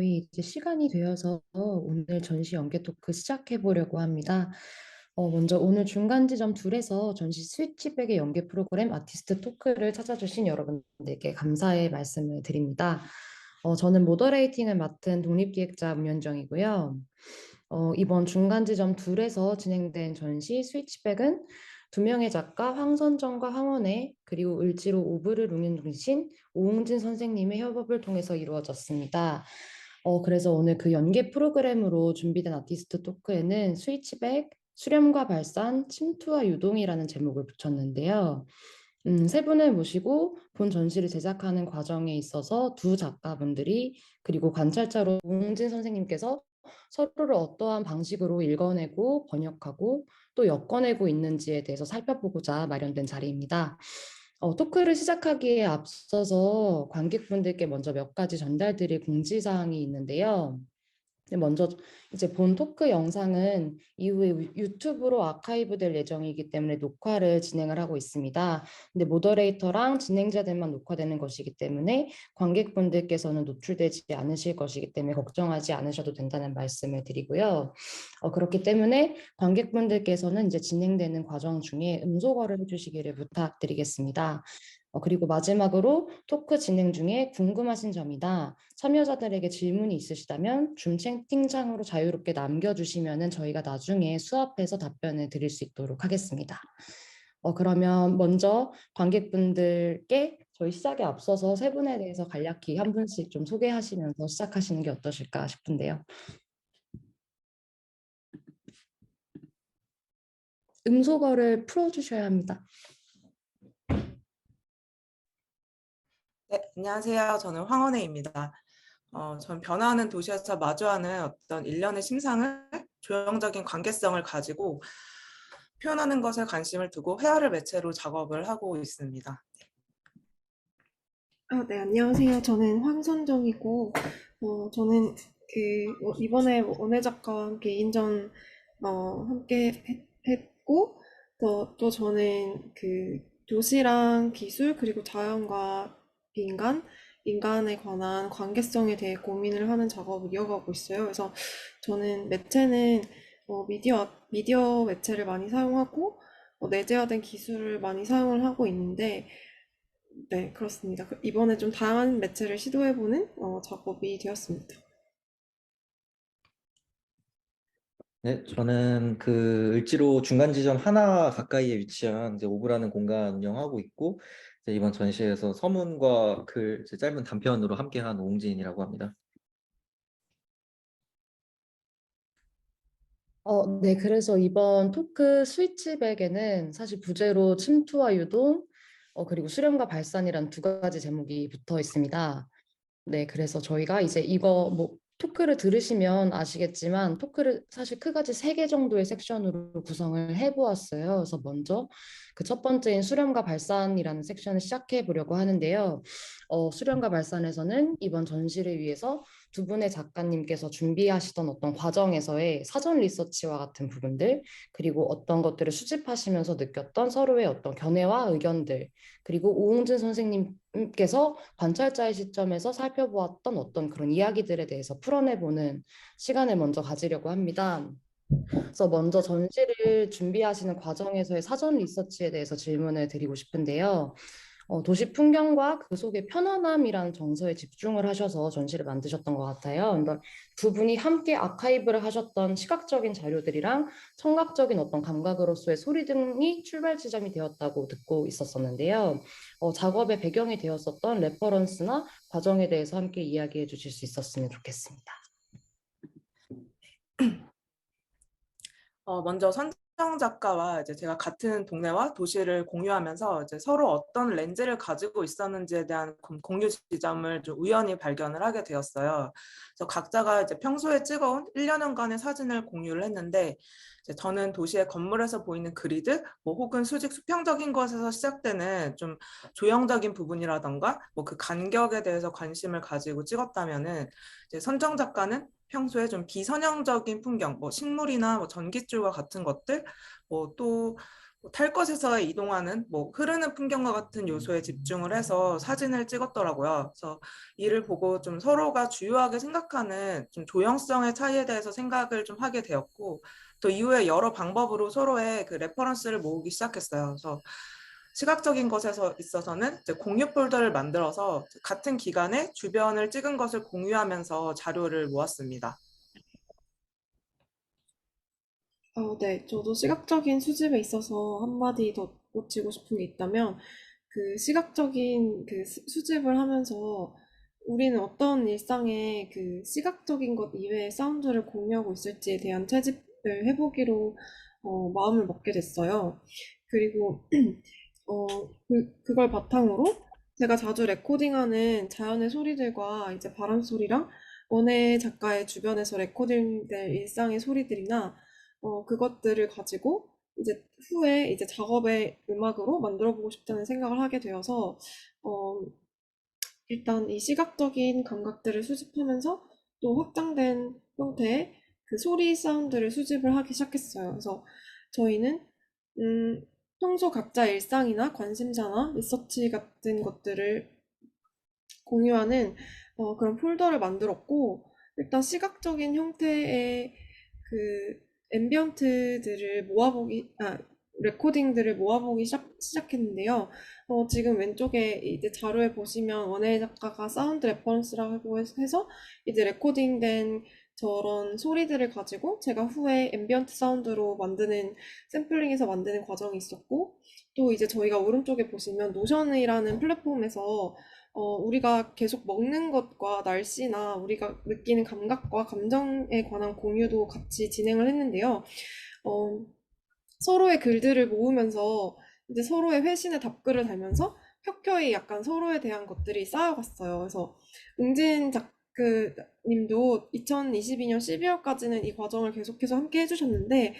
저희 이제 시간이 되어서 오늘 전시 연계 토크 시작해 보려고 합니다. 먼저 오늘 중간 지점 둘에서 전시 스위치백의 연계 프로그램 아티스트 토크를 찾아주신 여러분들께 감사의 말씀을 드립니다. 저는 모더레이팅을 맡은 독립기획자 문현정이고요. 이번 중간 지점 둘에서 진행된 전시 스위치백은 두 명의 작가 황선정과 황원혜 그리고 을지로 오브르 룽윤둥신 오웅진 선생님의 협업을 통해서 이루어졌습니다. 그래서 오늘 그 연계 프로그램으로 준비된 아티스트 토크에는 스위치백, 수렴과 발산, 침투와 유동이라는 제목을 붙였는데요. 세 분을 모시고 본 전시를 제작하는 과정에 있어서 두 작가분들이 그리고 관찰자로 오웅진 선생님께서 서로를 어떠한 방식으로 읽어내고 번역하고 또 엮어내고 있는지에 대해서 살펴보고자 마련된 자리입니다. 토크를 시작하기에 앞서서 관객분들께 먼저 몇 가지 전달드릴 공지사항이 있는데요. 먼저 이제 본 토크 영상은 이후에 유튜브로 아카이브 될 예정이기 때문에 녹화를 진행을 하고 있습니다. 근데 모더레이터랑 진행자들만 녹화되는 것이기 때문에 관객분들께서는 노출되지 않으실 것이기 때문에 걱정하지 않으셔도 된다는 말씀을 드리고요. 그렇기 때문에 관객분들께서는 이제 진행되는 과정 중에 음소거를 해주시기를 부탁드리겠습니다. 그리고 마지막으로 토크 진행 중에 궁금하신 점이나 참여자들에게 질문이 있으시다면 줌 채팅창으로 자유롭게 남겨주시면 저희가 나중에 수업해서 답변을 드릴 수 있도록 하겠습니다. 그러면 먼저 관객분들께 저희 시작에 앞서서 세 분에 대해서 간략히 한 분씩 좀 소개하시면서 시작하시는 게 어떠실까 싶은데요. 음소거를 풀어주셔야 합니다. 네, 안녕하세요. 저는 황원혜입니다. 전 변화하는 도시에서 마주하는 어떤 일련의 심상을 조형적인 관계성을 가지고 표현하는 것에 관심을 두고 회화를 매체로 작업을 하고 있습니다. 네, 안녕하세요. 저는 황선정이고, 저는 이번에 원혜 작가와 함께 인전, 함께 했고, 또 저는 도시랑 기술, 그리고 자연과 인간에 관한 관계성에 대해 고민을 하는 작업을 이어가고 있어요. 그래서 저는 매체는, 미디어 매체를 많이 사용하고, 내재화된 기술을 많이 사용을 하고 있는데, 네, 그렇습니다. 이번에 좀 다양한 매체를 시도해보는 작업이 되었습니다. 네, 저는 그 을지로 중간 지점 하나 가까이에 위치한 이제 오브라는 공간 운영하고 있고, 이제 이번 전시에서 서문과 글 이제 짧은 단편으로 함께한 오웅진이라고 합니다. 네, 그래서 이번 토크 스위치백에는 사실 부제로 침투와 유동, 그리고 수렴과 발산이란 두 가지 제목이 붙어 있습니다. 네, 그래서 저희가 이제 이거 뭐 토크를 들으시면 아시겠지만 토크를 사실 크가지 세 개 정도의 섹션으로 구성을 해보았어요. 그래서 먼저 그 첫 번째인 수렴과 발산이라는 섹션을 시작해 보려고 하는데요. 수렴과 발산에서는 이번 전시를 위해서 두 분의 작가님께서 준비하시던 어떤 과정에서의 사전 리서치와 같은 부분들, 그리고 어떤 것들을 수집하시면서 느꼈던 서로의 어떤 견해와 의견들, 그리고 오웅진 선생님께서 관찰자의 시점에서 살펴보았던 어떤 그런 이야기들에 대해서 풀어내보는 시간을 먼저 가지려고 합니다. 그래서 먼저 전시를 준비하시는 과정에서의 사전 리서치에 대해서 질문을 드리고 싶은데요. 도시 풍경과 그 속의 편안함이라는 정서에 집중을 하셔서 전시를 만드셨던 것 같아요. 그러니까 두 분이 함께 아카이브를 하셨던 시각적인 자료들이랑 청각적인 어떤 감각으로서의 소리 등이 출발 지점이 되었다고 듣고 있었었는데요. 작업의 배경이 되었었던 레퍼런스나 과정에 대해서 함께 이야기해 주실 수 있었으면 좋겠습니다. 먼저 선정 작가와 이제 제가 같은 동네와 도시를 공유하면서 이제 서로 어떤 렌즈를 가지고 있었는지에 대한 공유 지점을 좀 우연히 발견을 하게 되었어요. 그래서 각자가 이제 평소에 찍어온 1년간의 사진을 공유를 했는데, 이제 저는 도시의 건물에서 보이는 그리드, 뭐 혹은 수평적인 것에서 시작되는 좀 조형적인 부분이라던가, 뭐 그 간격에 대해서 관심을 가지고 찍었다면은, 이제 선정 작가는 평소에 좀 비선형적인 풍경, 뭐 식물이나 뭐 전깃줄과 같은 것들, 뭐 또 탈 것에서 이동하는 뭐 흐르는 풍경과 같은 요소에 집중을 해서 사진을 찍었더라고요. 그래서 이를 보고 좀 서로가 주요하게 생각하는 좀 조형성의 차이에 대해서 생각을 좀 하게 되었고, 또 이후에 여러 방법으로 서로의 그 레퍼런스를 모으기 시작했어요. 그래서 시각적인 것에서 있어서는 이제 공유 폴더를 만들어서 같은 기간에 주변을 찍은 것을 공유하면서 자료를 모았습니다. 네. 저도 시각적인 수집에 있어서 한마디 덧붙이고 싶은 게 있다면, 그 시각적인 그 수집을 하면서 우리는 어떤 일상에 그 시각적인 것 이외의 사운드를 공유하고 있을지에 대한 채집을 해보기로 마음을 먹게 됐어요. 그리고 그걸 바탕으로 제가 자주 레코딩하는 자연의 소리들과 이제 바람 소리랑 원예 작가의 주변에서 레코딩될 일상의 소리들이나 그것들을 가지고 이제 후에 이제 작업의 음악으로 만들어 보고 싶다는 생각을 하게 되어서 어, 일단 이 시각적인 감각들을 수집하면서 또 확장된 형태의 그 소리 사운드를 수집을 하기 시작했어요. 그래서 저희는 음, 평소 각자 일상이나 관심사나 리서치 같은 것들을 공유하는 그런 폴더를 만들었고, 일단 시각적인 형태의 그 앰비언트들을 레코딩들을 모아보기 시작했는데요. 지금 왼쪽에 이제 자료에 보시면 원예 작가가 사운드 레퍼런스라고 해서 이제 레코딩된 저런 소리들을 가지고 제가 후에 앰비언트 사운드로 샘플링해서 만드는 과정이 있었고, 또 이제 저희가 오른쪽에 보시면 노션이라는 플랫폼에서 우리가 계속 먹는 것과 날씨나 우리가 느끼는 감각과 감정에 관한 공유도 같이 진행을 했는데요. 어, 서로의 글들을 모으면서 이제 서로의 회신의 답글을 달면서 켜켜이 약간 서로에 대한 것들이 쌓여갔어요. 그래서 웅진 작가님도 2022년 12월까지는 이 과정을 계속해서 함께 해주셨는데,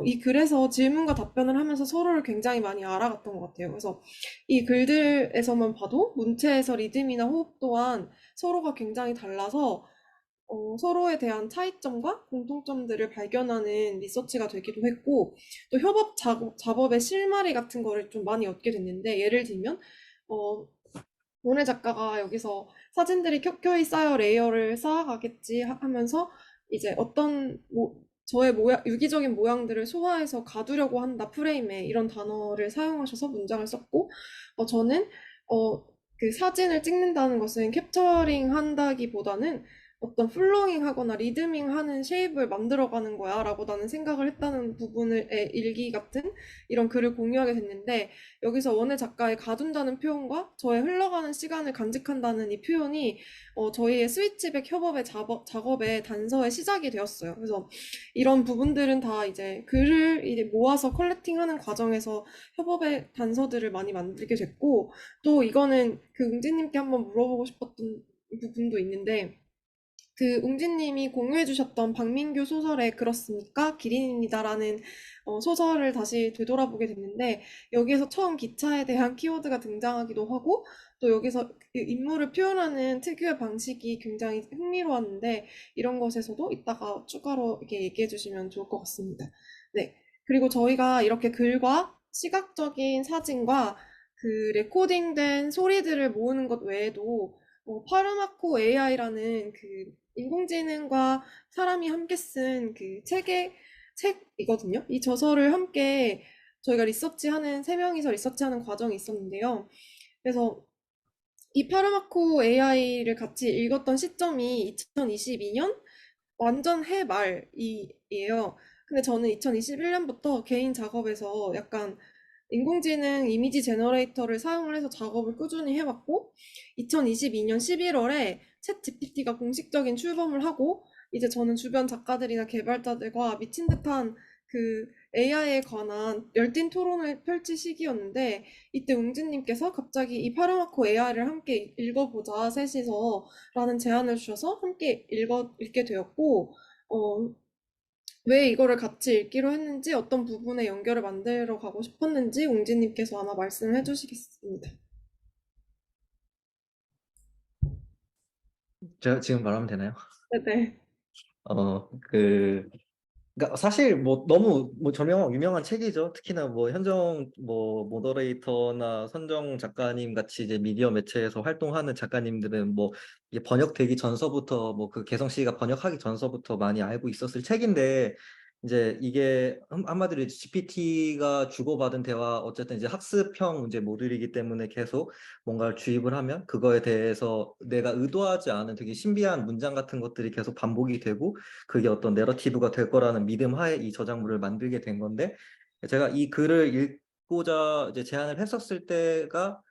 이 글에서 질문과 답변을 하면서 서로를 굉장히 많이 알아갔던 것 같아요. 그래서 이 글들에서만 봐도 문체에서 리듬이나 호흡 또한 서로가 굉장히 달라서 서로에 대한 차이점과 공통점들을 발견하는 리서치가 되기도 했고, 또 작업의 실마리 같은 거를 좀 많이 얻게 됐는데, 예를 들면, 어, 모네 작가가 여기서 사진들이 켜켜이 쌓여 레이어를 쌓아가겠지 하면서 이제 저의 유기적인 모양들을 소화해서 가두려고 한다 프레임에 이런 단어를 사용하셔서 문장을 썼고, 저는 그 사진을 찍는다는 것은 캡처링 한다기보다는 어떤 플로잉 하거나 리드밍 하는 쉐입을 만들어가는 거야 라고 나는 생각을 했다는 부분의 일기 같은 이런 글을 공유하게 됐는데, 여기서 원예 작가의 가둔다는 표현과 저의 흘러가는 시간을 간직한다는 이 표현이 저희의 스위치백 협업의 작업의 단서의 시작이 되었어요. 그래서 이런 부분들은 다 이제 글을 이제 모아서 컬렉팅하는 과정에서 협업의 단서들을 많이 만들게 됐고, 또 이거는 그 웅진님께 한번 물어보고 싶었던 부분도 있는데, 그 웅진님이 공유해주셨던 박민규 소설의 그렇습니까? 기린입니다라는 소설을 다시 되돌아보게 됐는데, 여기에서 처음 기차에 대한 키워드가 등장하기도 하고, 또 여기서 그 인물을 표현하는 특유의 방식이 굉장히 흥미로웠는데, 이런 것에서도 이따가 추가로 이렇게 얘기해 주시면 좋을 것 같습니다. 네. 그리고 저희가 이렇게 글과 시각적인 사진과 그 레코딩된 소리들을 모으는 것 외에도 파르마코 AI라는 그 인공지능과 사람이 함께 쓴 그 책이거든요. 이 저서를 함께 저희가 세 명이서 리서치하는 과정이 있었는데요. 그래서 이 파르마코 AI를 같이 읽었던 시점이 2022년 완전 해 말이에요. 근데 저는 2021년부터 개인 작업에서 약간 인공지능 이미지 제너레이터를 사용을 해서 작업을 꾸준히 해왔고, 2022년 11월에 챗 GPT가 공식적인 출범을 하고, 이제 저는 주변 작가들이나 개발자들과 미친 듯한 그 AI에 관한 열띤 토론을 펼칠 시기였는데, 이때 웅진님께서 갑자기 이 파르마코 AI를 함께 읽어보자, 셋이서 라는 제안을 주셔서 함께 읽게 되었고, 어, 왜 이거를 같이 읽기로 했는지, 어떤 부분에 연결을 만들어 가고 싶었는지 웅진님께서 아마 말씀을 해주시겠습니다. 제가 지금 말하면 되나요? 네네. 어, 그 그러니까 사실 뭐 너무 뭐 유명한 책이죠. 특히나 뭐 현정 뭐 모더레이터나 선정 작가님 같이 이제 미디어 매체에서 활동하는 작가님들은 뭐 이게 번역되기 전서부터 뭐 그 개성 씨가 번역하기 전서부터 많이 알고 있었을 책인데 이제 이게 한마디로 GPT가 주고받은 대화 어쨌든 이제 학습형 이제 모듈이기 때문에 계속 뭔가를 주입을 하면 그거에 대해서 내가 의도하지 않은 되게 신비한 문장 같은 것들이 계속 반복이 되고 그게 어떤 내러티브가 될 거라는 믿음 하에 이 저작물을 만들게 된 건데 제가 이 글을 읽고자 이제 제안을 했었을 때가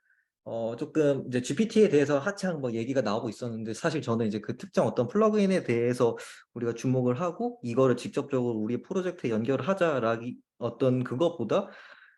조금 이제 GPT에 대해서 한창 뭐 얘기가 나오고 있었는데 사실 저는 이제 그 특정 어떤 플러그인에 대해서 우리가 주목을 하고 이거를 직접적으로 우리 프로젝트에 연결을 하자라기 어떤 그것보다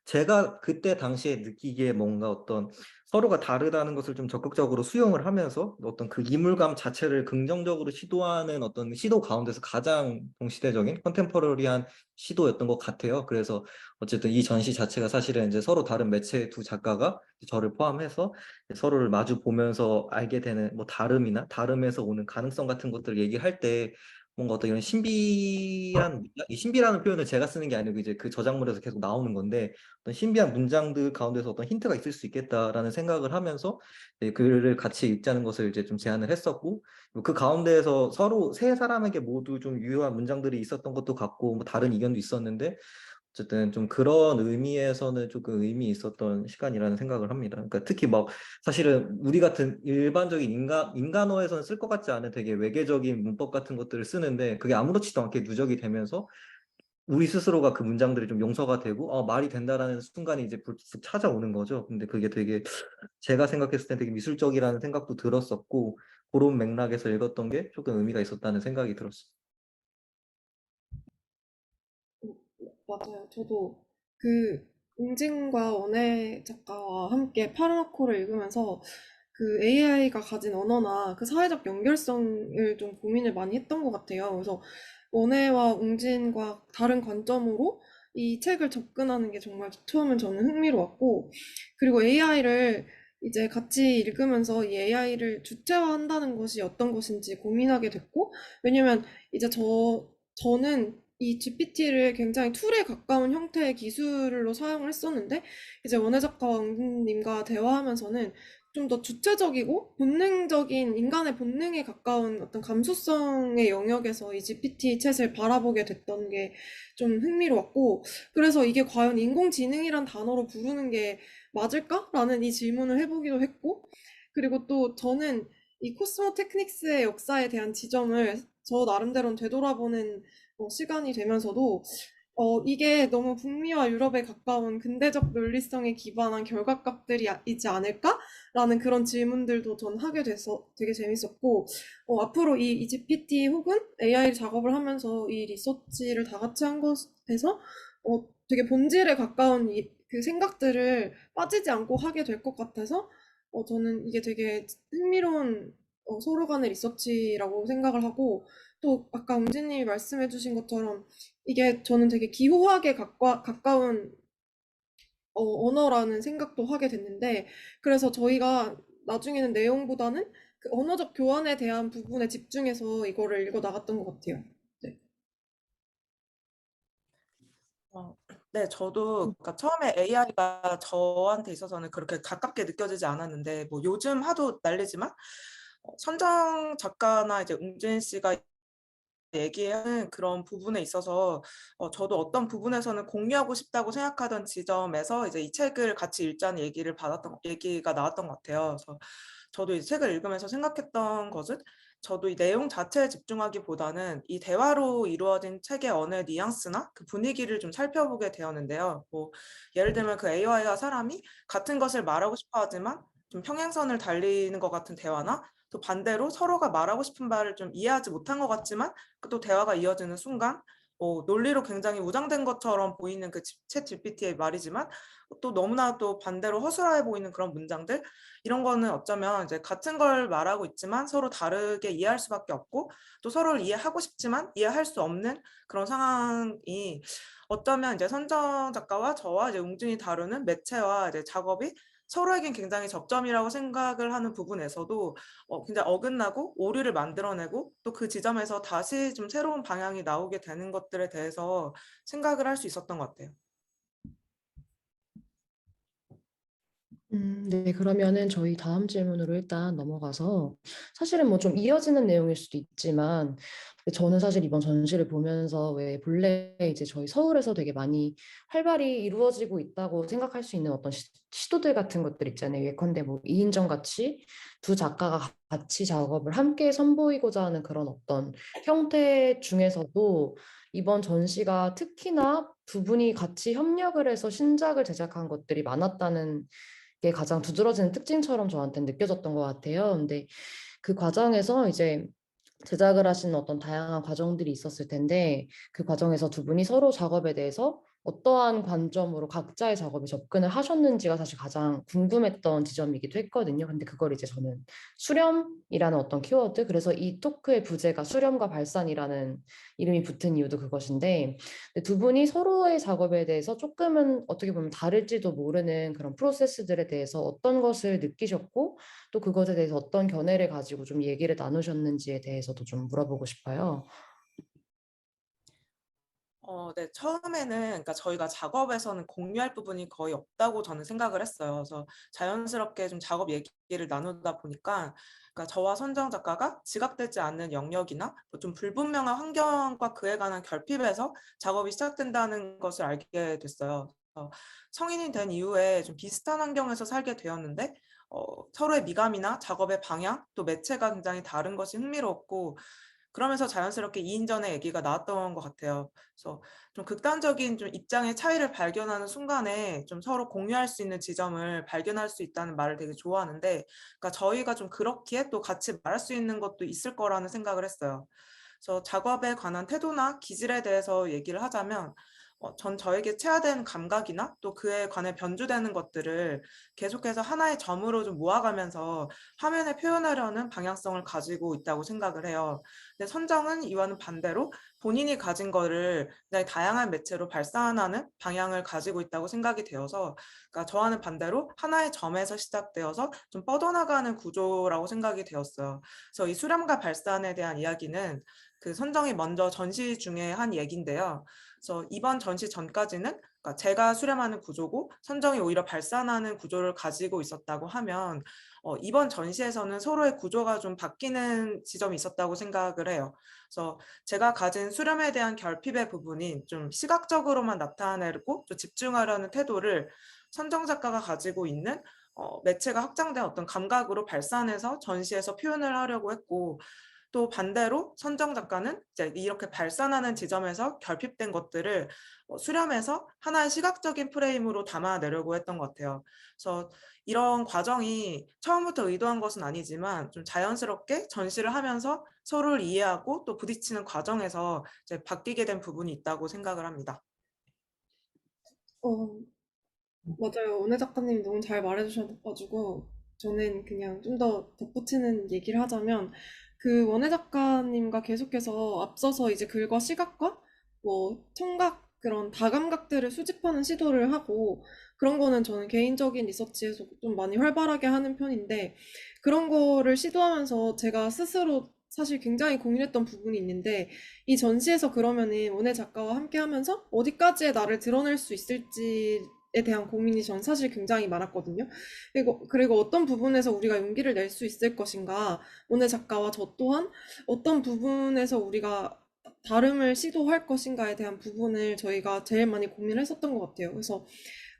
제가 그때 당시에 느끼기에 뭔가 어떤 서로가 다르다는 것을 좀 적극적으로 수용을 하면서 어떤 그 이물감 자체를 긍정적으로 시도하는 어떤 시도 가운데서 가장 동시대적인 컨템포러리한 시도였던 것 같아요. 그래서 어쨌든 이 전시 자체가 사실은 이제 서로 다른 매체의 두 작가가 저를 포함해서 서로를 마주 보면서 알게 되는 뭐 다름이나 다름에서 오는 가능성 같은 것들을 얘기할 때 뭔가 어떤 이런 신비한 이 신비라는 표현을 제가 쓰는 게 아니고 이제 그 저작물에서 계속 나오는 건데 어떤 신비한 문장들 가운데서 어떤 힌트가 있을 수 있겠다라는 생각을 하면서 글을 같이 읽자는 것을 이제 좀 제안을 했었고 그 가운데에서 서로 세 사람에게 모두 좀 유효한 문장들이 있었던 것도 같고 뭐 다른 의견도 있었는데 어쨌든 좀 그런 의미에서는 조금 의미 있었던 시간이라는 생각을 합니다. 그러니까 특히 막 사실은 우리 같은 일반적인 인간어에서는 쓸 것 같지 않은 되게 외계적인 문법 같은 것들을 쓰는데 그게 아무렇지도 않게 누적이 되면서 우리 스스로가 그 문장들이 좀 용서가 되고 말이 된다라는 순간이 이제 불쑥 찾아오는 거죠. 근데 그게 되게 제가 생각했을 때 되게 미술적이라는 생각도 들었었고 그런 맥락에서 읽었던 게 조금 의미가 있었다는 생각이 들었어요. 맞아요. 저도 그 웅진과 원혜 작가와 함께 파르마코를 읽으면서 그 AI가 가진 언어나 그 사회적 연결성을 좀 고민을 많이 했던 것 같아요. 그래서 원혜와 웅진과 다른 관점으로 이 책을 접근하는 게 정말 처음엔 저는 흥미로웠고, 그리고 AI를 이제 같이 읽으면서 이 AI를 주체화한다는 것이 어떤 것인지 고민하게 됐고, 왜냐면 이제 저는 이 GPT를 굉장히 툴에 가까운 형태의 기술로 사용을 했었는데, 이제 원혜 작가와 웅진님과 대화하면서는 좀 더 주체적이고 본능적인 인간의 본능에 가까운 어떤 감수성의 영역에서 이 GPT 챗을 바라보게 됐던 게 좀 흥미로웠고, 그래서 이게 과연 인공지능이란 단어로 부르는 게 맞을까라는 이 질문을 해보기도 했고, 그리고 또 저는 이 코스모 테크닉스의 역사에 대한 지점을 저 나름대로는 되돌아보는 시간이 되면서도 이게 너무 북미와 유럽에 가까운 근대적 논리성에 기반한 결과값들이 이지 않을까라는 그런 질문들도 전 하게 돼서 되게 재밌었고, 앞으로 이 GPT 혹은 AI 작업을 하면서 이 리서치를 다 같이 한 것에서 되게 본질에 가까운 그 생각들을 빠지지 않고 하게 될 것 같아서 저는 이게 되게 흥미로운 서로 간의 리서치라고 생각을 하고, 또 아까 웅진님이 말씀해주신 것처럼 이게 저는 되게 기호학에 가까운 언어라는 생각도 하게 됐는데, 그래서 저희가 나중에는 내용보다는 그 언어적 교환에 대한 부분에 집중해서 이거를 읽어 나갔던 것 같아요. 네. 네, 저도 그러니까 처음에 AI가 저한테 있어서는 그렇게 가깝게 느껴지지 않았는데 뭐 요즘 하도 난리지만 선정 작가나 이제 웅진 씨가 얘기하는 그런 부분에 있어서 저도 어떤 부분에서는 공유하고 싶다고 생각하던 지점에서 이제 이 책을 같이 읽자는 얘기가 나왔던 것 같아요. 그래서 저도 이 책을 읽으면서 생각했던 것은 저도 이 내용 자체에 집중하기보다는 이 대화로 이루어진 책의 언어의 뉘앙스나 그 분위기를 좀 살펴보게 되었는데요. 뭐 예를 들면 그 AI와 사람이 같은 것을 말하고 싶어 하지만 좀 평행선을 달리는 것 같은 대화나 또 반대로 서로가 말하고 싶은 바를 좀 이해하지 못한 것 같지만 또 대화가 이어지는 순간 논리로 굉장히 무장된 것처럼 보이는 그 챗 GPT의 말이지만 또 너무나 또 반대로 허술해 보이는 그런 문장들 이런 거는 어쩌면 이제 같은 걸 말하고 있지만 서로 다르게 이해할 수밖에 없고 또 서로를 이해하고 싶지만 이해할 수 없는 그런 상황이 어쩌면 이제 선정 작가와 저와 이제 웅진이 다루는 매체와 이제 작업이 서로에겐 굉장히 접점이라고 생각을 하는 부분에서도 굉장히 어긋나고 오류를 만들어내고 또 그 지점에서 다시 좀 새로운 방향이 나오게 되는 것들에 대해서 생각을 할 수 있었던 것 같아요. 네, 그러면은 저희 다음 질문으로 일단 넘어가서 사실은 뭐 좀 이어지는 내용일 수도 있지만 근데 저는 사실 이번 전시를 보면서 왜 본래 이제 저희 서울에서 되게 많이 활발히 이루어지고 있다고 생각할 수 있는 어떤 시도들 같은 것들 있잖아요. 예컨대 뭐 이인정 같이 두 작가가 같이 작업을 함께 선보이고자 하는 그런 어떤 형태 중에서도 이번 전시가 특히나 두 분이 같이 협력을 해서 신작을 제작한 것들이 많았다는 게 가장 두드러지는 특징처럼 저한테는 느껴졌던 것 같아요. 근데 그 과정에서 이제 제작을 하시는 어떤 다양한 과정들이 있었을 텐데 그 과정에서 두 분이 서로 작업에 대해서 어떠한 관점으로 각자의 작업에 접근을 하셨는지가 사실 가장 궁금했던 지점이기도 했거든요. 근데 그걸 이제 저는 수렴이라는 어떤 키워드, 그래서 이 토크의 부제가 수렴과 발산이라는 이름이 붙은 이유도 그것인데 근데 두 분이 서로의 작업에 대해서 조금은 어떻게 보면 다를지도 모르는 그런 프로세스들에 대해서 어떤 것을 느끼셨고 또 그것에 대해서 어떤 견해를 가지고 좀 얘기를 나누셨는지에 대해서도 좀 물어보고 싶어요. 네. 처음에는 그러니까 저희가 작업에서는 공유할 부분이 거의 없다고 저는 생각을 했어요. 그래서 자연스럽게 좀 작업 얘기를 나누다 보니까 그러니까 저와 선정 작가가 지각되지 않는 영역이나 뭐좀 불분명한 환경과 그에 관한 결핍에서 작업이 시작된다는 것을 알게 됐어요. 성인이 된 이후에 좀 비슷한 환경에서 살게 되었는데 서로의 미감이나 작업의 방향, 또 매체가 굉장히 다른 것이 흥미로웠고 그러면서 자연스럽게 2인전의 얘기가 나왔던 것 같아요. 그래서 좀 극단적인 좀 입장의 차이를 발견하는 순간에 좀 서로 공유할 수 있는 지점을 발견할 수 있다는 말을 되게 좋아하는데, 그러니까 저희가 좀 그렇기에 또 같이 말할 수 있는 것도 있을 거라는 생각을 했어요. 그래서 작업에 관한 태도나 기질에 대해서 얘기를 하자면, 전 저에게 체화된 감각이나 또 그에 관해 변주되는 것들을 계속해서 하나의 점으로 좀 모아가면서 화면에 표현하려는 방향성을 가지고 있다고 생각을 해요. 근데 선정은 이와는 반대로 본인이 가진 거를 굉장히 다양한 매체로 발산하는 방향을 가지고 있다고 생각이 되어서 그러니까 저와는 반대로 하나의 점에서 시작되어서 좀 뻗어나가는 구조라고 생각이 되었어요. 그래서 이 수렴과 발산에 대한 이야기는 그 선정이 먼저 전시 중에 한 얘기인데요. 그래서 이번 전시 전까지는 그러니까 제가 수렴하는 구조고 선정이 오히려 발산하는 구조를 가지고 있었다고 하면 이번 전시에서는 서로의 구조가 좀 바뀌는 지점이 있었다고 생각을 해요. 그래서 제가 가진 수렴에 대한 결핍의 부분이 좀 시각적으로만 나타내고 좀 집중하려는 태도를 선정 작가가 가지고 있는 매체가 확장된 어떤 감각으로 발산해서 전시에서 표현을 하려고 했고 또 반대로 선정 작가는 이제 이렇게 발산하는 지점에서 결핍된 것들을 수렴해서 하나의 시각적인 프레임으로 담아내려고 했던 것 같아요. 그래서 이런 과정이 처음부터 의도한 것은 아니지만 좀 자연스럽게 전시를 하면서 서로를 이해하고 또 부딪히는 과정에서 이제 바뀌게 된 부분이 있다고 생각을 합니다. 어, 맞아요. 원혜 작가님이 너무 잘 말해주셔가지고, 저는 그냥 좀 더 덧붙이는 얘기를 하자면, 그 원혜 작가님과 계속해서 앞서서 이제 글과 시각과 뭐 청각, 그런 다감각들을 수집하는 시도를 하고, 그런 거는 저는 개인적인 리서치에서 좀 많이 활발하게 하는 편인데, 그런 거를 시도하면서 제가 스스로 사실 굉장히 고민했던 부분이 있는데, 이 전시에서 그러면은 원혜 작가와 함께 하면서 어디까지의 나를 드러낼 수 있을지 에 대한 고민이 전 사실 굉장히 많았거든요. 그리고 어떤 부분에서 우리가 용기를 낼 수 있을 것인가, 오늘 작가와 저 또한 어떤 부분에서 우리가 다름을 시도할 것인가에 대한 부분을 저희가 제일 많이 고민했었던 것 같아요. 그래서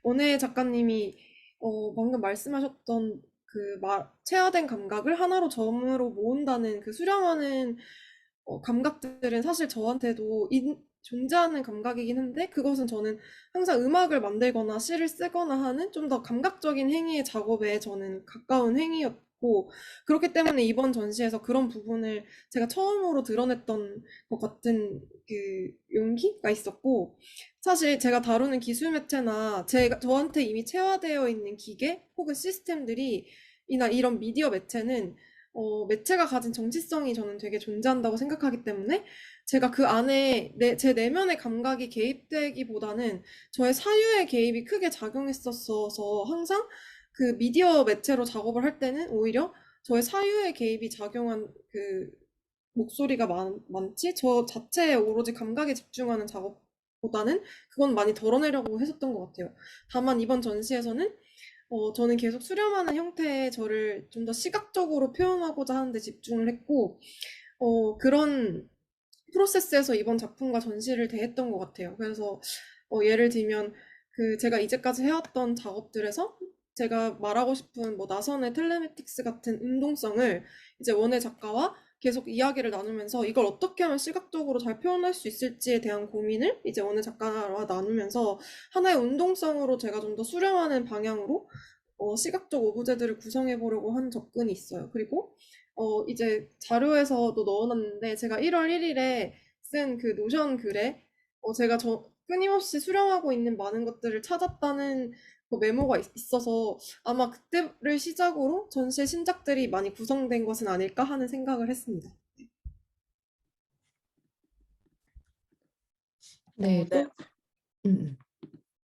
오늘 작가님이 방금 말씀하셨던 체화된 감각을 하나로 점으로 모은다는 그 수렴하는 감각들은 사실 저한테도 존재하는 감각이긴 한데 그것은 저는 항상 음악을 만들거나 시를 쓰거나 하는 좀 더 감각적인 행위의 작업에 저는 가까운 행위였고 그렇기 때문에 이번 전시에서 그런 부분을 제가 처음으로 드러냈던 것 같은 그 용기가 있었고 사실 제가 다루는 기술 매체나 저한테 이미 체화되어 있는 기계 혹은 시스템들이 이런 미디어 매체는 매체가 가진 정치성이 저는 되게 존재한다고 생각하기 때문에 제가 그 안에 제 내면의 감각이 개입되기보다는 저의 사유의 개입이 크게 작용했었어서 항상 그 미디어 매체로 작업을 할 때는 오히려 저의 사유의 개입이 작용한 그 목소리가 많지 저 자체에 오로지 감각에 집중하는 작업보다는 그건 많이 덜어내려고 했었던 것 같아요. 다만 이번 전시에서는 저는 계속 수렴하는 형태의 저를 좀 더 시각적으로 표현하고자 하는데 집중을 했고, 그런 프로세스에서 이번 작품과 전시를 대했던 것 같아요. 그래서 예를 들면 그 제가 이제까지 해왔던 작업들에서 제가 말하고 싶은 뭐 나선의 텔레매틱스 같은 운동성을 이제 원예 작가와 계속 이야기를 나누면서 이걸 어떻게 하면 시각적으로 잘 표현할 수 있을지에 대한 고민을 이제 원예 작가와 나누면서 하나의 운동성으로 제가 좀 더 수렴하는 방향으로 시각적 오브제들을 구성해 보려고 한 접근이 있어요. 그리고 이제 자료에서도 넣어놨는데 제가 1월 1일에 쓴 그 노션 글에 제가 끊임없이 수령하고 있는 많은 것들을 찾았다는 그 메모가 있어서 아마 그때를 시작으로 전시의 신작들이 많이 구성된 것은 아닐까 하는 생각을 했습니다. 네, 네. 또 음.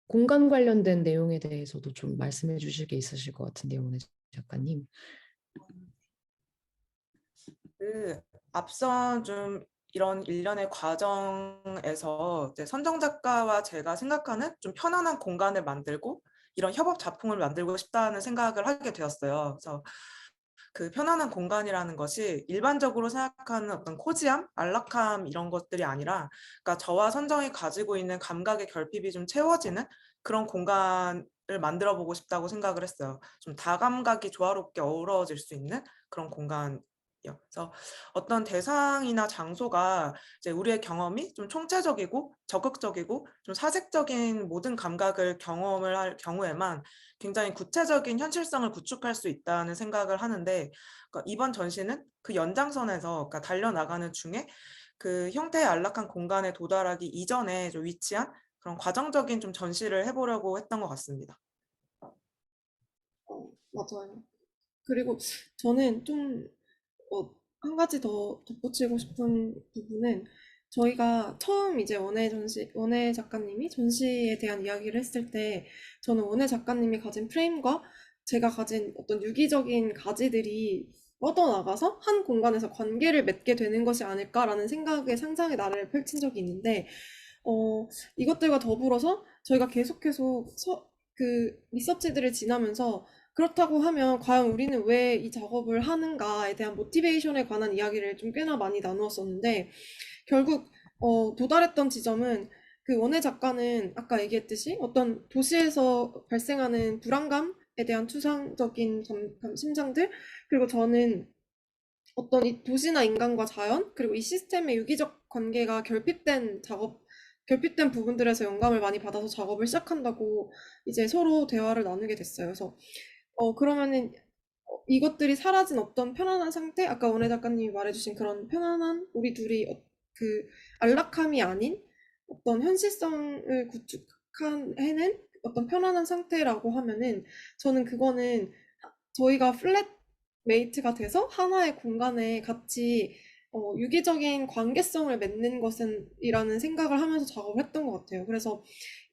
공간 관련된 내용에 대해서도 좀 말씀해 주실 게 있으실 것 같은데요, 오늘 작가님. 그 앞선 좀 이런 일련의 과정에서 이제 선정 작가와 제가 생각하는 좀 편안한 공간을 만들고 이런 협업 작품을 만들고 싶다는 생각을 하게 되었어요. 그래서 그 편안한 공간이라는 것이 일반적으로 생각하는 어떤 코지함, 안락함 이런 것들이 아니라, 그러니까 저와 선정이 가지고 있는 감각의 결핍이 좀 채워지는 그런 공간을 만들어 보고 싶다고 생각을 했어요. 좀 다감각이 조화롭게 어우러질 수 있는 그런 공간. 그래서 어떤 대상이나 장소가 이제 우리의 경험이 좀 총체적이고 적극적이고 좀 사색적인 모든 감각을 경험을 할 경우에만 굉장히 구체적인 현실성을 구축할 수 있다는 생각을 하는데, 그러니까 이번 전시는 그 연장선에서 그러니까 달려나가는 중에 그 형태의 안락한 공간에 도달하기 이전에 좀 위치한 그런 과정적인 좀 전시를 해보려고 했던 것 같습니다. 맞아요. 그리고 저는 좀, 한 가지 더 덧붙이고 싶은 부분은 저희가 처음 이제 원예 작가님이 전시에 대한 이야기를 했을 때 저는 원예 작가님이 가진 프레임과 제가 가진 어떤 유기적인 가지들이 뻗어나가서 한 공간에서 관계를 맺게 되는 것이 아닐까라는 상상의 나래를 펼친 적이 있는데, 이것들과 더불어서 저희가 계속해서 그 리서치들을 지나면서 그렇다고 하면 과연 우리는 왜 이 작업을 하는가에 대한 모티베이션에 관한 이야기를 좀 꽤나 많이 나누었었는데 결국 도달했던 지점은 그 원예 작가는 아까 얘기했듯이 어떤 도시에서 발생하는 불안감에 대한 추상적인 심상들 그리고 저는 어떤 이 도시나 인간과 자연 그리고 이 시스템의 유기적 관계가 결핍된 부분들에서 영감을 많이 받아서 작업을 시작한다고 이제 서로 대화를 나누게 됐어요. 그래서 그러면은 이것들이 사라진 어떤 편안한 상태? 아까 원혜 작가님이 말해주신 그런 편안한 우리 둘이 그 안락함이 아닌 어떤 현실성을 해낸 어떤 편안한 상태라고 하면은 저는 그거는 저희가 플랫메이트가 돼서 하나의 공간에 같이 유기적인 관계성을 맺는 것이라는 생각을 하면서 작업을 했던 것 같아요. 그래서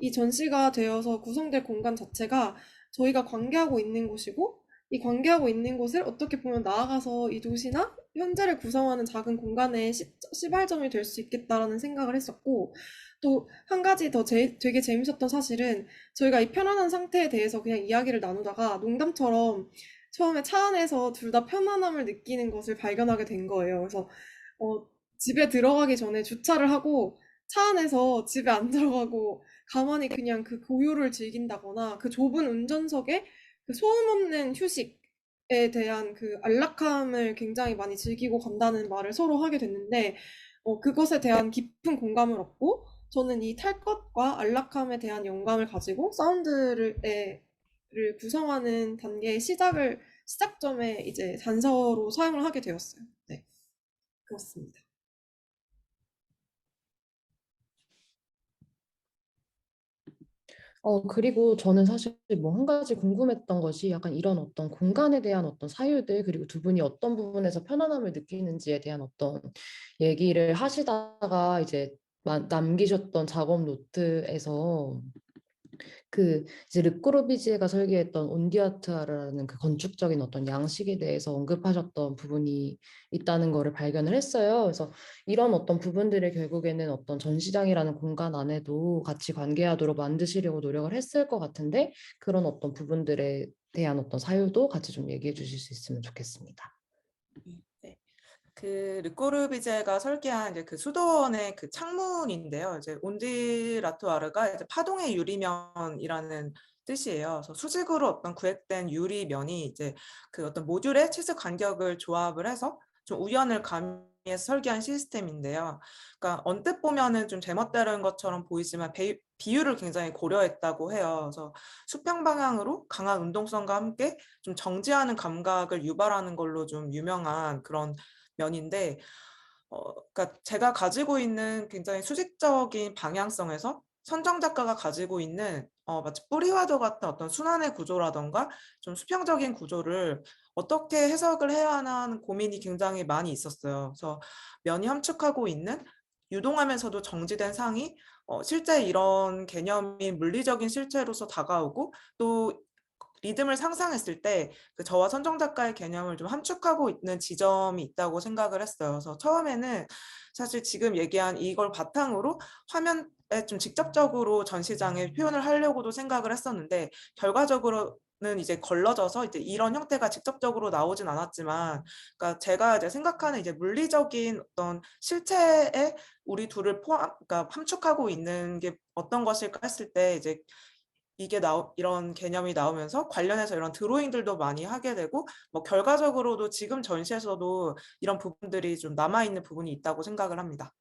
이 전시가 되어서 구성될 공간 자체가 저희가 관계하고 있는 곳이고 이 관계하고 있는 곳을 어떻게 보면 나아가서 이 도시나 현재를 구성하는 작은 공간의 시발점이 될 수 있겠다라는 생각을 했었고 또 한 가지 더 되게 재밌었던 사실은 저희가 이 편안한 상태에 대해서 그냥 이야기를 나누다가 농담처럼 처음에 차 안에서 둘 다 편안함을 느끼는 것을 발견하게 된 거예요. 그래서 집에 들어가기 전에 주차를 하고 차 안에서 집에 안 들어가고 가만히 그냥 그 고요를 즐긴다거나 그 좁은 운전석에 그 소음 없는 휴식에 대한 그 안락함을 굉장히 많이 즐기고 간다는 말을 서로 하게 됐는데 그것에 대한 깊은 공감을 얻고 저는 이 탈 것과 안락함에 대한 영감을 가지고 사운드를 구성하는 단계의 시작점에 이제 단서로 사용을 하게 되었어요. 네, 그렇습니다. 그리고 저는 사실 뭐 한 가지 궁금했던 것이 약간 이런 어떤 공간에 대한 어떤 사유들, 그리고 두 분이 어떤 부분에서 편안함을 느끼는지에 대한 어떤 얘기를 하시다가 이제 남기셨던 작업 노트에서 그 이제 르꼬르비지에가 설계했던 온디아트아르라는 그 건축적인 어떤 양식에 대해서 언급하셨던 부분이 있다는 거를 발견을 했어요. 그래서 이런 어떤 부분들을 결국에는 어떤 전시장이라는 공간 안에도 같이 관계하도록 만드시려고 노력을 했을 것 같은데 그런 어떤 부분들에 대한 어떤 사유도 같이 좀 얘기해 주실 수 있으면 좋겠습니다. 네. 그 르꼬르비제가 설계한 이제 그 수도원의 그 창문인데요. 이제 온디라투아르가 이제 파동의 유리면이라는 뜻이에요. 그래서 수직으로 어떤 구획된 유리면이 이제 그 어떤 모듈의 치수 간격을 조합을 해서 좀 우연을 가미해서 설계한 시스템인데요. 그러니까 언뜻 보면은 좀 제멋대로인 것처럼 보이지만 비율을 굉장히 고려했다고 해요. 그래서 수평 방향으로 강한 운동성과 함께 좀 정지하는 감각을 유발하는 걸로 좀 유명한 그런 면인데, 그러니까 제가 가지고 있는 굉장히 수직적인 방향성에서 선정 작가가 가지고 있는 마치 뿌리와도 같은 어떤 순환의 구조라던가 좀 수평적인 구조를 어떻게 해석을 해야 하나 하는 고민이 굉장히 많이 있었어요. 그래서 면이 함축하고 있는 유동하면서도 정지된 상이 실제 이런 개념이 물리적인 실체로서 다가오고 또 리듬을 상상했을 때 그 저와 선정 작가의 개념을 좀 함축하고 있는 지점이 있다고 생각을 했어요. 그래서 처음에는 사실 지금 얘기한 이걸 바탕으로 화면에 좀 직접적으로 전시장에 표현을 하려고도 생각을 했었는데 결과적으로는 이제 걸러져서 이제 이런 형태가 직접적으로 나오진 않았지만, 그러니까 제가 이제 생각하는 이제 물리적인 어떤 실체에 우리 둘을 그러니까 함축하고 있는 게 어떤 것일까 했을 때 이제 이런 개념이 나오면서 관련해서 이런 드로잉들도 많이 하게 되고, 뭐 결과적으로도 지금 전시에서도 이런 부분들이 좀 남아있는 부분이 있다고 생각을 합니다.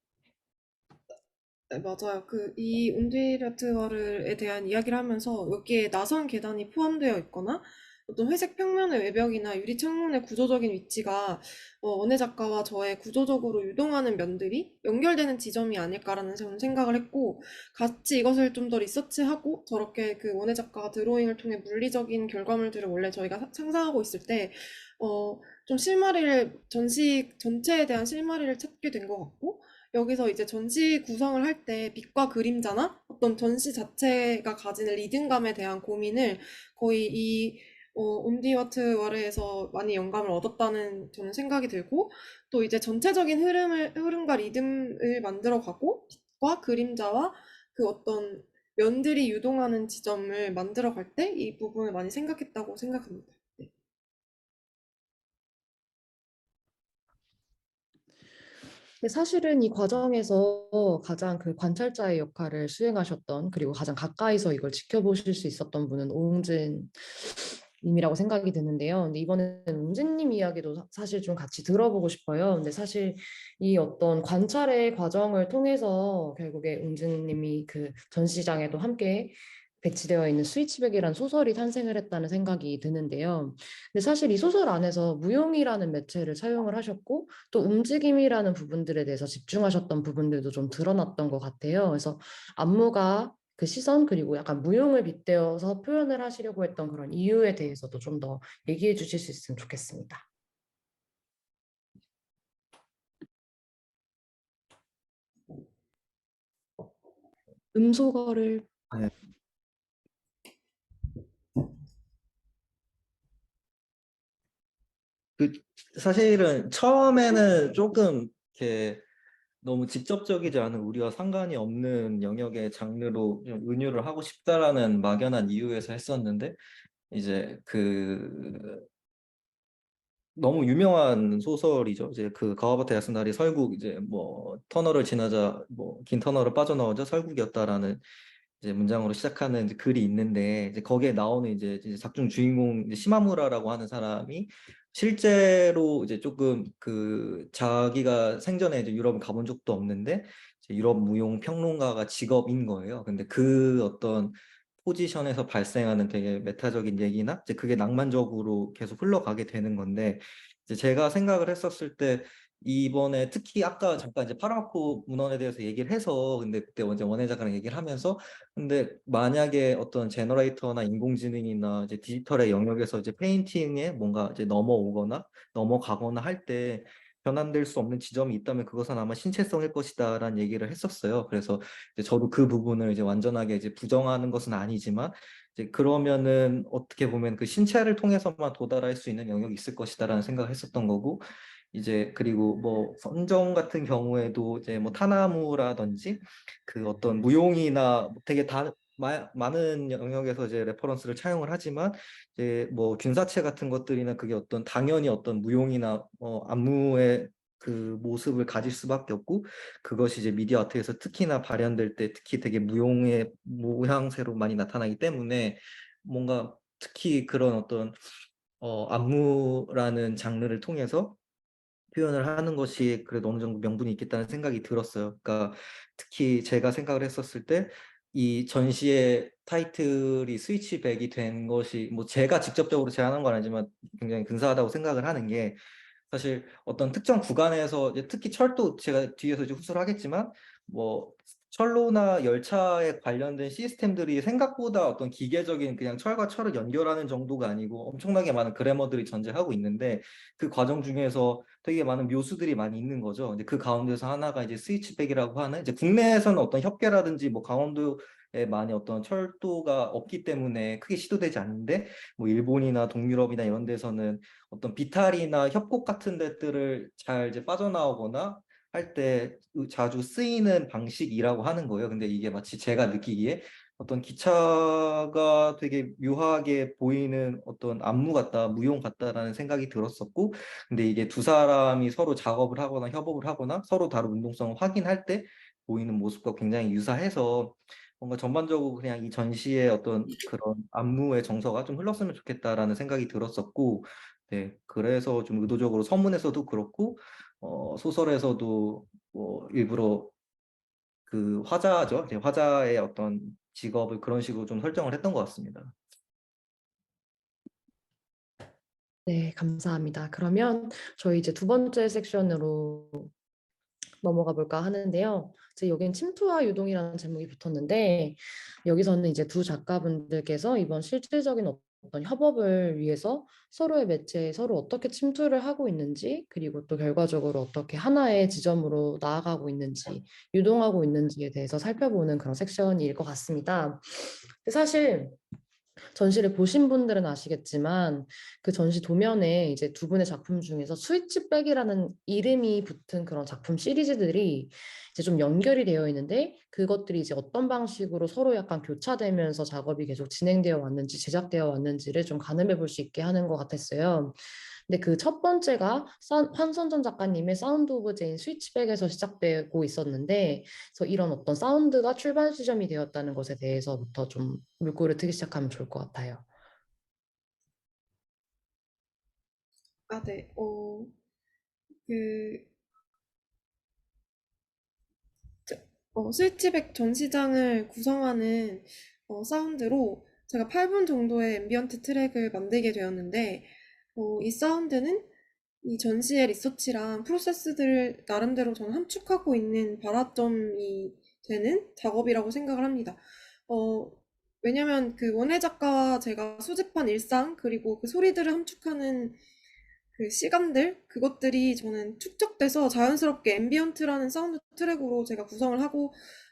네, 맞아요. 이 온디라트와르에 대한 이야기를 하면서 여기에 나선 계단이 포함되어 있거나 어떤 회색 평면의 외벽이나 유리 창문의 구조적인 위치가 원예 작가와 저의 구조적으로 유동하는 면들이 연결되는 지점이 아닐까라는 저는 생각을 했고, 같이 이것을 좀 더 리서치하고 저렇게 그 원예 작가가 드로잉을 통해 물리적인 결과물들을 원래 저희가 상상하고 있을 때 좀 실마리를 전시 전체에 대한 실마리를 찾게 된 것 같고, 여기서 이제 전시 구성을 할 때 빛과 그림자나 어떤 전시 자체가 가지는 리듬감에 대한 고민을 거의 이 온디와트 와르에서 많이 영감을 얻었다는 저는 생각이 들고, 또 이제 전체적인 흐름과 리듬을 만들어가고 빛과 그림자와 그 어떤 면들이 유동하는 지점을 만들어 갈 때 이 부분을 많이 생각했다고 생각합니다. 네. 근데 사실은 이 과정에서 가장 그 관찰자의 역할을 수행하셨던 그리고 가장 가까이서 이걸 지켜보실 수 있었던 분은 오웅진 님이라고 생각이 드는데요. 근데 이번에는 웅진님 이야기도 사실 좀 같이 들어보고 싶어요. 근데 사실 이 어떤 관찰의 과정을 통해서 결국에 웅진님이 그 전시장에도 함께 배치되어 있는 스위치백이라는 소설이 탄생을 했다는 생각이 드는데요. 근데 사실 이 소설 안에서 무용이라는 매체를 사용을 하셨고 또 움직임이라는 부분들에 대해서 집중하셨던 부분들도 좀 드러났던 것 같아요. 그래서 안무가 그 시선 그리고 약간 무용을 빗대어서 표현을 하시려고 했던 그런 이유에 대해서도 좀 더 얘기해 주실 수 있으면 좋겠습니다. 음소거를 네. 그 사실은 처음에는 조금 이렇게 너무 직접적이지 않은 우리와 상관이 없는 영역의 장르로 좀 은유를 하고 싶다라는 막연한 이유에서 했었는데, 이제 너무 유명한 소설이죠. 이제 그 가와바타 야스나리 설국, 이제 뭐 터널을 지나자 뭐 긴 터널을 빠져나오자 설국이었다라는 이제 문장으로 시작하는 이제 글이 있는데, 이제 거기에 나오는 이제 작중 주인공 이제 시마무라라고 하는 사람이 실제로 이제 조금 그 자기가 생전에 이제 유럽을 가본 적도 없는데 이제 유럽 무용 평론가가 직업인 거예요. 근데 그 어떤 포지션에서 발생하는 되게 메타적인 얘기나 이제 그게 낭만적으로 계속 흘러가게 되는 건데, 이제 제가 생각을 했었을 때 이번에 특히 아까 잠깐 이제 파라마코 문헌에 대해서 얘기를 해서, 근데 그때 이제 원예 작가랑 얘기를 하면서, 근데 만약에 어떤 제너레이터나 인공지능이나 이제 디지털의 영역에서 이제 페인팅에 뭔가 이제 넘어오거나 넘어가거나 할 때 변환될 수 없는 지점이 있다면 그것은 아마 신체성일 것이다라는 얘기를 했었어요. 그래서 이제 저도 그 부분을 이제 완전하게 이제 부정하는 것은 아니지만 이제 그러면은 어떻게 보면 그 신체를 통해서만 도달할 수 있는 영역이 있을 것이다라는 생각을 했었던 거고 이제 그리고 뭐 선정 같은 경우에도 이제 뭐 타나무라든지 그 어떤 무용이나 뭐 되게 많은 영역에서 이제 레퍼런스를 차용을 하지만 이제 뭐 균사체 같은 것들이나 그게 어떤 당연히 어떤 무용이나 안무의 그 모습을 가질 수밖에 없고 그것이 이제 미디어 아트에서 특히나 발현될 때 특히 되게 무용의 모양새로 많이 나타나기 때문에 뭔가 특히 그런 어떤 안무라는 장르를 통해서 표현을 하는 것이 그래도 어느 정도 명분이 있겠다는 생각이 들었어요. 그러니까 특히 제가 생각을 했었을 때 이 전시의 타이틀이 스위치백이 된 것이 뭐 제가 직접적으로 제안한 건 아니지만 굉장히 근사하다고 생각을 하는 게 사실 어떤 특정 구간에서 이제 특히 철도 제가 뒤에서 이제 후술을 하겠지만 뭐 철로나 열차에 관련된 시스템들이 생각보다 어떤 기계적인 그냥 철과 철을 연결하는 정도가 아니고 엄청나게 많은 그래머들이 존재하고 있는데 그 과정 중에서 되게 많은 묘수들이 많이 있는 거죠. 이제 그 가운데서 하나가 이제 스위치백이라고 하는 이제 국내에서는 어떤 협계라든지 뭐 강원도에 많이 어떤 철도가 없기 때문에 크게 시도되지 않는데 뭐 일본이나 동유럽이나 이런 데서는 어떤 비탈이나 협곡 같은 데들을 잘 이제 빠져나오거나 할 때 자주 쓰이는 방식이라고 하는 거예요. 근데 이게 마치 제가 느끼기에 어떤 기차가 되게 묘하게 보이는 어떤 안무 같다, 무용 같다라는 생각이 들었었고, 근데 이게 두 사람이 서로 작업을 하거나 협업을 하거나 서로 다른 운동성을 확인할 때 보이는 모습과 굉장히 유사해서 뭔가 전반적으로 그냥 이 전시의 어떤 그런 안무의 정서가 좀 흘렀으면 좋겠다라는 생각이 들었었고, 네, 그래서 좀 의도적으로 서문에서도 그렇고, 소설에서도 뭐 일부러 그 화자죠. 이제 화자의 어떤 직업을 그런 식으로 좀 설정을 했던 것 같습니다. 네, 감사합니다. 그러면 저희 이제 두 번째 섹션으로 넘어가 볼까 하는데요. 이제 여긴 침투와 유동이라는 제목이 붙었는데 여기서는 이제 두 작가분들께서 이번 실질적인 어떤 협업을 위해서 서로의 매체에 서로 어떻게 침투를 하고 있는지 그리고 또 결과적으로 어떻게 하나의 지점으로 나아가고 있는지 유동하고 있는지에 대해서 살펴보는 그런 섹션일 것 같습니다. 근데 사실 전시를 보신 분들은 아시겠지만 그 전시 도면에 이제 두 분의 작품 중에서 스위치백이라는 이름이 붙은 그런 작품 시리즈들이 이제 좀 연결이 되어 있는데 그것들이 이제 어떤 방식으로 서로 약간 교차되면서 작업이 계속 진행되어 왔는지 제작되어 왔는지를 좀 가늠해 볼 수 있게 하는 것 같았어요. 근데 그 첫 번째가 황선전 작가님의 사운드 오브 제인 스위치백에서 시작되고 있었는데 그래서 이런 어떤 사운드가 출발 지점이 되었다는 것에 대해서부터 좀 물꼬를 트기 시작하면 좋을 것 같아요. 아, 네. 그, 스위치백 전시장을 구성하는 사운드로 제가 8분 정도의 앰비언트 트랙을 만들게 되었는데, 이 사운드는 이 전시의 리서치랑 프로세스들을 나름대로 저는 함축하고 있는 발화점이 되는 작업이라고 생각을 합니다. 어, 왜냐면 그 원혜 작가와 제가 수집한 일상, 그리고 그 소리들을 함축하는 그 시간들, 그것들이 저는 축적돼서 자연스럽게 앰비언트라는 사운드 트랙으로 제가 구성을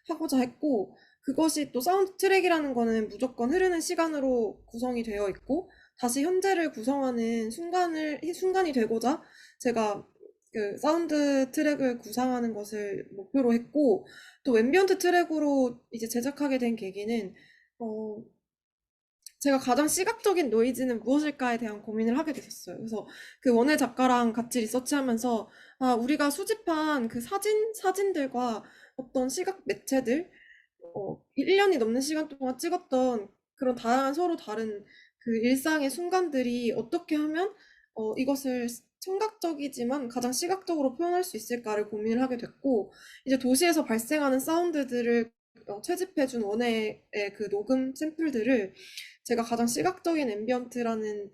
하고자 했고, 그것이 또 사운드 트랙이라는 거는 무조건 흐르는 시간으로 구성이 되어 있고, 다시 현재를 구성하는 순간이 되고자 제가 그 사운드 트랙을 구상하는 것을 목표로 했고, 또 앰비언트 트랙으로 이제 제작하게 된 계기는, 어, 제가 가장 시각적인 노이즈는 무엇일까에 대한 고민을 하게 됐었어요. 그래서 그 원혜 작가랑 같이 리서치하면서 아, 우리가 수집한 그 사진들과 어떤 시각 매체들, 1년이 넘는 시간 동안 찍었던 그런 다양한 서로 다른 그 일상의 순간들이 어떻게 하면 이것을 청각적이지만 가장 시각적으로 표현할 수 있을까를 고민을 하게 됐고, 이제 도시에서 발생하는 사운드들을 채집해준 원혜의 그 녹음 샘플들을 제가 가장 시각적인 앰비언트라는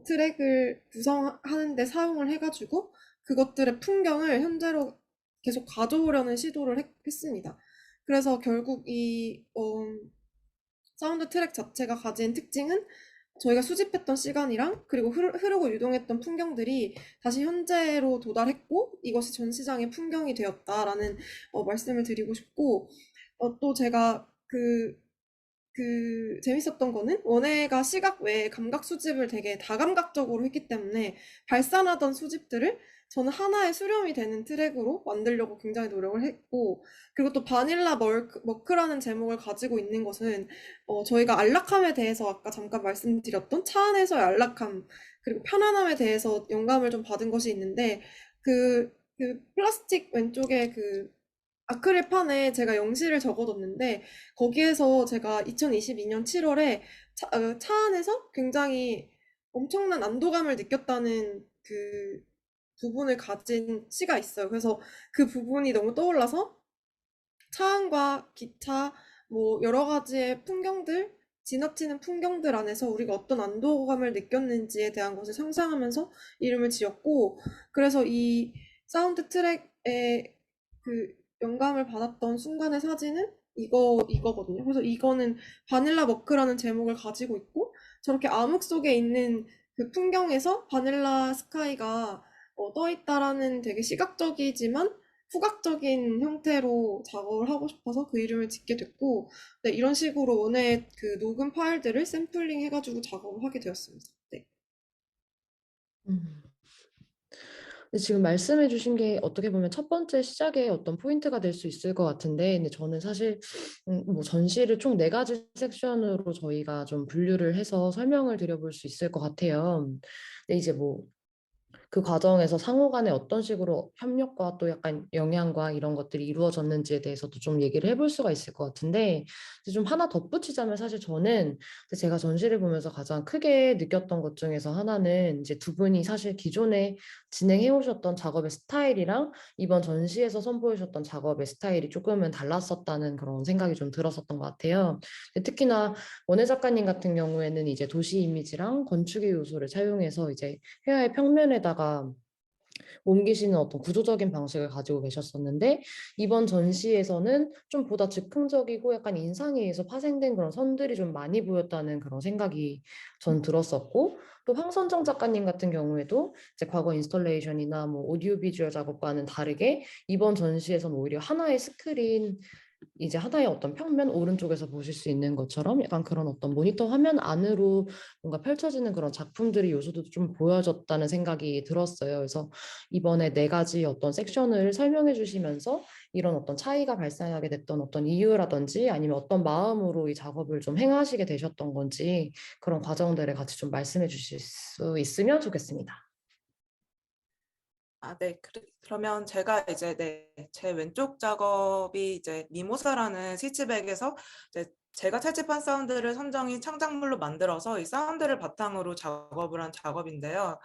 트랙을 구성하는 데 사용을 해가지고 그것들의 풍경을 현재로 계속 가져오려는 시도를 했습니다. 그래서 결국 이 사운드 트랙 자체가 가진 특징은 저희가 수집했던 시간이랑 그리고 흐르고 유동했던 풍경들이 다시 현재로 도달했고 이것이 전시장의 풍경이 되었다라는 말씀을 드리고 싶고 또 제가 재밌었던 거는 원예가 시각 외에 감각 수집을 되게 다감각적으로 했기 때문에 발산하던 수집들을 저는 하나의 수렴이 되는 트랙으로 만들려고 굉장히 노력을 했고, 그리고 또 바닐라 머크라는 제목을 가지고 있는 것은 저희가 안락함에 대해서 아까 잠깐 말씀드렸던 차 안에서의 안락함 그리고 편안함에 대해서 영감을 좀 받은 것이 있는데 그 플라스틱 왼쪽에 그 아크릴판에 제가 영시를 적어뒀는데 거기에서 제가 2022년 7월에 차 안에서 굉장히 엄청난 안도감을 느꼈다는 그 부분을 가진 시가 있어요. 그래서 그 부분이 너무 떠올라서 차 안과 기차, 뭐 여러 가지의 풍경들, 지나치는 풍경들 안에서 우리가 어떤 안도감을 느꼈는지에 대한 것을 상상하면서 이름을 지었고, 그래서 이 사운드 트랙에 그 영감을 받았던 순간의 사진은 이거거든요. 그래서 이거는 바닐라 머크라는 제목을 가지고 있고, 저렇게 암흑 속에 있는 그 풍경에서 바닐라 스카이가 떠 있다라는 되게 시각적이지만 후각적인 형태로 작업을 하고 싶어서 그 이름을 짓게 됐고, 네, 이런 식으로 원의 그 녹음 파일들을 샘플링 해가지고 작업을 하게 되었습니다. 네. 음. 근데 지금 말씀해 주신 게 어떻게 보면 첫 번째 시작의 어떤 포인트가 될 수 있을 것 같은데, 근데 저는 사실 뭐 전시를 총 네 가지 섹션으로 저희가 좀 분류를 해서 설명을 드려볼 수 있을 것 같아요. 근데 이제 뭐 그 과정에서 상호 간에 어떤 식으로 협력과 또 약간 영향과 이런 것들이 이루어졌는지에 대해서도 좀 얘기를 해볼 수가 있을 것 같은데, 이제 좀 하나 덧붙이자면 사실 저는 제가 전시를 보면서 가장 크게 느꼈던 것 중에서 하나는 이제 두 분이 사실 기존에 진행해 오셨던 작업의 스타일이랑 이번 전시에서 선보이셨던 작업의 스타일이 조금은 달랐었다는 그런 생각이 좀 들었었던 것 같아요. 특히나 원혜 작가님 같은 경우에는 이제 도시 이미지랑 건축의 요소를 사용해서 이제 회화의 평면에다가 옮기시는 어떤 구조적인 방식을 가지고 계셨었는데, 이번 전시에서는 좀 보다 즉흥적이고 약간 인상에 의해서 파생된 그런 선들이 좀 많이 보였다는 그런 생각이 전 들었었고, 또 황선정 작가님 같은 경우에도 이제 과거 인스톨레이션이나 뭐 오디오 비주얼 작업과는 다르게 이번 전시에서는 오히려 하나의 스크린, 이제 하나의 어떤 평면 오른쪽에서 보실 수 있는 것처럼 약간 그런 어떤 모니터 화면 안으로 뭔가 펼쳐지는 그런 작품들의 요소도 좀 보여졌다는 생각이 들었어요. 그래서 이번에 네 가지 어떤 섹션을 설명해 주시면서 이런 어떤 차이가 발생하게 됐던 어떤 이유라든지 아니면 어떤 마음으로 이 작업을 좀 행하시게 되셨던 건지 그런 과정들을 같이 좀 말씀해 주실 수 있으면 좋겠습니다. 네. 그러면 제가 이제 제 왼쪽 작업이 이제 미모사라는 스위치백에서 이제 제가 채집한 사운드를 선정이 창작물로 만들어서 이 사운드를 바탕으로 작업을 한 작업인데요.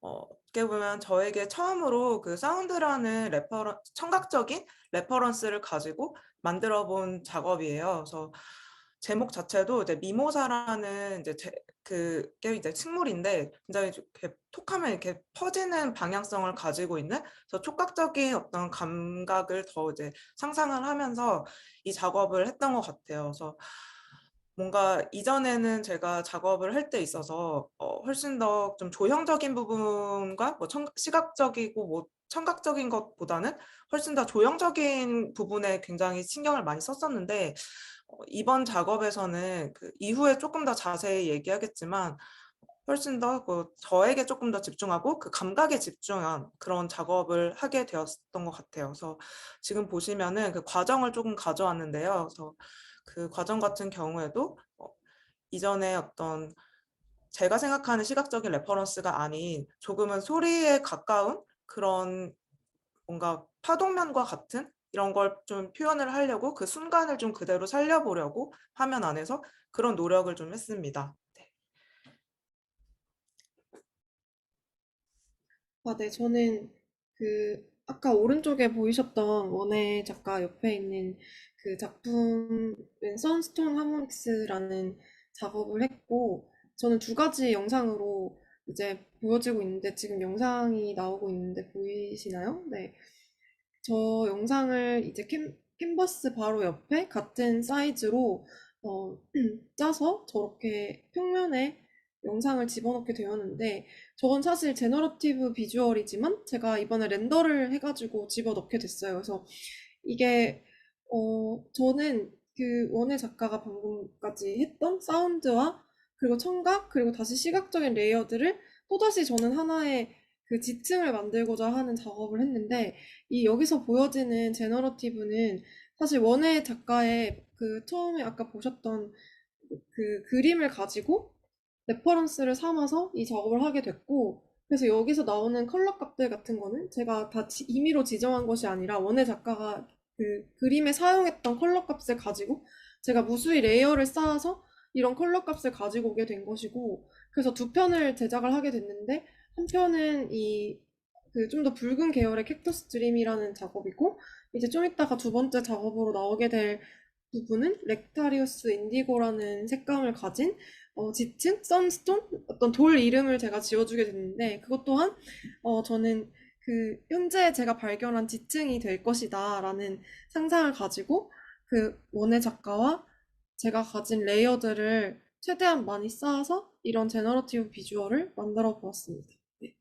어떻게 보면 저에게 처음으로 그 사운드라는 청각적인 레퍼런스를 가지고 만들어 본 작업이에요. 그래서 제목 자체도 이제 미모사라는 이제 그게 이제 식물인데 굉장히 이렇게 톡하면 이렇게 퍼지는 방향성을 가지고 있는, 그래서 촉각적인 어떤 감각을 더 이제 상상을 하면서 이 작업을 했던 것 같아요. 그래서 뭔가 이전에는 제가 작업을 할 때 있어서 훨씬 더 좀 조형적인 부분과 뭐 시각적이고 뭐 청각적인 것보다는 훨씬 더 조형적인 부분에 굉장히 신경을 많이 썼었는데, 이번 작업에서는 그 이후에 조금 더 자세히 얘기하겠지만 훨씬 더 저에게 조금 더 집중하고 그 감각에 집중한 그런 작업을 하게 되었던 것 같아요. 그래서 지금 보시면은 그 과정을 조금 가져왔는데요. 그래서 그 과정 같은 경우에도 이전에 어떤 제가 생각하는 시각적인 레퍼런스가 아닌 조금은 소리에 가까운 그런 뭔가 파동면과 같은 이런 걸 좀 표현을 하려고 그 순간을 좀 그대로 살려보려고 화면 안에서 그런 노력을 좀 했습니다. 네. 네, 저는 아까 오른쪽에 보이셨던 원의 작가 옆에 있는 그 작품은 선스톤 하모닉스라는 작업을 했고, 저는 두 가지 영상으로 이제 보여지고 있는데, 지금 영상이 나오고 있는데 보이시나요? 네. 저 영상을 이제 캔버스 바로 옆에 같은 사이즈로 어, 짜서 저렇게 평면에 영상을 집어넣게 되었는데 저건 사실 제너러티브 비주얼이지만 제가 이번에 렌더를 해가지고 집어넣게 됐어요. 그래서 이게 저는 그 원혜 작가가 방금까지 했던 사운드와 그리고 청각 그리고 다시 시각적인 레이어드를 또다시 저는 하나의 그 지층을 만들고자 하는 작업을 했는데 이 여기서 보여지는 제너러티브는 사실 원혜 작가의 그 처음에 아까 보셨던 그 그림을 가지고 레퍼런스를 삼아서 이 작업을 하게 됐고 그래서 여기서 나오는 컬러 값들 같은 거는 제가 다 임의로 지정한 것이 아니라 원혜 작가가 그 그림에 사용했던 컬러 값을 가지고 제가 무수히 레이어를 쌓아서 이런 컬러 값을 가지고 오게 된 것이고 그래서 두 편을 제작을 하게 됐는데 한 편은 이 그 좀 더 붉은 계열의 캡터스 드림이라는 작업이고 이제 좀 이따가 두 번째 작업으로 나오게 될 부분은 렉타리우스 인디고라는 색감을 가진 지층, 선스톤 어떤 돌 이름을 제가 지어주게 됐는데 그것 또한 저는 그 현재 제가 발견한 지층이 될 것이다라는 상상을 가지고 그 원의 작가와 제가 가진 레이어들을 최대한 많이 쌓아서 이런 제너러티브 비주얼을 만들어 보았습니다. 네.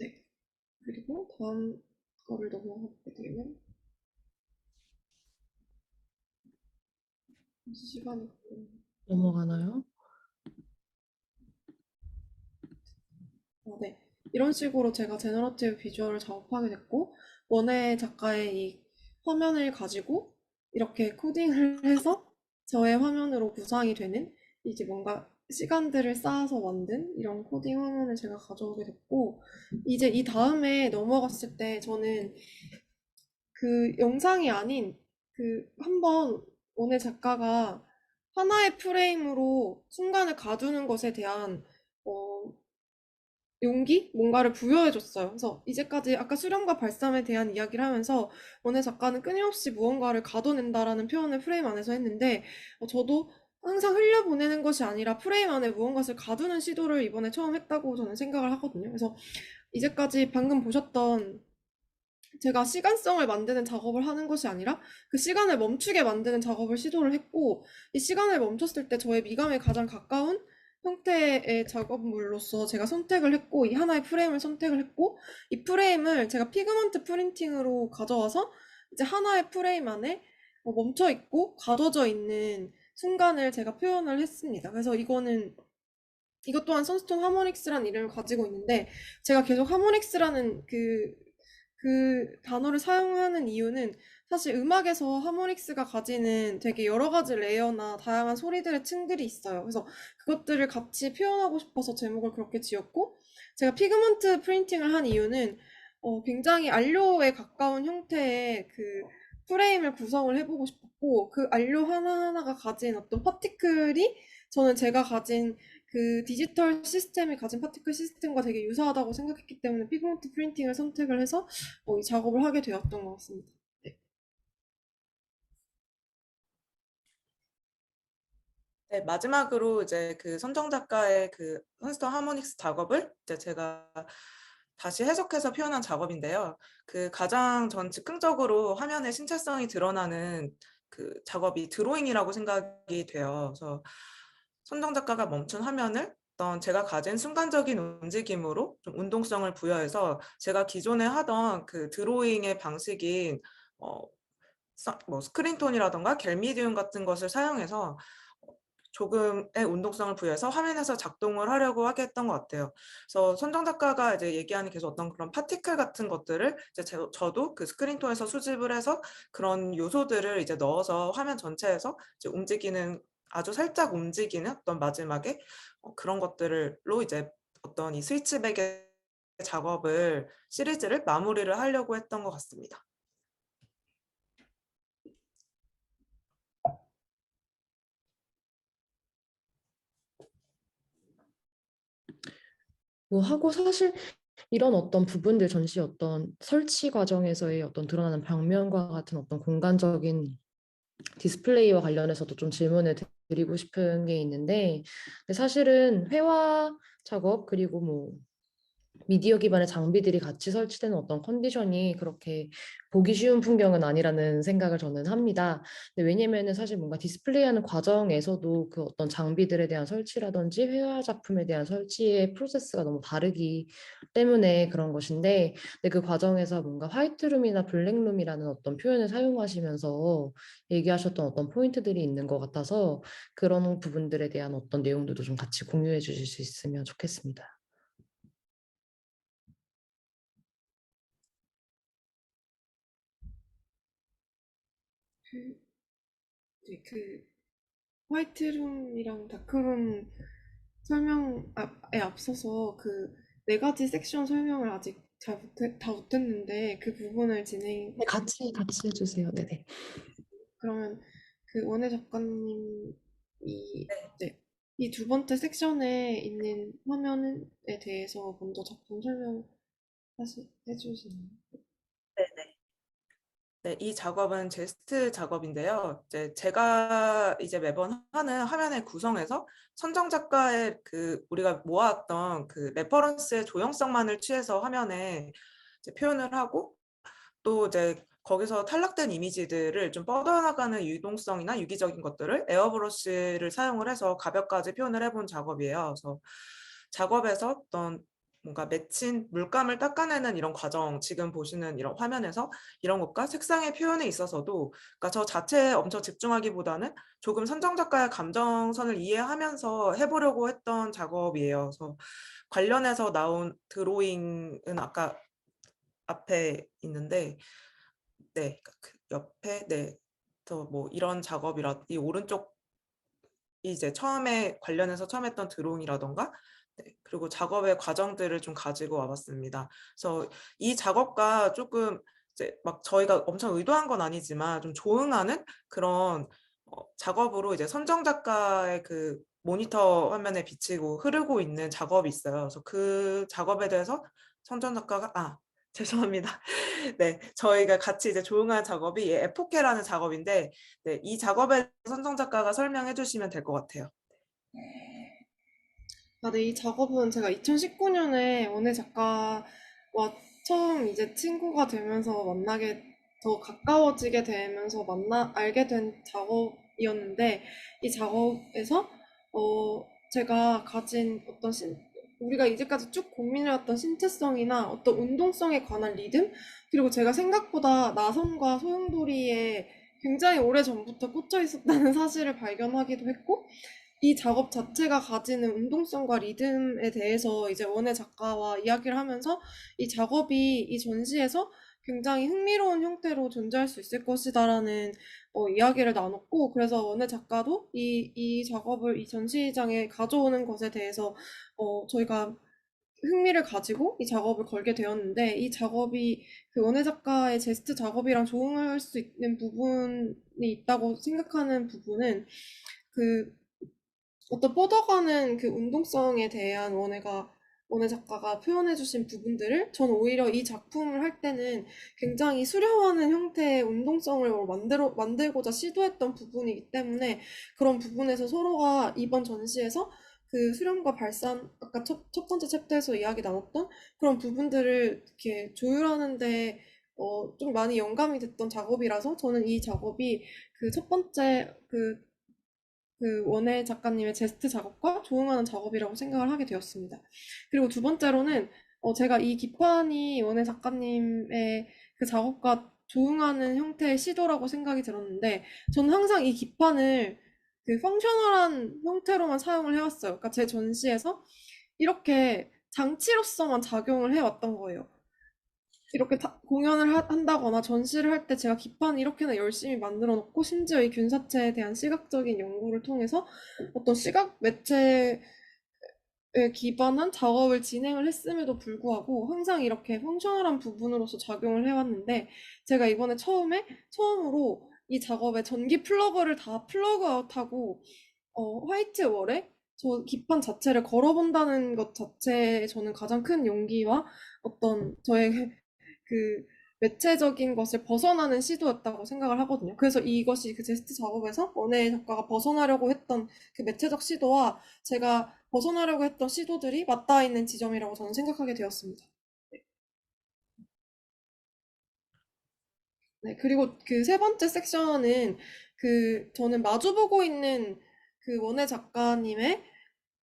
네. 그리고 다음 거를 넘어가게 되면 시간이 걸려요. 넘어가나요? 네. 이런 식으로 제가 제너러티브 비주얼을 작업하게 됐고, 원의 작가의 이 화면을 가지고 이렇게 코딩을 해서 저의 화면으로 구상이 되는 이제 뭔가 시간들을 쌓아서 만든 이런 코딩 화면을 제가 가져오게 됐고, 이제 이 다음에 넘어갔을 때 저는 그 영상이 아닌 그 한번 원의 작가가 하나의 프레임으로 순간을 가두는 것에 대한 어, 용기? 뭔가를 부여해줬어요. 그래서 이제까지 아까 수렴과 발산에 대한 이야기를 하면서 원의 작가는 끊임없이 무언가를 가둬낸다라는 표현을 프레임 안에서 했는데 저도 항상 흘려보내는 것이 아니라 프레임 안에 무언가를 가두는 시도를 이번에 처음 했다고 저는 생각을 하거든요. 그래서 이제까지 방금 보셨던 제가 시간성을 만드는 작업을 하는 것이 아니라 그 시간을 멈추게 만드는 작업을 시도를 했고 이 시간을 멈췄을 때 저의 미감에 가장 가까운 형태의 작업물로서 제가 선택을 했고 이 하나의 프레임을 선택을 했고 이 프레임을 제가 피그먼트 프린팅으로 가져와서 이제 하나의 프레임 안에 멈춰 있고 가둬져 있는 순간을 제가 표현을 했습니다. 그래서 이것 또한 선스톤 하모닉스라는 이름을 가지고 있는데 제가 계속 하모닉스라는 그 단어를 사용하는 이유는 사실 음악에서 하모닉스가 가지는 되게 여러 가지 레이어나 다양한 소리들의 층들이 있어요. 그래서 그것들을 같이 표현하고 싶어서 제목을 그렇게 지었고, 제가 피그먼트 프린팅을 한 이유는 굉장히 안료에 가까운 형태의 그 프레임을 구성을 해보고 싶었고, 그 안료 하나하나가 가진 어떤 파티클이 저는 제가 가진 그 디지털 시스템이 가진 파티클 시스템과 되게 유사하다고 생각했기 때문에 피그먼트 프린팅을 선택을 해서 이 작업을 하게 되었던 것 같습니다. 네. 네, 마지막으로 이제 그 선정 작가의 그 선스톤 하모닉스 작업을 이제 제가 다시 해석해서 표현한 작업인데요. 그 가장 전 즉흥적으로 화면의 신체성이 드러나는 그 작업이 드로잉이라고 생각이 돼요. 그래서 선정 작가가 멈춘 화면을 어떤 제가 가진 순간적인 움직임으로 좀 운동성을 부여해서 제가 기존에 하던 그 드로잉의 방식인 뭐 스크린톤이라던가 겔미디움 같은 것을 사용해서 조금의 운동성을 부여해서 화면에서 작동을 하려고 하게 했던 것 같아요. 그래서 선정 작가가 이제 얘기하는 계속 어떤 그런 파티클 같은 것들을 이제 저도 그 스크린톤에서 수집을 해서 그런 요소들을 이제 넣어서 화면 전체에서 이제 움직이는 아주 살짝 움직이는 어떤 마지막에 그런 것들로 이제 어떤 이 스위치백의 작업을 시리즈를 마무리를 하려고 했던 것 같습니다. 뭐 하고 사실 이런 어떤 부분들 전시 어떤 설치 과정에서의 어떤 드러나는 벽면과 같은 어떤 공간적인 디스플레이와 관련해서도 좀 질문을 드리고 싶은 게 있는데 근데 사실은 회화 작업 그리고 뭐 미디어 기반의 장비들이 같이 설치되는 어떤 컨디션이 그렇게 보기 쉬운 풍경은 아니라는 생각을 저는 합니다. 근데 왜냐면은 사실 뭔가 디스플레이하는 과정에서도 그 어떤 장비들에 대한 설치라든지 회화 작품에 대한 설치의 프로세스가 너무 다르기 때문에 그런 것인데, 근데 그 과정에서 뭔가 화이트룸이나 블랙룸이라는 어떤 표현을 사용하시면서 얘기하셨던 어떤 포인트들이 있는 것 같아서 그런 부분들에 대한 어떤 내용들도 좀 같이 공유해 주실 수 있으면 좋겠습니다. 그, 네, 그 화이트룸이랑 다크룸 설명에 앞서서 그 네 가지 섹션 설명을 아직 다 못했는데 그 부분을 네, 같이 해주세요. 네네. 그러면 그 원혜 작가님이 네, 이 두 번째 섹션에 있는 화면에 대해서 먼저 작품 해주시나요? 네네. 네, 이 작업은 제스트 작업인데요. 이제 제가 이제 매번 하는 화면의 구성에서 선정 작가의 그 우리가 모아왔던 그 레퍼런스의 조형성만을 취해서 화면에 이제 표현을 하고, 또 이제 거기서 탈락된 이미지들을 좀 뻗어나가는 유동성이나 유기적인 것들을 에어브러쉬를 사용을 해서 가볍게 표현을 해본 작업이에요. 그래서 작업에서 어떤 뭔가 맺힌 물감을 닦아내는 이런 과정, 지금 보시는 이런 화면에서 이런 것과 색상의 표현에 있어서도, 그러니까 저 자체에 엄청 집중하기보다는 조금 선정 작가의 감정선을 이해하면서 해보려고 했던 작업이에요. 그래서 관련해서 나온 드로잉은 아까 앞에 있는데, 네, 그 옆에, 네, 또 뭐 이런 작업이라, 이 오른쪽 이제 처음에 관련해서 처음 했던 드로잉이라던가, 네, 그리고 작업의 과정들을 좀 가지고 와봤습니다. 그래서 이 작업과 조금 이제 막 저희가 엄청 의도한 건 아니지만 좀 조응하는 그런 작업으로 이제 선정 작가의 그 모니터 화면에 비치고 흐르고 있는 작업이 있어요. 그래서 그 작업에 대해서 선정 작가가 죄송합니다. 네, 저희가 같이 이제 조응한 작업이 에포케라는 작업인데, 네, 이 작업에 선정 작가가 설명해 주시면 될 것 같아요. 네, 이 작업은 제가 2019년에 원혜 작가와 처음 이제 친구가 되면서 더 가까워지게 되면서 알게 된 작업이었는데, 이 작업에서, 제가 가진 우리가 이제까지 쭉 고민해왔던 신체성이나 어떤 운동성에 관한 리듬, 그리고 제가 생각보다 나선과 소용돌이에 굉장히 오래전부터 꽂혀 있었다는 사실을 발견하기도 했고, 이 작업 자체가 가지는 운동성과 리듬에 대해서 이제 원혜 작가와 이야기를 하면서 이 작업이 이 전시에서 굉장히 흥미로운 형태로 존재할 수 있을 것이다라는 이야기를 나눴고, 그래서 원혜 작가도 이 작업을 이 전시장에 가져오는 것에 대해서 저희가 흥미를 가지고 이 작업을 걸게 되었는데, 이 작업이 그 원혜 작가의 제스트 작업이랑 조응할 수 있는 부분이 있다고 생각하는 부분은, 그 어떤 뻗어가는 그 운동성에 대한 원혜 작가가 표현해주신 부분들을 전 오히려 이 작품을 할 때는 굉장히 수려하는 형태의 운동성을 만들고자 시도했던 부분이기 때문에, 그런 부분에서 서로가 이번 전시에서 그 수렴과 발산, 아까 첫 번째 챕터에서 이야기 나눴던 그런 부분들을 이렇게 조율하는데 좀 많이 영감이 됐던 작업이라서, 저는 이 작업이 그 첫 번째 그 원혜 작가님의 제스트 작업과 조응하는 작업이라고 생각을 하게 되었습니다. 그리고 두 번째로는 제가 이 기판이 원혜 작가님의 그 작업과 조응하는 형태의 시도라고 생각이 들었는데, 저는 항상 이 기판을 그 펑셔널한 형태로만 사용을 해왔어요. 그러니까 제 전시에서 이렇게 장치로서만 작용을 해왔던 거예요. 이렇게 공연을 한다거나 전시를 할 때 제가 기판을 이렇게나 열심히 만들어 놓고, 심지어 이 균사체에 대한 시각적인 연구를 통해서 어떤 시각 매체에 기반한 작업을 진행을 했음에도 불구하고 항상 이렇게 펑셔널한 부분으로서 작용을 해왔는데, 제가 이번에 처음으로 이 작업에 전기 플러그를 다 플러그 아웃하고 화이트 월에 저 기판 자체를 걸어본다는 것 자체에 저는 가장 큰 용기와 어떤 저의 그 매체적인 것을 벗어나는 시도였다고 생각을 하거든요. 그래서 이것이 그 제스트 작업에서 원예 작가가 벗어나려고 했던 그 매체적 시도와 제가 벗어나려고 했던 시도들이 맞닿아 있는 지점이라고 저는 생각하게 되었습니다. 네, 그리고 그 세 번째 섹션은 저는 마주보고 있는 그 원예 작가님의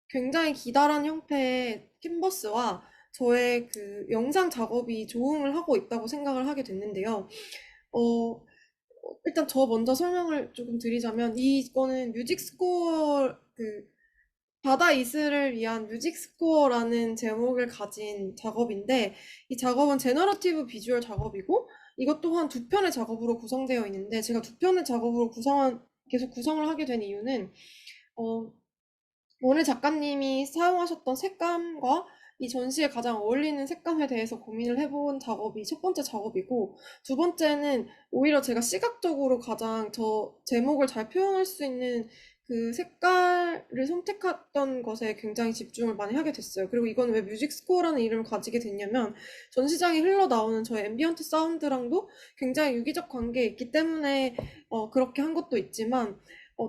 굉장히 기다란 형태의 캔버스와 저의 그 영상 작업이 조응을 하고 있다고 생각을 하게 됐는데요. 어, 일단 저 먼저 설명을 조금 드리자면 이거는 뮤직 스코어 바다 이슬을 위한 뮤직 스코어라는 제목을 가진 작업인데 이 작업은 제너러티브 비주얼 작업이고 이것 또한 두 편의 작업으로 구성되어 있는데 제가 두 편의 작업으로 계속 구성을 하게 된 이유는 어, 원래 작가님이 사용하셨던 색감과 이 전시에 가장 어울리는 색감에 대해서 고민을 해본 작업이 첫 번째 작업이고, 두 번째는 오히려 제가 시각적으로 가장 저 제목을 잘 표현할 수 있는 그 색깔을 선택했던 것에 굉장히 집중을 많이 하게 됐어요. 그리고 이건 왜 뮤직 스코어라는 이름을 가지게 됐냐면, 전시장에 흘러나오는 저의 앰비언트 사운드랑도 굉장히 유기적 관계에 있기 때문에 그렇게 한 것도 있지만,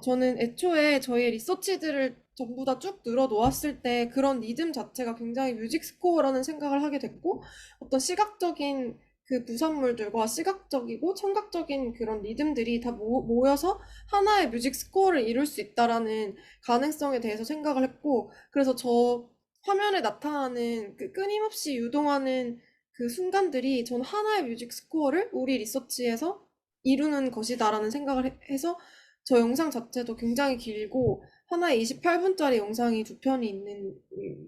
저는 애초에 저희의 리서치들을 전부 다 쭉 늘어 놓았을 때 그런 리듬 자체가 굉장히 뮤직 스코어라는 생각을 하게 됐고 어떤 시각적인 그 부산물들과 시각적이고 청각적인 그런 리듬들이 다 모여서 하나의 뮤직 스코어를 이룰 수 있다라는 가능성에 대해서 생각을 했고 그래서 저 화면에 나타나는 그 끊임없이 유동하는 그 순간들이 저는 하나의 뮤직 스코어를 우리 리서치에서 이루는 것이다라는 생각을 해서 저 영상 자체도 굉장히 길고 하나에 28분짜리 영상이 두 편이 있는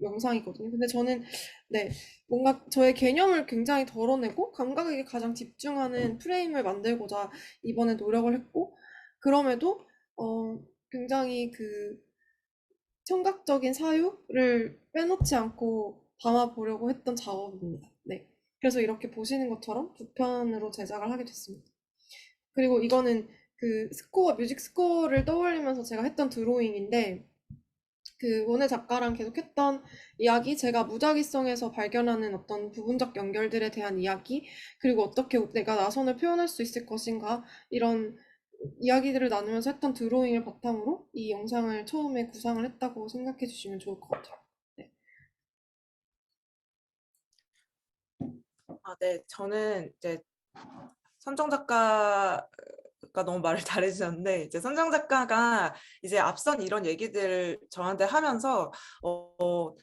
영상이거든요. 근데 저는 네, 뭔가 저의 개념을 굉장히 덜어내고 감각에게 가장 집중하는 프레임을 만들고자 이번에 노력을 했고 그럼에도 굉장히 그 청각적인 사유를 빼놓지 않고 담아보려고 했던 작업입니다. 네. 그래서 이렇게 보시는 것처럼 두 편으로 제작을 하게 됐습니다. 그리고 이거는 그 뮤직 스코어를 떠올리면서 제가 했던 드로잉인데, 그 원예 작가랑 계속했던 이야기, 제가 무작위성에서 발견하는 어떤 부분적 연결들에 대한 이야기, 그리고 어떻게 내가 나선을 표현할 수 있을 것인가, 이런 이야기들을 나누면서 했던 드로잉을 바탕으로 이 영상을 처음에 구상을 했다고 생각해 주시면 좋을 것 같아요. 네. 네. 저는 이제 선정 작가가 너무 말을 잘해주셨는데 이제 선정 작가가 이제 앞선 이런 얘기들을 저한테 하면서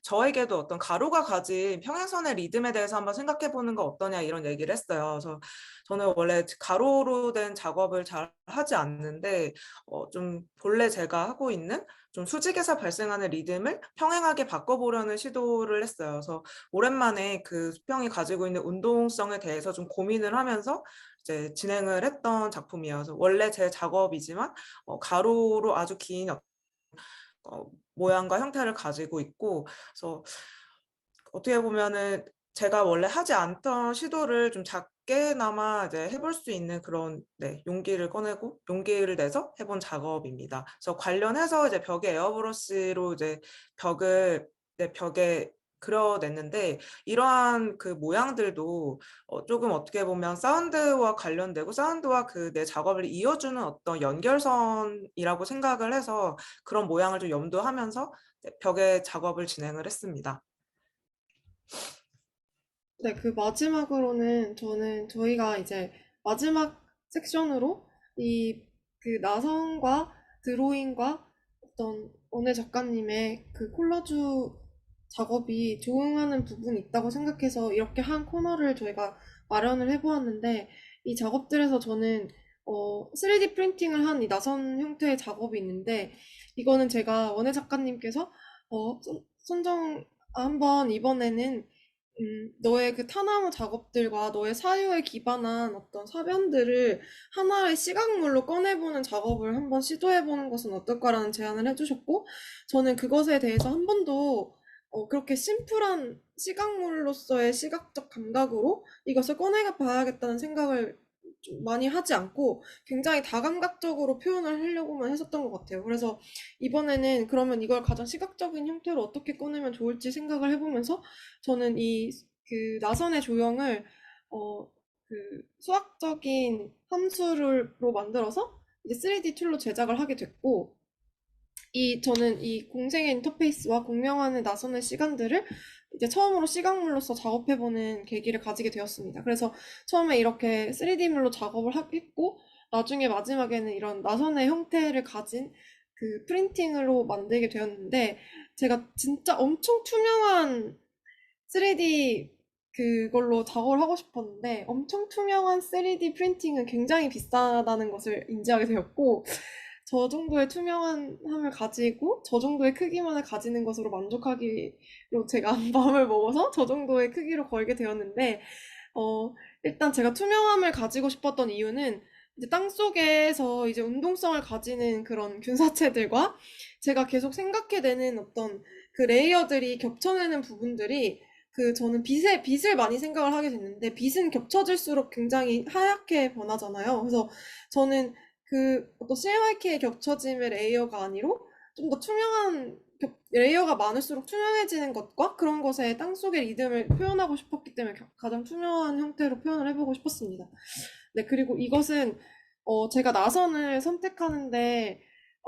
저에게도 어떤 가로가 가진 평행선의 리듬에 대해서 한번 생각해 보는 거 어떠냐 이런 얘기를 했어요. 그래서 저는 원래 가로로 된 작업을 잘 하지 않는데 좀 본래 제가 하고 있는 좀 수직에서 발생하는 리듬을 평행하게 바꿔보려는 시도를 했어요. 그래서 오랜만에 그 수평이 가지고 있는 운동성에 대해서 좀 고민을 하면서 이제 진행을 했던 작품이어서 원래 제 작업이지만 가로로 아주 긴 모양과 형태를 가지고 있고 그래서 어떻게 보면은 제가 원래 하지 않던 시도를 좀 작게나마 이제 해볼 수 있는 그런 용기를 꺼내고 용기를 내서 해본 작업입니다. 그래서 관련해서 이제 벽에 에어브러쉬로 이제 벽에 그려냈는데 이러한 그 모양들도 조금 어떻게 보면 사운드와 관련되고 사운드와 그 내 작업을 이어주는 어떤 연결선이라고 생각을 해서 그런 모양을 좀 염두하면서 벽에 작업을 진행을 했습니다. 네, 그 마지막으로는 저희가 이제 마지막 섹션으로 그 나성과 드로잉과 어떤 원예 작가님의 그 콜라주 작업이 조응하는 부분이 있다고 생각해서 이렇게 한 코너를 저희가 마련을 해보았는데 이 작업들에서 저는 3D 프린팅을 한 이 나선 형태의 작업이 있는데 이거는 제가 원예 작가님께서 한번 이번에는 너의 그 타나무 작업들과 너의 사유에 기반한 어떤 사변들을 하나의 시각물로 꺼내보는 작업을 한번 시도해보는 것은 어떨까라는 제안을 해주셨고, 저는 그것에 대해서 한 번도 그렇게 심플한 시각물로서의 시각적 감각으로 이것을 꺼내가 봐야겠다는 생각을 좀 많이 하지 않고 굉장히 다감각적으로 표현을 하려고만 했었던 것 같아요. 그래서 이번에는 그러면 이걸 가장 시각적인 형태로 어떻게 꺼내면 좋을지 생각을 해보면서 저는 그 나선의 조형을 그 수학적인 함수로 만들어서 이제 3D 툴로 제작을 하게 됐고, 저는 이 공생의 인터페이스와 공명하는 나서는 시간들을 이제 처음으로 시각물로서 작업해보는 계기를 가지게 되었습니다. 그래서 처음에 이렇게 3D물로 작업을 했고, 나중에 마지막에는 이런 나선의 형태를 가진 그 프린팅으로 만들게 되었는데, 제가 진짜 엄청 투명한 3D 그걸로 작업을 하고 싶었는데, 엄청 투명한 3D 프린팅은 굉장히 비싸다는 것을 인지하게 되었고, 저 정도의 투명함을 가지고 저 정도의 크기만을 가지는 것으로 만족하기로 제가 마음을 먹어서 저 정도의 크기로 걸게 되었는데, 일단 제가 투명함을 가지고 싶었던 이유는 이제 땅속에서 이제 운동성을 가지는 그런 균사체들과 제가 계속 생각해내는 어떤 그 레이어들이 겹쳐내는 부분들이 저는 빛을 많이 생각을 하게 됐는데, 빛은 겹쳐질수록 굉장히 하얗게 변하잖아요. 그래서 저는 어떤 CMYK의 겹쳐짐의 레이어가 아니로 좀 더 투명한 레이어가 많을수록 투명해지는 것과 그런 것에 땅속의 리듬을 표현하고 싶었기 때문에 가장 투명한 형태로 표현을 해보고 싶었습니다. 네, 그리고 이것은 제가 나선을 선택하는데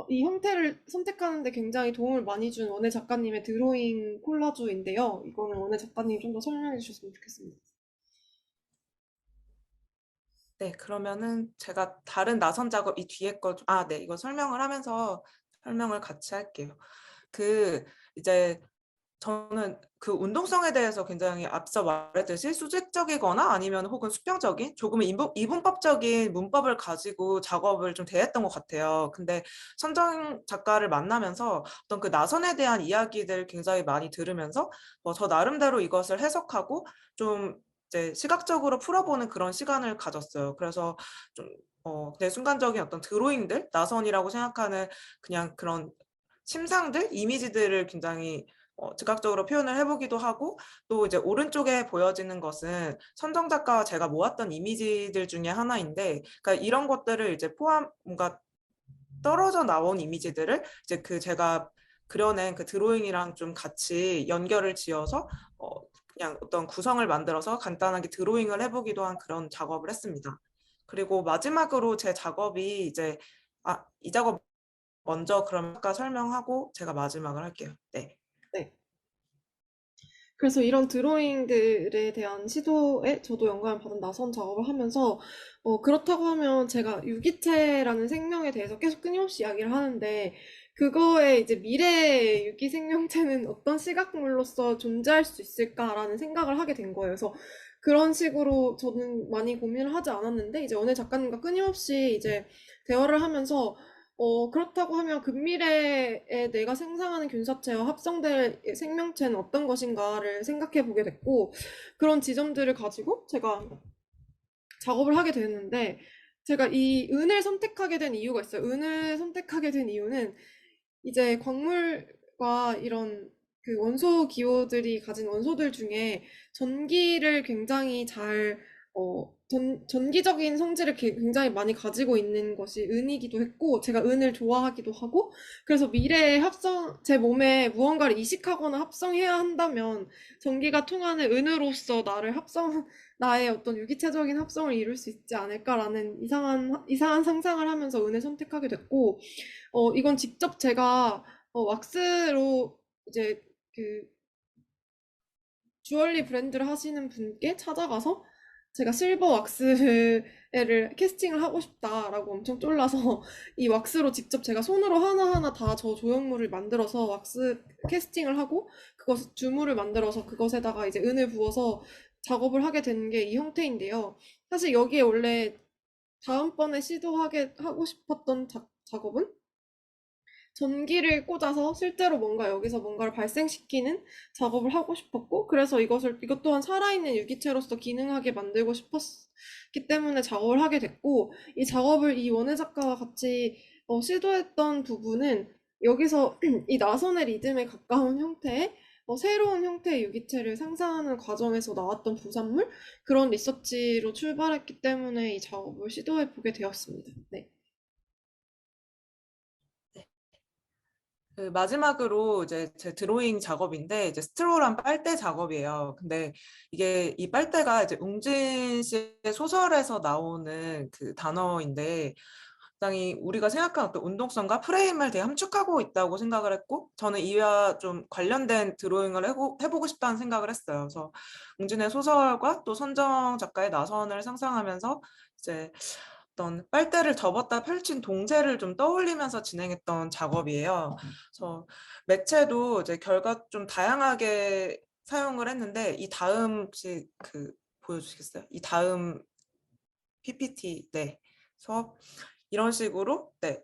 이 형태를 선택하는데 굉장히 도움을 많이 준 원혜 작가님의 드로잉 콜라주인데요. 이거는 원혜 작가님이 좀 더 설명해 주셨으면 좋겠습니다. 네, 그러면은 제가 다른 나선 작업 이 뒤에 네, 이거 설명을 하면서 설명을 같이 할게요. 이제 저는 그 운동성에 대해서 굉장히 앞서 말했듯이 수직적이거나 아니면 혹은 수평적인 조금 이분법적인 문법을 가지고 작업을 좀 대했던 것 같아요. 근데 선정 작가를 만나면서 어떤 그 나선에 대한 이야기들 굉장히 많이 들으면서 저 나름대로 이것을 해석하고 좀 이제 시각적으로 풀어보는 그런 시간을 가졌어요. 그래서 좀 내 순간적인 어떤 드로잉들, 나선이라고 생각하는 그냥 그런 심상들, 이미지들을 굉장히 즉각적으로 표현을 해보기도 하고, 또 이제 오른쪽에 보여지는 것은 선정 작가와 제가 모았던 이미지들 중에 하나인데, 그러니까 이런 것들을 이제 뭔가 떨어져 나온 이미지들을 이제 제가 그려낸 그 드로잉이랑 좀 같이 연결을 지어서 그냥 어떤 구성을 만들어서 간단하게 드로잉을 해보기도 한 그런 작업을 했습니다. 그리고 마지막으로 제 작업이 이제 이 작업 먼저 그럼 아까 설명하고 제가 마지막을 할게요. 네. 네. 그래서 이런 드로잉들에 대한 시도에 저도 영감을 받은 나선 작업을 하면서, 그렇다고 하면 제가 유기체라는 생명에 대해서 계속 끊임없이 이야기를 하는데, 그거의 이제 미래의 유기 생명체는 어떤 시각물로서 존재할 수 있을까라는 생각을 하게 된 거예요. 그래서 그런 식으로 저는 많이 고민을 하지 않았는데, 이제 원혜 작가님과 끊임없이 이제 대화를 하면서 그렇다고 하면 근미래에 내가 생성하는 균사체와 합성될 생명체는 어떤 것인가를 생각해 보게 됐고, 그런 지점들을 가지고 제가 작업을 하게 됐는데, 제가 이 은을 선택하게 된 이유가 있어요. 은을 선택하게 된 이유는 이제 광물과 이런 그 원소 기호들이 가진 원소들 중에 전기를 굉장히 전기적인 성질을 굉장히 많이 가지고 있는 것이 은이기도 했고, 제가 은을 좋아하기도 하고, 그래서 미래에 제 몸에 무언가를 이식하거나 합성해야 한다면 전기가 통하는 은으로서 나의 어떤 유기체적인 합성을 이룰 수 있지 않을까라는 이상한 상상을 하면서 은을 선택하게 됐고, 이건 직접 제가 왁스로 이제 그 주얼리 브랜드를 하시는 분께 찾아가서 제가 실버 왁스를 캐스팅을 하고 싶다라고 엄청 쫄라서 이 왁스로 직접 제가 손으로 하나하나 다 저 조형물을 만들어서 왁스 캐스팅을 하고 주물을 만들어서 그것에다가 이제 은을 부어서 작업을 하게 된 게 이 형태인데요. 사실 여기에 원래 다음번에 하고 싶었던 작업은 전기를 꽂아서 실제로 여기서 뭔가를 발생시키는 작업을 하고 싶었고, 그래서 이것 또한 살아있는 유기체로서 기능하게 만들고 싶었기 때문에 작업을 하게 됐고, 이 작업을 이 원혜 작가와 같이 시도했던 부분은 여기서 이 나선의 리듬에 가까운 형태의 새로운 형태의 유기체를 상상하는 과정에서 나왔던 부산물, 그런 리서치로 출발했기 때문에 이 작업을 시도해 보게 되었습니다. 네. 그 마지막으로 이제 제 드로잉 작업인데 이제 스트로란 빨대 작업이에요. 근데 이게 이 빨대가 이제 웅진 씨의 소설에서 나오는 그 단어인데 굉장히 우리가 생각하는 어떤 운동성과 프레임을 되게 함축하고 있다고 생각을 했고 저는 이와 좀 관련된 드로잉을 해보고 싶다는 생각을 했어요. 그래서 웅진의 소설과 또 선정 작가의 나선을 상상하면서 이제 어떤 빨대를 접었다 펼친 동세를 좀 떠올리면서 진행했던 작업이에요. 그래서 매체도 이제 결과 좀 다양하게 사용을 했는데 이 다음 혹시 그 보여주시겠어요? 이 다음 PPT 네. 그래서 이런 식으로 네.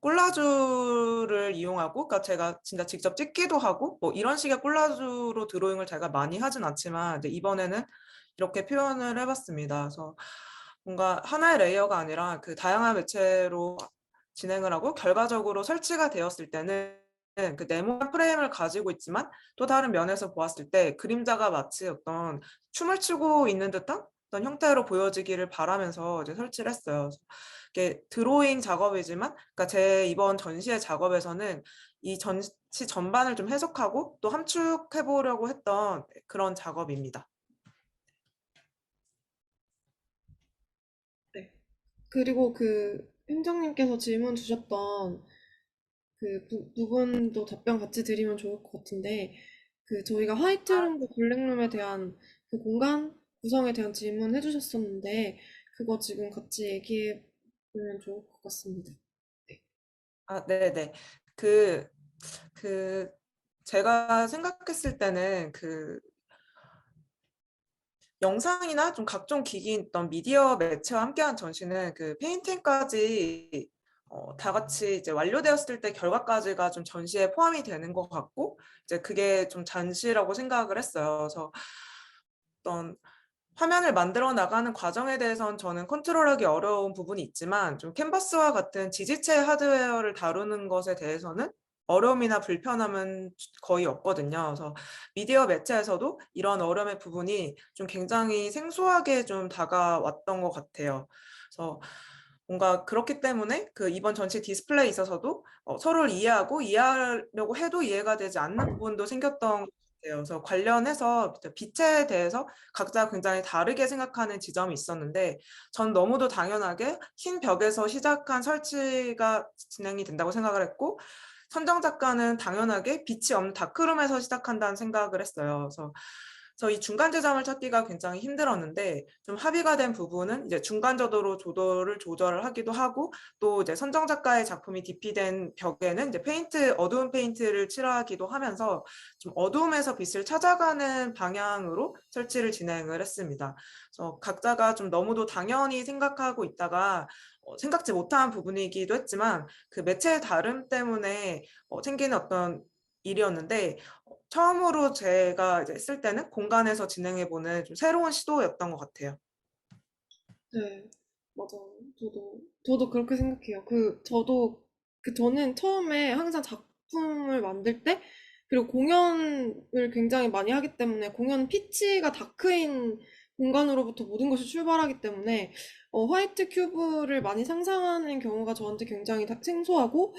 콜라주를 이용하고 그러니까 제가 진짜 직접 찍기도 하고 뭐 이런 식의 콜라주로 드로잉을 제가 많이 하진 않지만 이제 이번에는 이렇게 표현을 해봤습니다. 그래서 뭔가 하나의 레이어가 아니라 그 다양한 매체로 진행을 하고 결과적으로 설치가 되었을 때는 그 네모난 프레임을 가지고 있지만 또 다른 면에서 보았을 때 그림자가 마치 어떤 춤을 추고 있는 듯한 어떤 형태로 보여지기를 바라면서 이제 설치를 했어요. 이게 드로잉 작업이지만, 그러니까 제 이번 전시의 작업에서는 이 전시 전반을 좀 해석하고 또 함축해 보려고 했던 그런 작업입니다. 네. 그리고 그 행정님께서 질문 주셨던 그 부분도 답변 같이 드리면 좋을 것 같은데, 그 저희가 화이트룸과 블랙룸에 대한 그 공간 구성에 대한 질문 해주셨었는데, 그거 지금 같이 얘기해 보면 좋을 것 같습니다. 네. 아, 네네. 그, 그, 제가 생각했을 때는 그 영상이나 좀 각종 기기 있던 미디어 매체와 함께한 전시는 그 페인팅까지 다 같이 이제 완료되었을 때 결과까지가 좀 전시에 포함이 되는 것 같고 이제 그게 좀 전시라고 생각을 했어요. 그래서 어떤 화면을 만들어 나가는 과정에 대해서는 저는 컨트롤하기 어려운 부분이 있지만 좀 캔버스와 같은 지지체 하드웨어를 다루는 것에 대해서는 어려움이나 불편함은 거의 없거든요. 그래서 미디어 매체에서도 이런 어려움의 부분이 좀 굉장히 생소하게 좀 다가왔던 것 같아요. 그래서 뭔가 그렇기 때문에 그 이번 전시 디스플레이에 있어서도 서로를 이해하고 이해하려고 해도 이해가 되지 않는 부분도 생겼던 것 같아요. 그래서 관련해서 빛에 대해서 각자 굉장히 다르게 생각하는 지점이 있었는데 전 너무도 당연하게 흰 벽에서 시작한 설치가 진행이 된다고 생각을 했고 선정 작가는 당연하게 빛이 없는 다크룸에서 시작한다는 생각을 했어요. 그래서 이 중간 지점을 찾기가 굉장히 힘들었는데 좀 합의가 된 부분은 이제 중간저도로 조절을 하기도 하고 또 이제 선정 작가의 작품이 DP된 벽에는 이제 어두운 페인트를 칠하기도 하면서 좀 어두움에서 빛을 찾아가는 방향으로 설치를 진행을 했습니다. 그래서 각자가 좀 너무도 당연히 생각하고 있다가 생각지 못한 부분이기도 했지만 그 매체의 다름 때문에 생기는 어떤 일이었는데 처음으로 제가 이제 쓸 때는 공간에서 진행해보는 좀 새로운 시도였던 것 같아요. 네, 맞아요. 저도 그렇게 생각해요. 저는 처음에 항상 작품을 만들 때, 그리고 공연을 굉장히 많이 하기 때문에, 공연 피치가 다크인 공간으로부터 모든 것이 출발하기 때문에, 화이트 큐브를 많이 상상하는 경우가 저한테 굉장히 생소하고,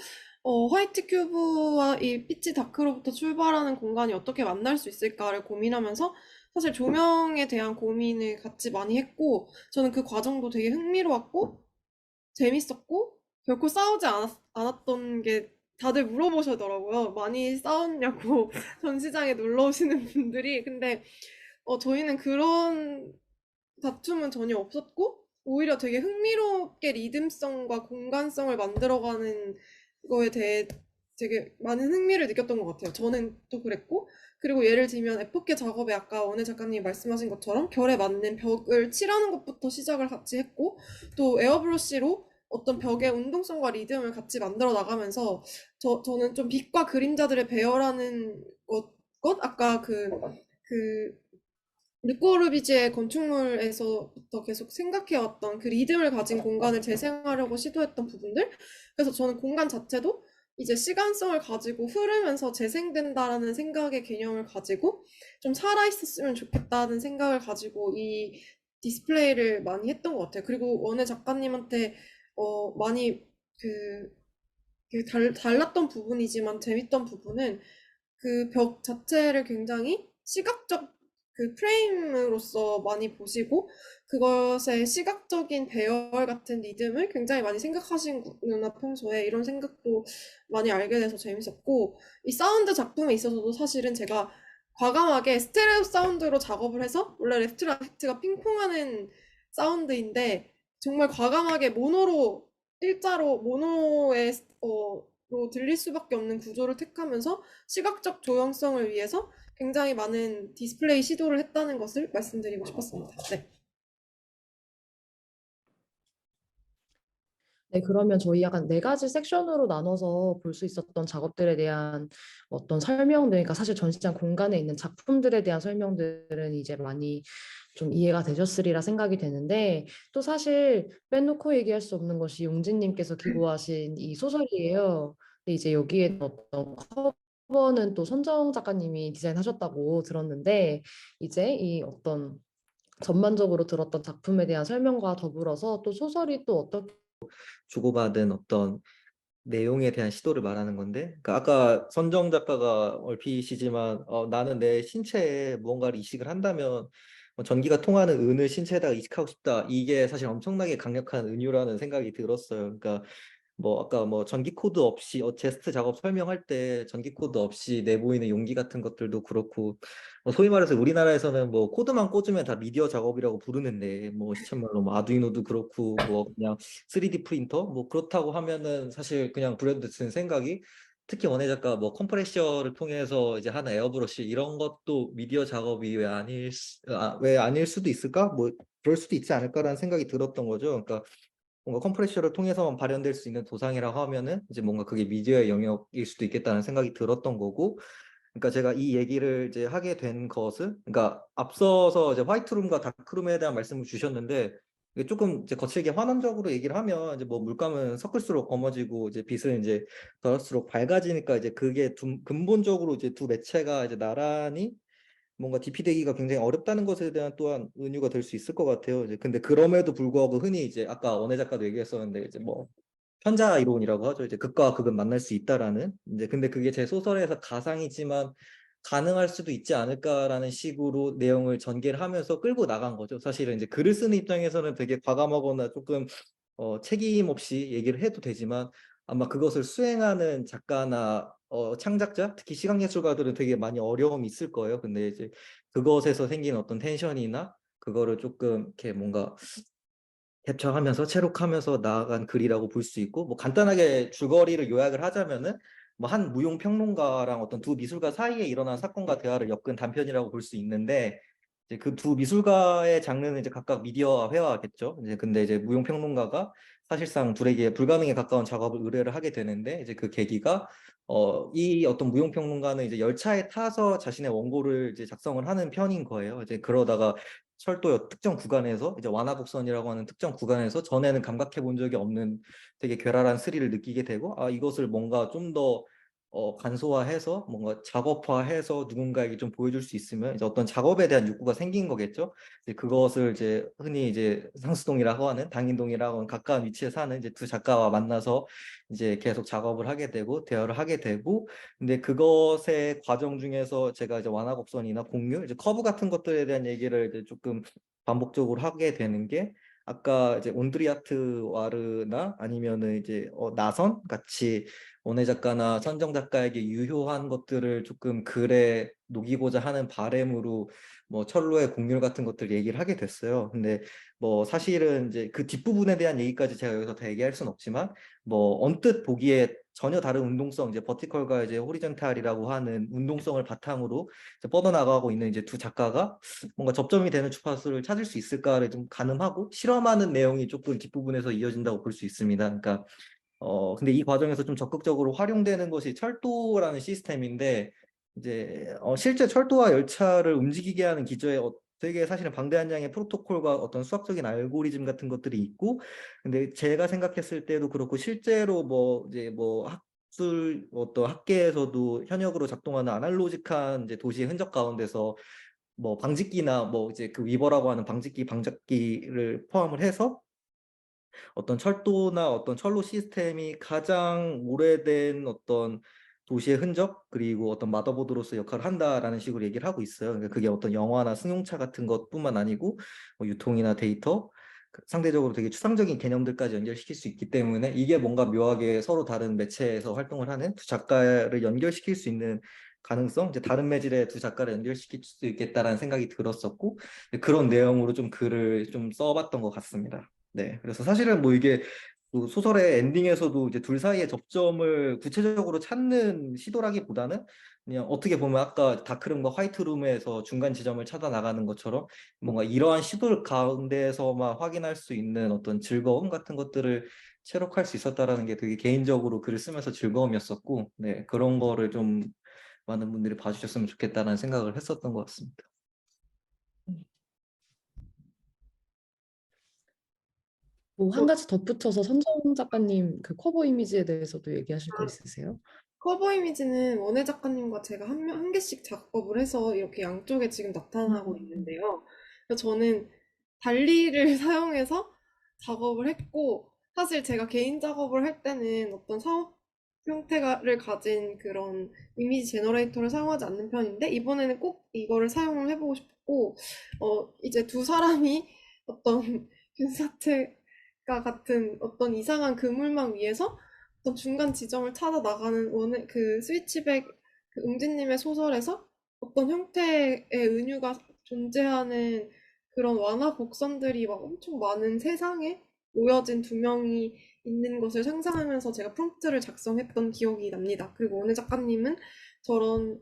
화이트 큐브와 이 피치 다크로부터 출발하는 공간이 어떻게 만날 수 있을까를 고민하면서, 사실 조명에 대한 고민을 같이 많이 했고, 저는 그 과정도 되게 흥미로웠고 재밌었고 결코 싸우지 않았던 게 다들 물어보시더라고요. 많이 싸웠냐고 전시장에 놀러 오시는 분들이. 근데 저희는 그런 다툼은 전혀 없었고 오히려 되게 흥미롭게 리듬성과 공간성을 만들어가는 거에 대해 되게 많은 흥미를 느꼈던 것 같아요. 저는 또 그랬고 그리고 예를 들면 에포케 작업에 아까 원혜 작가님이 말씀하신 것처럼 결에 맞는 벽을 칠하는 것부터 시작을 같이 했고 또 에어브러쉬로 어떤 벽의 운동성과 리듬을 같이 만들어 나가면서 저는 좀 빛과 그림자들의 배열하는 것 아까 그 르꼬르비지의 건축물에서부터 계속 생각해왔던 그 리듬을 가진 공간을 재생하려고 시도했던 부분들. 그래서 저는 공간 자체도 이제 시간성을 가지고 흐르면서 재생된다라는 생각의 개념을 가지고 좀 살아있었으면 좋겠다는 생각을 가지고 이 디스플레이를 많이 했던 것 같아요. 그리고 원혜 작가님한테 많이 그 달랐던 부분이지만 재밌던 부분은 그 벽 자체를 굉장히 시각적 그 프레임으로서 많이 보시고 그것의 시각적인 배열 같은 리듬을 굉장히 많이 생각하시는구나 평소에 이런 생각도 많이 알게 돼서 재밌었고 이 사운드 작품에 있어서도 사실은 제가 과감하게 스테레오 사운드로 작업을 해서 원래 레프트 라이트가 핑퐁하는 사운드인데 정말 과감하게 모노로 일자로 모노의 로 들릴 수밖에 없는 구조를 택하면서 시각적 조형성을 위해서 굉장히 많은 디스플레이 시도를 했다는 것을 말씀드리고 싶었습니다. 네. 네, 그러면 저희 약간 네 가지 섹션으로 나눠서 볼 수 있었던 작업들에 대한 어떤 설명들, 그러니까 사실 전시장 공간에 있는 작품들에 대한 설명들은 이제 많이 좀 이해가 되셨으리라 생각이 되는데, 또 사실 빼놓고 얘기할 수 없는 것이 용진님께서 기고하신 이 소설이에요. 근데 이제 여기에 어떤 커버는 또 선정 작가님이 디자인하셨다고 들었는데, 이제 이 어떤 전반적으로 들었던 작품에 대한 설명과 더불어서 또 소설이 또 어떻게 주고받은 어떤 내용에 대한 시도를 말하는 건데, 그러니까 아까 선정 작가가 얼핏이지만 나는 내 신체에 무언가를 이식을 한다면 전기가 통하는 은을 신체에다가 이식하고 싶다. 이게 사실 엄청나게 강력한 은유라는 생각이 들었어요. 그러니까 뭐 아까 뭐 전기 코드 없이 제스트 작업 설명할 때 전기 코드 없이 내보이는 용기 같은 것들도 그렇고 소위 말해서 우리나라에서는 뭐 코드만 꽂으면 다 미디어 작업이라고 부르는데 뭐 시쳇말로 뭐 아두이노도 그렇고 뭐 그냥 3D 프린터 뭐 그렇다고 하면은 사실 그냥 브랜드 든 생각이 특히 원예 작가 뭐 컴프레셔를 통해서 이제 하는 에어브러쉬 이런 것도 미디어 작업이 왜 아닐 수도 있을까? 뭐 그럴 수도 있지 않을까라는 생각이 들었던 거죠. 그러니까 뭔가 컴프레셔를 통해서만 발현될 수 있는 도상이라고 하면은 이제 뭔가 그게 미디어의 영역일 수도 있겠다는 생각이 들었던 거고, 그러니까 제가 이 얘기를 이제 하게 된 것은, 그러니까 앞서서 이제 화이트룸과 다크룸에 대한 말씀을 주셨는데 이게 조금 이제 거칠게 환원적으로 얘기를 하면 이제 뭐 물감은 섞을수록 검어지고 이제 빛은 이제 덜을수록 밝아지니까 이제 그게 근본적으로 이제 두 매체가 이제 나란히 뭔가 DP되기가 굉장히 어렵다는 것에 대한 또한 은유가 될 수 있을 것 같아요. 이제 근데 그럼에도 불구하고 흔히 이제 아까 원혜 작가도 얘기했었는데 이제 뭐 편자 이론이라고 하죠. 이제 극과 극은 만날 수 있다라는. 이제 근데 그게 제 소설에서 가상이지만 가능할 수도 있지 않을까라는 식으로 내용을 전개를 하면서 끌고 나간 거죠. 사실은 이제 글을 쓰는 입장에서는 되게 과감하거나 조금 책임 없이 얘기를 해도 되지만 아마 그것을 수행하는 작가나 창작자, 특히 시각예술가들은 되게 많이 어려움이 있을 거예요. 근데 이제 그것에서 생긴 어떤 텐션이나 그거를 조금 이렇게 뭔가 캡처하면서 체록하면서 나아간 글이라고 볼 수 있고, 뭐 간단하게 줄거리를 요약을 하자면은 뭐 한 무용 평론가랑 어떤 두 미술가 사이에 일어난 사건과 대화를 엮은 단편이라고 볼 수 있는데, 이제 그 두 미술가의 장르는 이제 각각 미디어와 회화겠죠. 이제 근데 이제 무용 평론가가 사실상 둘에게 불가능에 가까운 작업을 의뢰를 하게 되는데, 이제 그 계기가 이 어떤 무용 평론가는 이제 열차에 타서 자신의 원고를 이제 작성을 하는 편인 거예요. 이제 그러다가 철도 특정 구간에서 이제 완화곡선이라고 하는 특정 구간에서 전에는 감각해 본 적이 없는 되게 괴랄한 스릴을 느끼게 되고, 아 이것을 뭔가 좀 더 간소화해서 뭔가 작업화해서 누군가에게 좀 보여줄 수 있으면 이제 어떤 작업에 대한 욕구가 생긴 거겠죠. 이제 그것을 이제 흔히 이제 상수동이라고 하는 당인동이라고 하는 가까운 위치에 사는 이제 두 작가와 만나서 이제 계속 작업을 하게 되고 대화를 하게 되고, 근데 그것의 과정 중에서 제가 이제 완화곡선이나 공유, 이제 커브 같은 것들에 대한 얘기를 이제 조금 반복적으로 하게 되는 게, 아까 이제 온드리아트 와르나 아니면은 이제 나선 같이 원예 작가나 선정 작가에게 유효한 것들을 조금 글에 녹이고자 하는 바램으로 뭐 철로의 곡률 같은 것들 얘기를 하게 됐어요. 근데 뭐 사실은 이제 그 뒷부분에 대한 얘기까지 제가 여기서 다 얘기할 수는 없지만, 뭐 언뜻 보기에 전혀 다른 운동성, 이제 버티컬과 이제 호리젠탈이라고 하는 운동성을 바탕으로 이제 뻗어나가고 있는 이제 두 작가가 뭔가 접점이 되는 주파수를 찾을 수 있을까를 좀 가늠하고 실험하는 내용이 조금 뒷부분에서 이어진다고 볼 수 있습니다. 그러니까 근데 이 과정에서 좀 적극적으로 활용되는 것이 철도라는 시스템인데, 이제 실제 철도와 열차를 움직이게 하는 기저에 되게 사실은 방대한 양의 프로토콜과 어떤 수학적인 알고리즘 같은 것들이 있고, 근데 제가 생각했을 때도 그렇고 실제로 뭐 이제 뭐 학술 어떤 학계에서도 현역으로 작동하는 아날로직한 이제 도시의 흔적 가운데서 뭐 방직기나 뭐 이제 그 위버라고 하는 방직기를 포함을 해서 어떤 철도나 어떤 철로 시스템이 가장 오래된 어떤 도시의 흔적 그리고 어떤 마더보드로서 역할을 한다라는 식으로 얘기를 하고 있어요. 그러니까 그게 어떤 영화나 승용차 같은 것뿐만 아니고 뭐 유통이나 데이터 상대적으로 되게 추상적인 개념들까지 연결시킬 수 있기 때문에 이게 뭔가 묘하게 서로 다른 매체에서 활동을 하는 두 작가를 연결시킬 수 있는 가능성, 이제 다른 매질의 두 작가를 연결시킬 수 있겠다라는 생각이 들었었고 그런 내용으로 좀 글을 좀 써봤던 것 같습니다. 네, 그래서 사실은 뭐 이게 그 소설의 엔딩에서도 이제 둘 사이의 접점을 구체적으로 찾는 시도라기보다는 그냥 어떻게 보면 아까 다크룸과 화이트룸에서 중간 지점을 찾아 나가는 것처럼 뭔가 이러한 시도를 가운데에서만 확인할 수 있는 어떤 즐거움 같은 것들을 체록할 수 있었다라는 게 되게 개인적으로 글을 쓰면서 즐거움이었었고, 네, 그런 거를 좀 많은 분들이 봐주셨으면 좋겠다는 생각을 했었던 것 같습니다. 뭐 한 가지 덧붙여서 선정 작가님 그 커버 이미지에 대해서도 얘기하실 거 있으세요? 커버 이미지는 원혜 작가님과 제가 한 개씩 작업을 해서 이렇게 양쪽에 지금 나타나고 있는데요. 그래서 저는 달리를 사용해서 작업을 했고, 사실 제가 개인 작업을 할 때는 어떤 사업 형태를 가진 그런 이미지 제너레이터를 사용하지 않는 편인데, 이번에는 꼭 이거를 사용을 해보고 싶고, 이제 두 사람이 어떤 균사체가 같은 어떤 이상한 그물망 위에서 어떤 중간 지점을 찾아 나가는 원의 그 스위치백 그 웅진님의 소설에서 어떤 형태의 은유가 존재하는 그런 완화 곡선들이 막 엄청 많은 세상에 놓여진 두 명이 있는 것을 상상하면서 제가 프롬프트를 작성했던 기억이 납니다. 그리고 원혜 작가님은 저런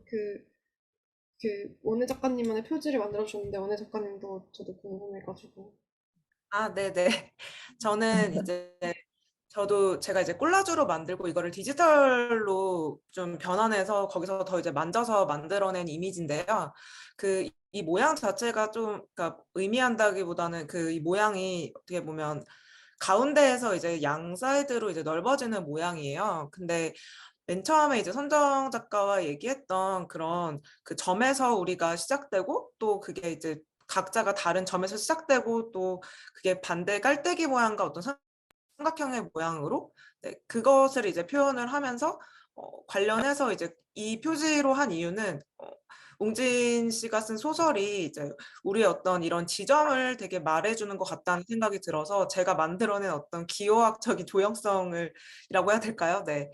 원혜 작가님만의 표지를 만들어 주셨는데 원혜 작가님도 저도 궁금해가지고. 아, 네네. 저는 이제 저도 제가 이제 콜라주로 만들고 이거를 디지털로 좀 변환해서 거기서 더 이제 만져서 만들어낸 이미지인데요. 이 모양 자체가 좀 그러니까 의미한다기보다는 이 모양이 어떻게 보면 가운데에서 이제 양 사이드로 이제 넓어지는 모양이에요. 근데 맨 처음에 이제 선정 작가와 얘기했던 그런 그 점에서 우리가 시작되고 또 그게 이제 각자가 다른 점에서 시작되고 또 그게 반대 깔때기 모양과 어떤 삼각형의 모양으로 네, 그것을 이제 표현을 하면서 관련해서 이제 이 표지로 한 이유는 웅진 씨가 쓴 소설이 이제 우리의 어떤 이런 지점을 되게 말해주는 것 같다는 생각이 들어서 제가 만들어낸 어떤 기호학적인 조형성을이라고 해야 될까요? 네,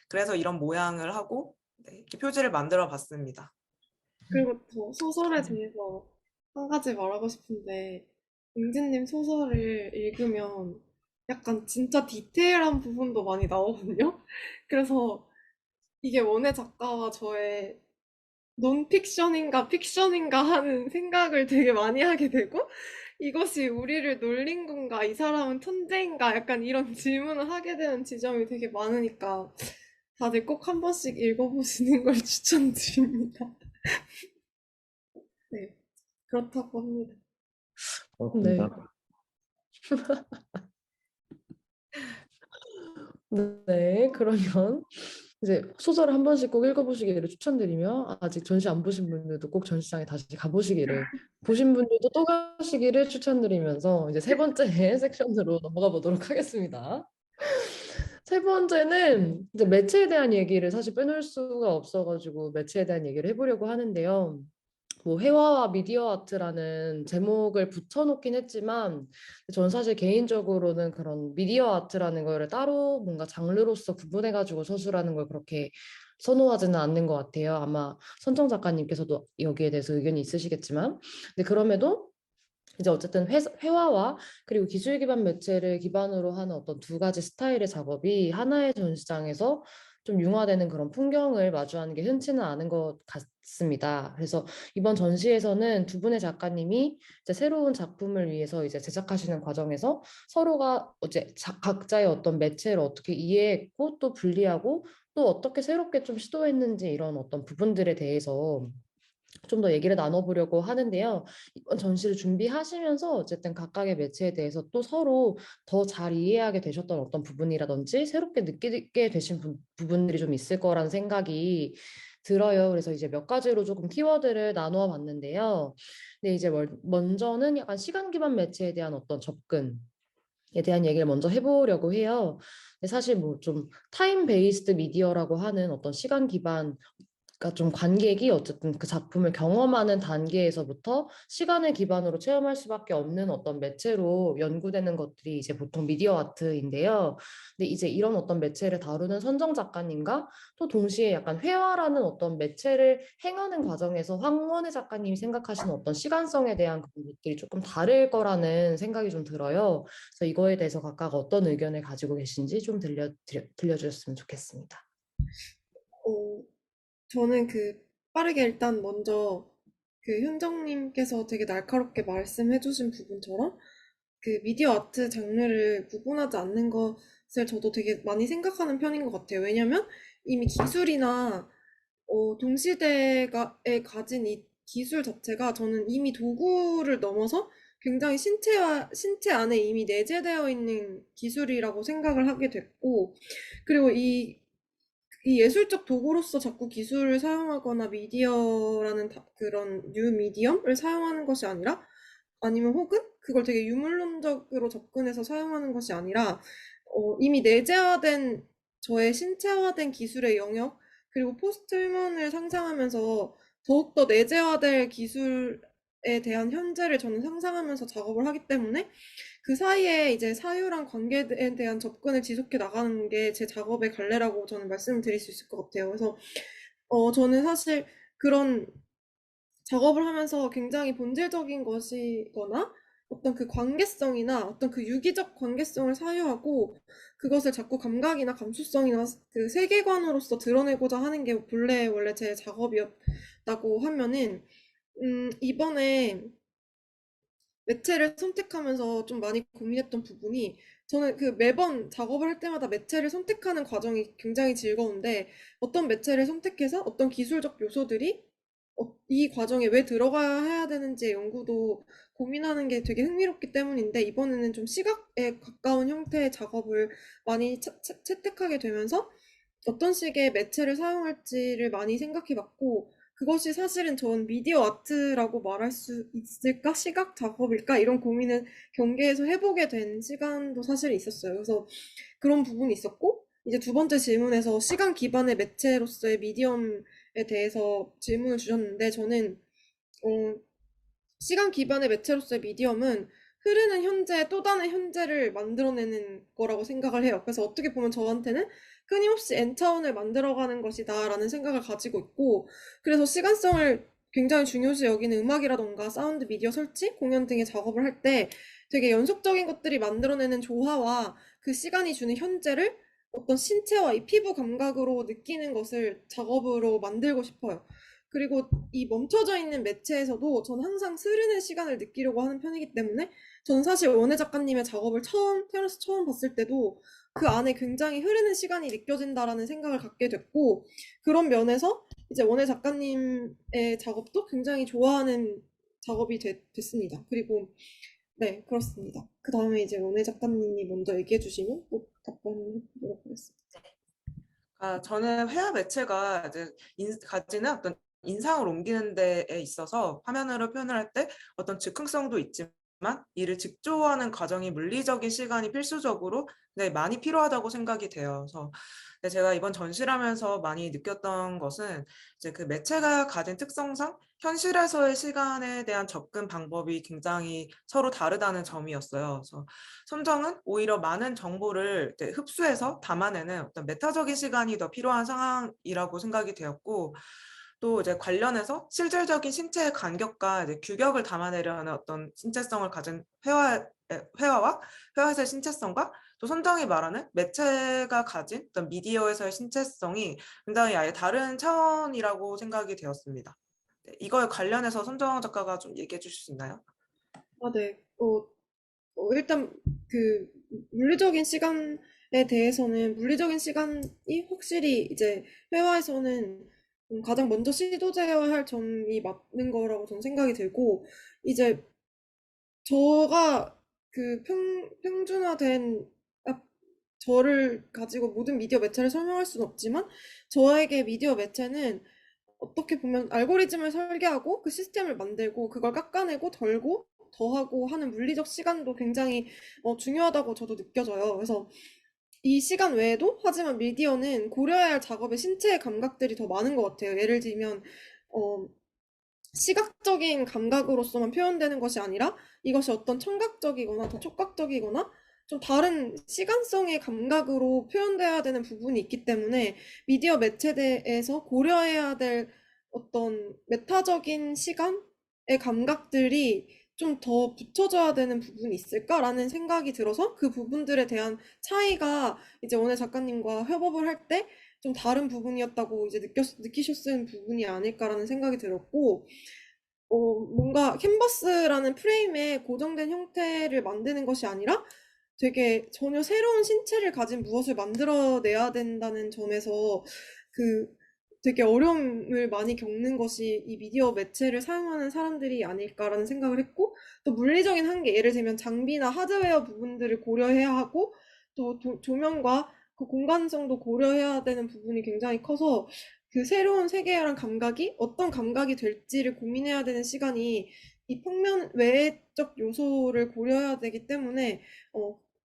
그래서 이런 모양을 하고 네, 이렇게 표지를 만들어 봤습니다. 그리고 저 소설에 대해서 한 가지 말하고 싶은데, 웅진님 소설을 읽으면 약간 진짜 디테일한 부분도 많이 나오거든요? 그래서 이게 원혜 작가와 저의 논픽션인가 픽션인가 하는 생각을 되게 많이 하게 되고, 이것이 우리를 놀린 건가, 이 사람은 천재인가, 약간 이런 질문을 하게 되는 지점이 되게 많으니까 다들 꼭 한 번씩 읽어보시는 걸 추천드립니다. 네, 그렇다고 합니다. 네. 고맙습니다. 네, 그러면 이제 소설을 한 번씩 꼭 읽어보시기를 추천드리며 아직 전시 안 보신 분들도 꼭 전시장에 다시 가보시기를 보신 분들도 또 가시기를 추천드리면서 이제 세 번째 섹션으로 넘어가 보도록 하겠습니다. 세 번째는 이제 매체에 대한 얘기를 사실 빼놓을 수가 없어가지고 매체에 대한 얘기를 해보려고 하는데요. 뭐 회화와 미디어 아트라는 제목을 붙여놓긴 했지만 전 사실 개인적으로는 그런 미디어 아트라는 거를 따로 뭔가 장르로서 구분해가지고 서술하는 걸 그렇게 선호하지는 않는 것 같아요. 아마 선정 작가님께서도 여기에 대해서 의견이 있으시겠지만 근데 그럼에도 이제 어쨌든 회화와 그리고 기술 기반 매체를 기반으로 하는 어떤 두 가지 스타일의 작업이 하나의 전시장에서 좀 융화되는 그런 풍경을 마주하는 게 흔치는 않은 것 같습니다. 그래서 이번 전시에서는 두 분의 작가님이 이제 새로운 작품을 위해서 이제 제작하시는 과정에서 서로가 이제 각자의 어떤 매체를 어떻게 이해했고 또 분리하고 또 어떻게 새롭게 좀 시도했는지 이런 어떤 부분들에 대해서 좀 더 얘기를 나눠보려고 하는데요. 이번 전시를 준비하시면서 어쨌든 각각의 매체에 대해서 또 서로 더 잘 이해하게 되셨던 어떤 부분이라든지 새롭게 느끼게 되신 부분들이 좀 있을 거라는 생각이 들어요. 그래서 이제 몇 가지로 조금 키워드를 나누어 봤는데요. 근데 이제 먼저는 약간 시간 기반 매체에 대한 어떤 접근. 대한 얘기를 먼저 해보려고 해요. 근데 사실 뭐 좀 타임 베이스드 미디어라고 하는 어떤 시간 기반, 그러니까 좀 관객이 어쨌든 그 작품을 경험하는 단계에서부터 시간을 기반으로 체험할 수밖에 없는 어떤 매체로 연구되는 것들이 이제 보통 미디어 아트인데요. 근데 이제 이런 어떤 매체를 다루는 선정 작가님과 또 동시에 약간 회화라는 어떤 매체를 행하는 과정에서 황원의 작가님이 생각하시는 어떤 시간성에 대한 그런 것들이 조금 다를 거라는 생각이 좀 들어요. 그래서 이거에 대해서 각각 어떤 의견을 가지고 계신지 좀 들려주셨으면 좋겠습니다. 어, 저는 빠르게 일단 먼저 현정님께서 되게 날카롭게 말씀해주신 부분처럼 미디어 아트 장르를 구분하지 않는 것을 저도 되게 많이 생각하는 편인 것 같아요. 왜냐면 이미 기술이나 동시대에 가진 이 기술 자체가 저는 이미 도구를 넘어서 굉장히 신체 안에 이미 내재되어 있는 기술이라고 생각을 하게 됐고, 그리고 이 예술적 도구로서 자꾸 기술을 사용하거나 미디어라는 그런 뉴 미디엄을 사용하는 것이 아니라, 아니면 혹은 그걸 되게 유물론적으로 접근해서 사용하는 것이 아니라, 이미 내재화된 저의 신체화된 기술의 영역, 그리고 포스트 휴먼을 상상하면서 더욱더 내재화될 기술에 대한 현재를 저는 상상하면서 작업을 하기 때문에 그 사이에 이제 사유랑 관계에 대한 접근을 지속해 나가는 게 제 작업의 갈래라고 저는 말씀을 드릴 수 있을 것 같아요. 그래서 저는 사실 그런 작업을 하면서 굉장히 본질적인 것이거나 어떤 그 관계성이나 어떤 그 유기적 관계성을 사유하고 그것을 자꾸 감각이나 감수성이나 그 세계관으로서 드러내고자 하는 게 본래 원래 제 작업이었다고 하면은 이번에 매체를 선택하면서 좀 많이 고민했던 부분이 저는 매번 작업을 할 때마다 매체를 선택하는 과정이 굉장히 즐거운데 어떤 매체를 선택해서 어떤 기술적 요소들이 이 과정에 왜 들어가야 되는지의 연구도 고민하는 게 되게 흥미롭기 때문인데 이번에는 좀 시각에 가까운 형태의 작업을 많이 채택하게 되면서 어떤 식의 매체를 사용할지를 많이 생각해 봤고 그것이 사실은 전 미디어 아트라고 말할 수 있을까? 시각 작업일까? 이런 고민을 경계에서 해보게 된 시간도 사실 있었어요. 그래서 그런 부분이 있었고, 이제 두 번째 질문에서 시간 기반의 매체로서의 미디엄에 대해서 질문을 주셨는데, 저는, 어, 시간 기반의 매체로서의 미디엄은 흐르는 현재, 또 다른 현재를 만들어내는 거라고 생각을 해요. 그래서 어떻게 보면 저한테는 끊임없이 N차원을 만들어가는 것이다라는 생각을 가지고 있고, 그래서 시간성을 굉장히 중요시 여기는 음악이라던가 사운드, 미디어 설치, 공연 등의 작업을 할 때 되게 연속적인 것들이 만들어내는 조화와 그 시간이 주는 현재를 어떤 신체와 이 피부 감각으로 느끼는 것을 작업으로 만들고 싶어요. 그리고 이 멈춰져 있는 매체에서도 저는 항상 흐르는 시간을 느끼려고 하는 편이기 때문에 저는 사실 원혜 작가님의 작업을 태어나서 처음 봤을 때도 그 안에 굉장히 흐르는 시간이 느껴진다라는 생각을 갖게 됐고 그런 면에서 이제 원혜 작가님의 작업도 굉장히 좋아하는 작업이 됐습니다. 그리고 네, 그렇습니다. 그 다음에 이제 원혜 작가님이 먼저 얘기해 주시면 또 답변을 해보도록 하겠습니다. 저는 회화 매체가 이제 가지는 어떤 인상을 옮기는 데에 있어서 화면으로 표현을 할 때 어떤 즉흥성도 있지만 이를 직조하는 과정이 물리적인 시간이 필수적으로 네, 많이 필요하다고 생각이 돼요. 그래서 네, 제가 이번 전시를 하면서 많이 느꼈던 것은 이제 그 매체가 가진 특성상 현실에서의 시간에 대한 접근 방법이 굉장히 서로 다르다는 점이었어요. 그래서 선정은 오히려 많은 정보를 흡수해서 담아내는 어떤 메타적인 시간이 더 필요한 상황이라고 생각이 되었고, 또 이제 관련해서 실질적인 신체의 간격과 이제 규격을 담아내려는 어떤 신체성을 가진 회화와 회화에서의 신체성과 또 선정이 말하는 매체가 가진 어떤 미디어에서의 신체성이 굉장히 아예 다른 차원이라고 생각이 되었습니다. 네, 이거에 관련해서 선정 작가가 좀 얘기해 주실 수 있나요? 아, 네. 일단 물리적인 시간에 대해서는 물리적인 시간이 확실히 이제 회화에서는 가장 먼저 시도 제어할 점이 맞는 거라고 저는 생각이 들고 이제 저가 평준화된 저를 가지고 모든 미디어 매체를 설명할 수는 없지만 저에게 미디어 매체는 어떻게 보면 알고리즘을 설계하고 그 시스템을 만들고 그걸 깎아내고 덜고 더하고 하는 물리적 시간도 굉장히 중요하다고 저도 느껴져요. 그래서 이 시간 외에도 하지만 미디어는 고려해야 할 작업의 신체의 감각들이 더 많은 것 같아요. 예를 들면 시각적인 감각으로서만 표현되는 것이 아니라 이것이 어떤 청각적이거나 더 촉각적이거나 좀 다른 시간성의 감각으로 표현돼야 되는 부분이 있기 때문에 미디어 매체에서 고려해야 될 어떤 메타적인 시간의 감각들이 좀 더 붙여져야 되는 부분이 있을까라는 생각이 들어서 그 부분들에 대한 차이가 이제 원혜 작가님과 협업을 할 때 좀 다른 부분이었다고 이제 느끼셨을 부분이 아닐까라는 생각이 들었고, 뭔가 캔버스라는 프레임에 고정된 형태를 만드는 것이 아니라 되게 전혀 새로운 신체를 가진 무엇을 만들어내야 된다는 점에서 그 되게 어려움을 많이 겪는 것이 이 미디어 매체를 사용하는 사람들이 아닐까라는 생각을 했고, 또 물리적인 한계, 예를 들면 장비나 하드웨어 부분들을 고려해야 하고, 또 조명과 그 공간성도 고려해야 되는 부분이 굉장히 커서 그 새로운 세계랑 감각이 어떤 감각이 될지를 고민해야 되는 시간이 이 평면 외적 요소를 고려해야 되기 때문에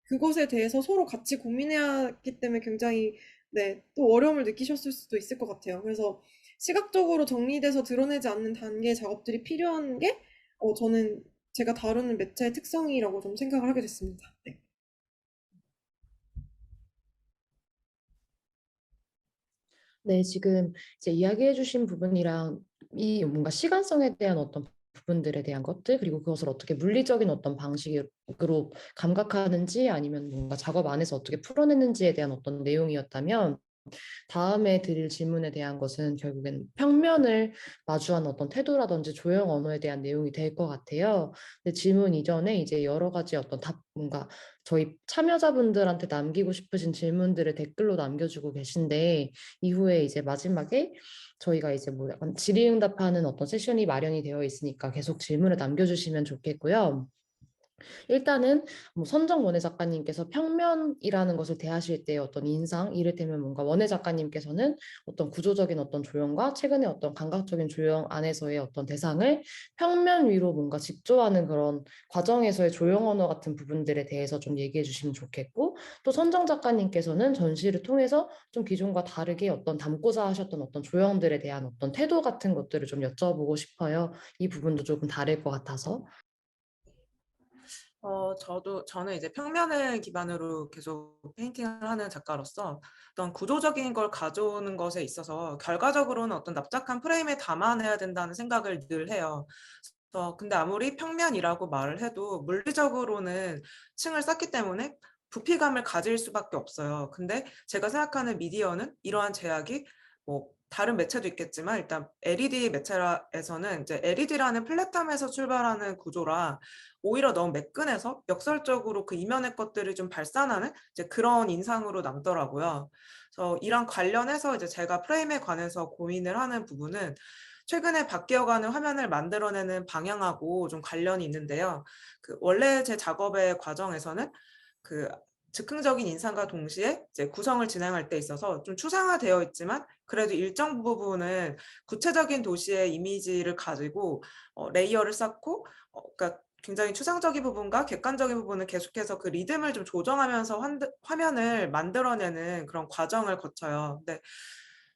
그것에 대해서 서로 같이 고민해야 하기 때문에 굉장히 네, 또 어려움을 느끼셨을 수도 있을 것 같아요. 그래서 시각적으로 정리돼서 드러내지 않는 단계의 작업들이 필요한 게 저는 제가 다루는 매체의 특성이라고 좀 생각을 하게 됐습니다. 네. 네, 지금 이제 이야기해 주신 부분이랑 이 뭔가 시간성에 대한 어떤 부분들에 대한 것들, 그리고 그것을 어떻게 물리적인 어떤 방식으로 감각하는지 아니면 뭔가 작업 안에서 어떻게 풀어내는지에 대한 어떤 내용이었다면, 다음에 드릴 질문에 대한 것은 결국엔 평면을 마주한 어떤 태도라든지 조형 언어에 대한 내용이 될 것 같아요. 근데 질문 이전에 이제 여러 가지 어떤 뭔가 저희 참여자분들한테 남기고 싶으신 질문들을 댓글로 남겨주고 계신데, 이후에 이제 마지막에 저희가 이제 뭐 약간 질의응답하는 어떤 세션이 마련이 되어 있으니까 계속 질문을 남겨주시면 좋겠고요. 일단은 뭐 선정 원예 작가님께서 평면이라는 것을 대하실 때 어떤 인상, 이를테면 뭔가 원예 작가님께서는 어떤 구조적인 어떤 조형과 최근에 어떤 감각적인 조형 안에서의 어떤 대상을 평면 위로 뭔가 직조하는 그런 과정에서의 조형 언어 같은 부분들에 대해서 좀 얘기해 주시면 좋겠고, 또 선정 작가님께서는 전시를 통해서 좀 기존과 다르게 어떤 담고자 하셨던 어떤 조형들에 대한 어떤 태도 같은 것들을 좀 여쭤보고 싶어요. 이 부분도 조금 다를 것 같아서. 저는 이제 평면을 기반으로 계속 페인팅을 하는 작가로서 어떤 구조적인 걸 가져오는 것에 있어서 결과적으로는 어떤 납작한 프레임에 담아내야 된다는 생각을 늘 해요. 근데 아무리 평면이라고 말을 해도 물리적으로는 층을 쌓기 때문에 부피감을 가질 수밖에 없어요. 근데 제가 생각하는 미디어는 이러한 제약이 뭐 다른 매체도 있겠지만 일단 LED 매체에서는 이제 LED라는 플랫함에서 출발하는 구조라 오히려 너무 매끈해서 역설적으로 그 이면의 것들을 좀 발산하는 이제 그런 인상으로 남더라고요. 그래서 이랑 관련해서 이제 제가 프레임에 관해서 고민을 하는 부분은 최근에 바뀌어가는 화면을 만들어내는 방향하고 좀 관련이 있는데요. 원래 제 작업의 과정에서는 그 즉흥적인 인상과 동시에 이제 구성을 진행할 때 있어서 좀 추상화되어 있지만 그래도 일정 부분은 구체적인 도시의 이미지를 가지고 레이어를 쌓고 그러니까 굉장히 추상적인 부분과 객관적인 부분을 계속해서 그 리듬을 좀 조정하면서 화면을 만들어내는 그런 과정을 거쳐요. 근데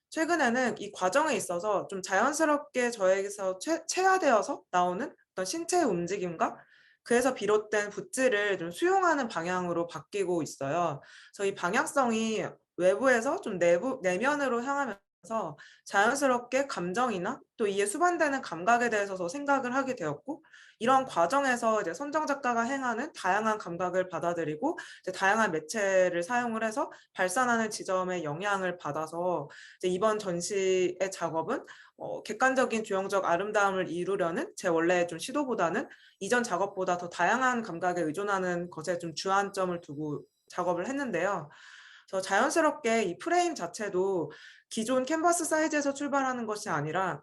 최근에는 이 과정에 있어서 좀 자연스럽게 저에게서 체화되어서 나오는 어떤 신체의 움직임과 그에서 비롯된 붓질을 좀 수용하는 방향으로 바뀌고 있어요. 그래서 이 방향성이 외부에서 좀 내면으로 향하면서 자연스럽게 감정이나 또 이에 수반되는 감각에 대해서 생각을 하게 되었고, 이런 과정에서 이제 선정 작가가 행하는 다양한 감각을 받아들이고 이제 다양한 매체를 사용을 해서 발산하는 지점의 영향을 받아서 이제 이번 전시의 작업은 객관적인 조형적 아름다움을 이루려는 제 원래의 좀 시도보다는 이전 작업보다 더 다양한 감각에 의존하는 것에 좀 주안점을 두고 작업을 했는데요. 그래서 자연스럽게 이 프레임 자체도 기존 캔버스 사이즈에서 출발하는 것이 아니라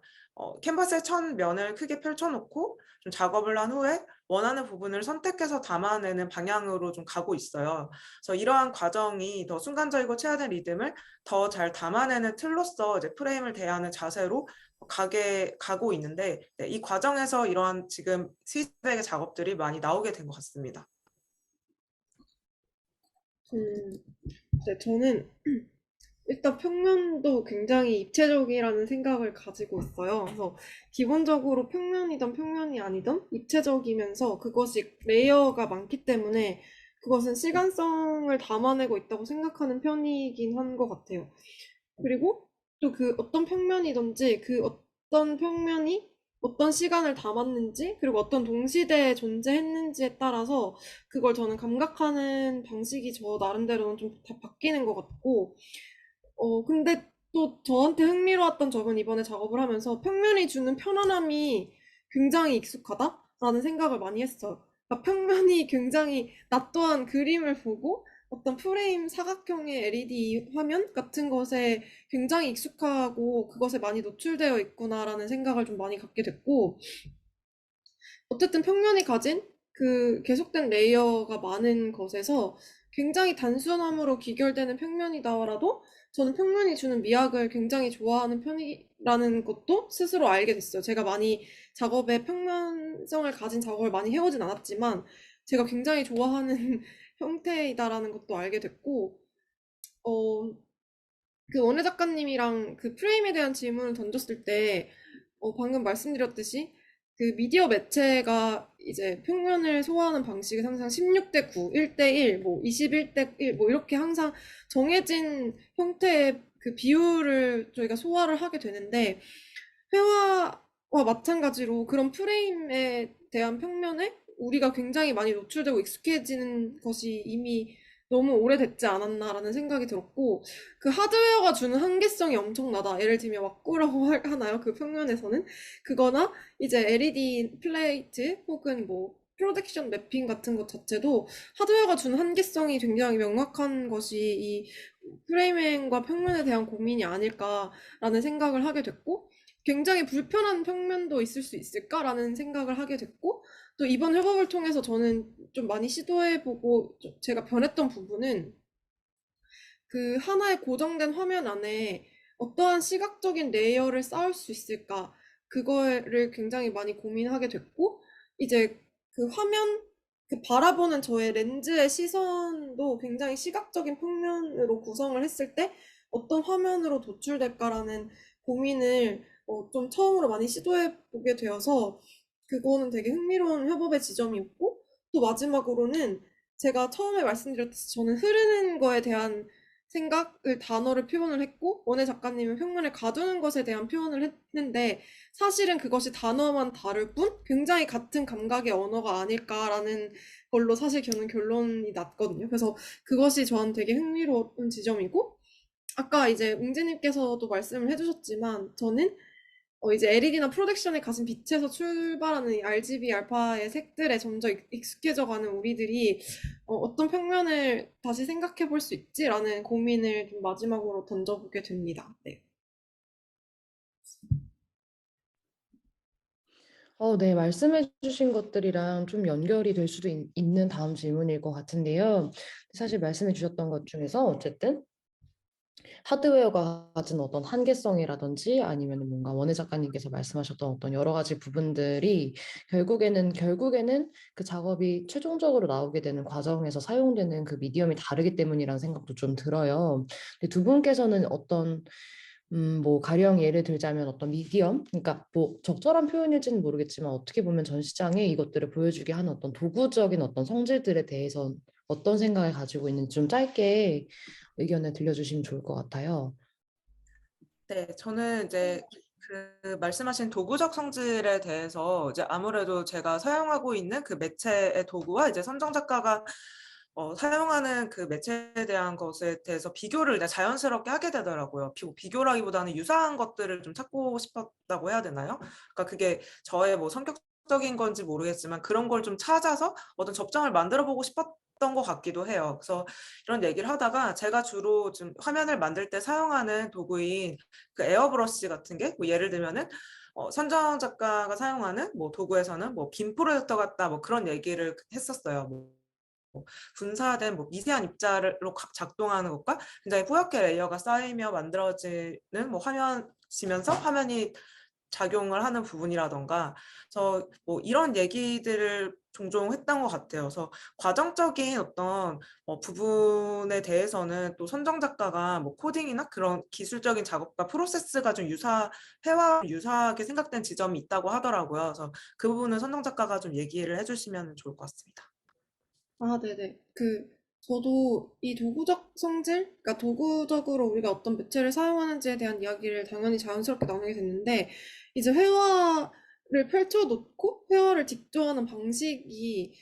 캔버스의 첫 면을 크게 펼쳐놓고 좀 작업을 한 후에 원하는 부분을 선택해서 담아내는 방향으로 좀 가고 있어요. 그래서 이러한 과정이 더 순간적이고 체화된 리듬을 더 잘 담아내는 틀로서 이제 프레임을 대하는 자세로 가고 있는데, 네, 이 과정에서 이러한 지금 스위치백의 작업들이 많이 나오게 된 것 같습니다. 네, 저는 일단 평면도 굉장히 입체적이라는 생각을 가지고 있어요. 그래서 기본적으로 평면이든 평면이 아니든 입체적이면서 그것이 레이어가 많기 때문에 그것은 시간성을 담아내고 있다고 생각하는 편이긴 한 것 같아요. 그리고 또 그 어떤 평면이든지 그 어떤 평면이 어떤 시간을 담았는지 그리고 어떤 동시대에 존재했는지에 따라서 그걸 저는 감각하는 방식이 저 나름대로는 좀 다 바뀌는 것 같고 근데 또 저한테 흥미로웠던 점은 이번에 작업을 하면서 평면이 주는 편안함이 굉장히 익숙하다라는 생각을 많이 했어요. 그러니까 평면이 굉장히 나 또한 그림을 보고 어떤 프레임 사각형의 LED 화면 같은 것에 굉장히 익숙하고 그것에 많이 노출되어 있구나라는 생각을 좀 많이 갖게 됐고 어쨌든 평면이 가진 그 계속된 레이어가 많은 것에서 굉장히 단순함으로 귀결되는 평면이다라도 저는 평면이 주는 미학을 굉장히 좋아하는 편이라는 것도 스스로 알게 됐어요. 제가 많이 작업에 평면성을 가진 작업을 많이 해오진 않았지만 제가 굉장히 좋아하는 형태이다라는 것도 알게 됐고 어, 그 원혜 작가님이랑 그 프레임에 대한 질문을 던졌을 때 방금 말씀드렸듯이 그 미디어 매체가 이제 평면을 소화하는 방식은 항상 16대 9, 1대 1, 뭐 21대 1, 뭐 이렇게 항상 정해진 형태의 그 비율을 저희가 소화를 하게 되는데 회화와 마찬가지로 그런 프레임에 대한 평면에 우리가 굉장히 많이 노출되고 익숙해지는 것이 이미 너무 오래됐지 않았나라는 생각이 들었고 그 하드웨어가 주는 한계성이 엄청나다. 예를 들면 왁구라고 하나요? 그 평면에서는 그거나 이제 LED 플레이트 혹은 뭐 프로젝션 매핑 같은 것 자체도 하드웨어가 주는 한계성이 굉장히 명확한 것이 이 프레이밍과 평면에 대한 고민이 아닐까라는 생각을 하게 됐고 굉장히 불편한 평면도 있을 수 있을까라는 생각을 하게 됐고 또 이번 협업을 통해서 저는 좀 많이 시도해보고 제가 변했던 부분은 그 하나의 고정된 화면 안에 어떠한 시각적인 레이어를 쌓을 수 있을까 그거를 굉장히 많이 고민하게 됐고 이제 그 화면 그 바라보는 저의 렌즈의 시선도 굉장히 시각적인 평면으로 구성을 했을 때 어떤 화면으로 도출될까라는 고민을 좀 처음으로 많이 시도해 보게 되어서 그거는 되게 흥미로운 협업의 지점이었고 또 마지막으로는 제가 처음에 말씀드렸듯이 저는 흐르는 거에 대한 생각을 단어를 표현을 했고 원혜 작가님은 평면을 가두는 것에 대한 표현을 했는데 사실은 그것이 단어만 다를 뿐 굉장히 같은 감각의 언어가 아닐까라는 걸로 사실 저는 결론이 났거든요. 그래서 그것이 저한테 되게 흥미로운 지점이고 아까 이제 웅재님께서도 말씀을 해주셨지만 저는 이제 LED나 프로젝션에 가진 빛에서 출발하는 이 RGB 알파의 색들에 점점 익숙해져가는 우리들이 어떤 평면을 다시 생각해 볼 수 있지라는 고민을 좀 마지막으로 던져보게 됩니다. 네. 네, 말씀해 주신 것들이랑 좀 연결이 될 수도 있는 다음 질문일 것 같은데요. 사실 말씀해 주셨던 것 중에서 어쨌든 하드웨어가 가진 어떤 한계성이라든지 아니면 뭔가 원혜 작가님께서 말씀하셨던 어떤 여러 가지 부분들이 결국에는 그 작업이 최종적으로 나오게 되는 과정에서 사용되는 그 미디엄이 다르기 때문이라는 생각도 좀 들어요. 근데 두 분께서는 어떤 뭐 가령 예를 들자면 어떤 미디엄, 그러니까 뭐 적절한 표현일지는 모르겠지만 어떻게 보면 전시장에 이것들을 보여주게 하는 어떤 도구적인 어떤 성질들에 대해서 어떤 생각을 가지고 있는지 좀 짧게 의견을 들려주시면 좋을 것 같아요. 네, 저는 이제 그 말씀하신 도구적 성질에 대해서 이제 아무래도 제가 사용하고 있는 그 매체의 도구와 이제 선정 작가가 사용하는 그 매체에 대한 것에 대해서 비교를 이제 자연스럽게 하게 되더라고요. 비교라기보다는 유사한 것들을 좀 찾고 싶었다고 해야 되나요? 그러니까 그게 저의 뭐 성격적인 건지 모르겠지만 그런 걸 좀 찾아서 어떤 접점을 만들어 보고 싶었던 것 같기도 해요. 그래서 이런 얘기를 하다가 제가 주로 좀 화면을 만들 때 사용하는 도구인 그 에어브러쉬 같은 게 뭐 예를 들면은 선정 작가가 사용하는 뭐 도구에서는 뭐 빔 프로젝터 같다 뭐 그런 얘기를 했었어요. 분사된 뭐 미세한 입자로 작동하는 것과 굉장히 뿌옇게 레이어가 쌓이며 만들어지는 뭐 화면이면서 화면이 작용을 하는 부분이라던가 뭐 이런 얘기들을 종종 했던 것 같아요. 그래서 과정적인 어떤 부분에 대해서는 또 선정 작가가 뭐 코딩이나 그런 기술적인 작업과 프로세스가 좀 회화와 유사하게 생각된 지점이 있다고 하더라고요. 그래서 그 부분은 선정 작가가 좀 얘기를 해주시면 좋을 것 같습니다. 아, 네네. 저도 이 도구적 성질, 그러니까 도구적으로 우리가 어떤 매체를 사용하는지에 대한 이야기를 당연히 자연스럽게 나누게 됐는데, 이제 회화를 펼쳐놓고 회화를 직조하는 방식이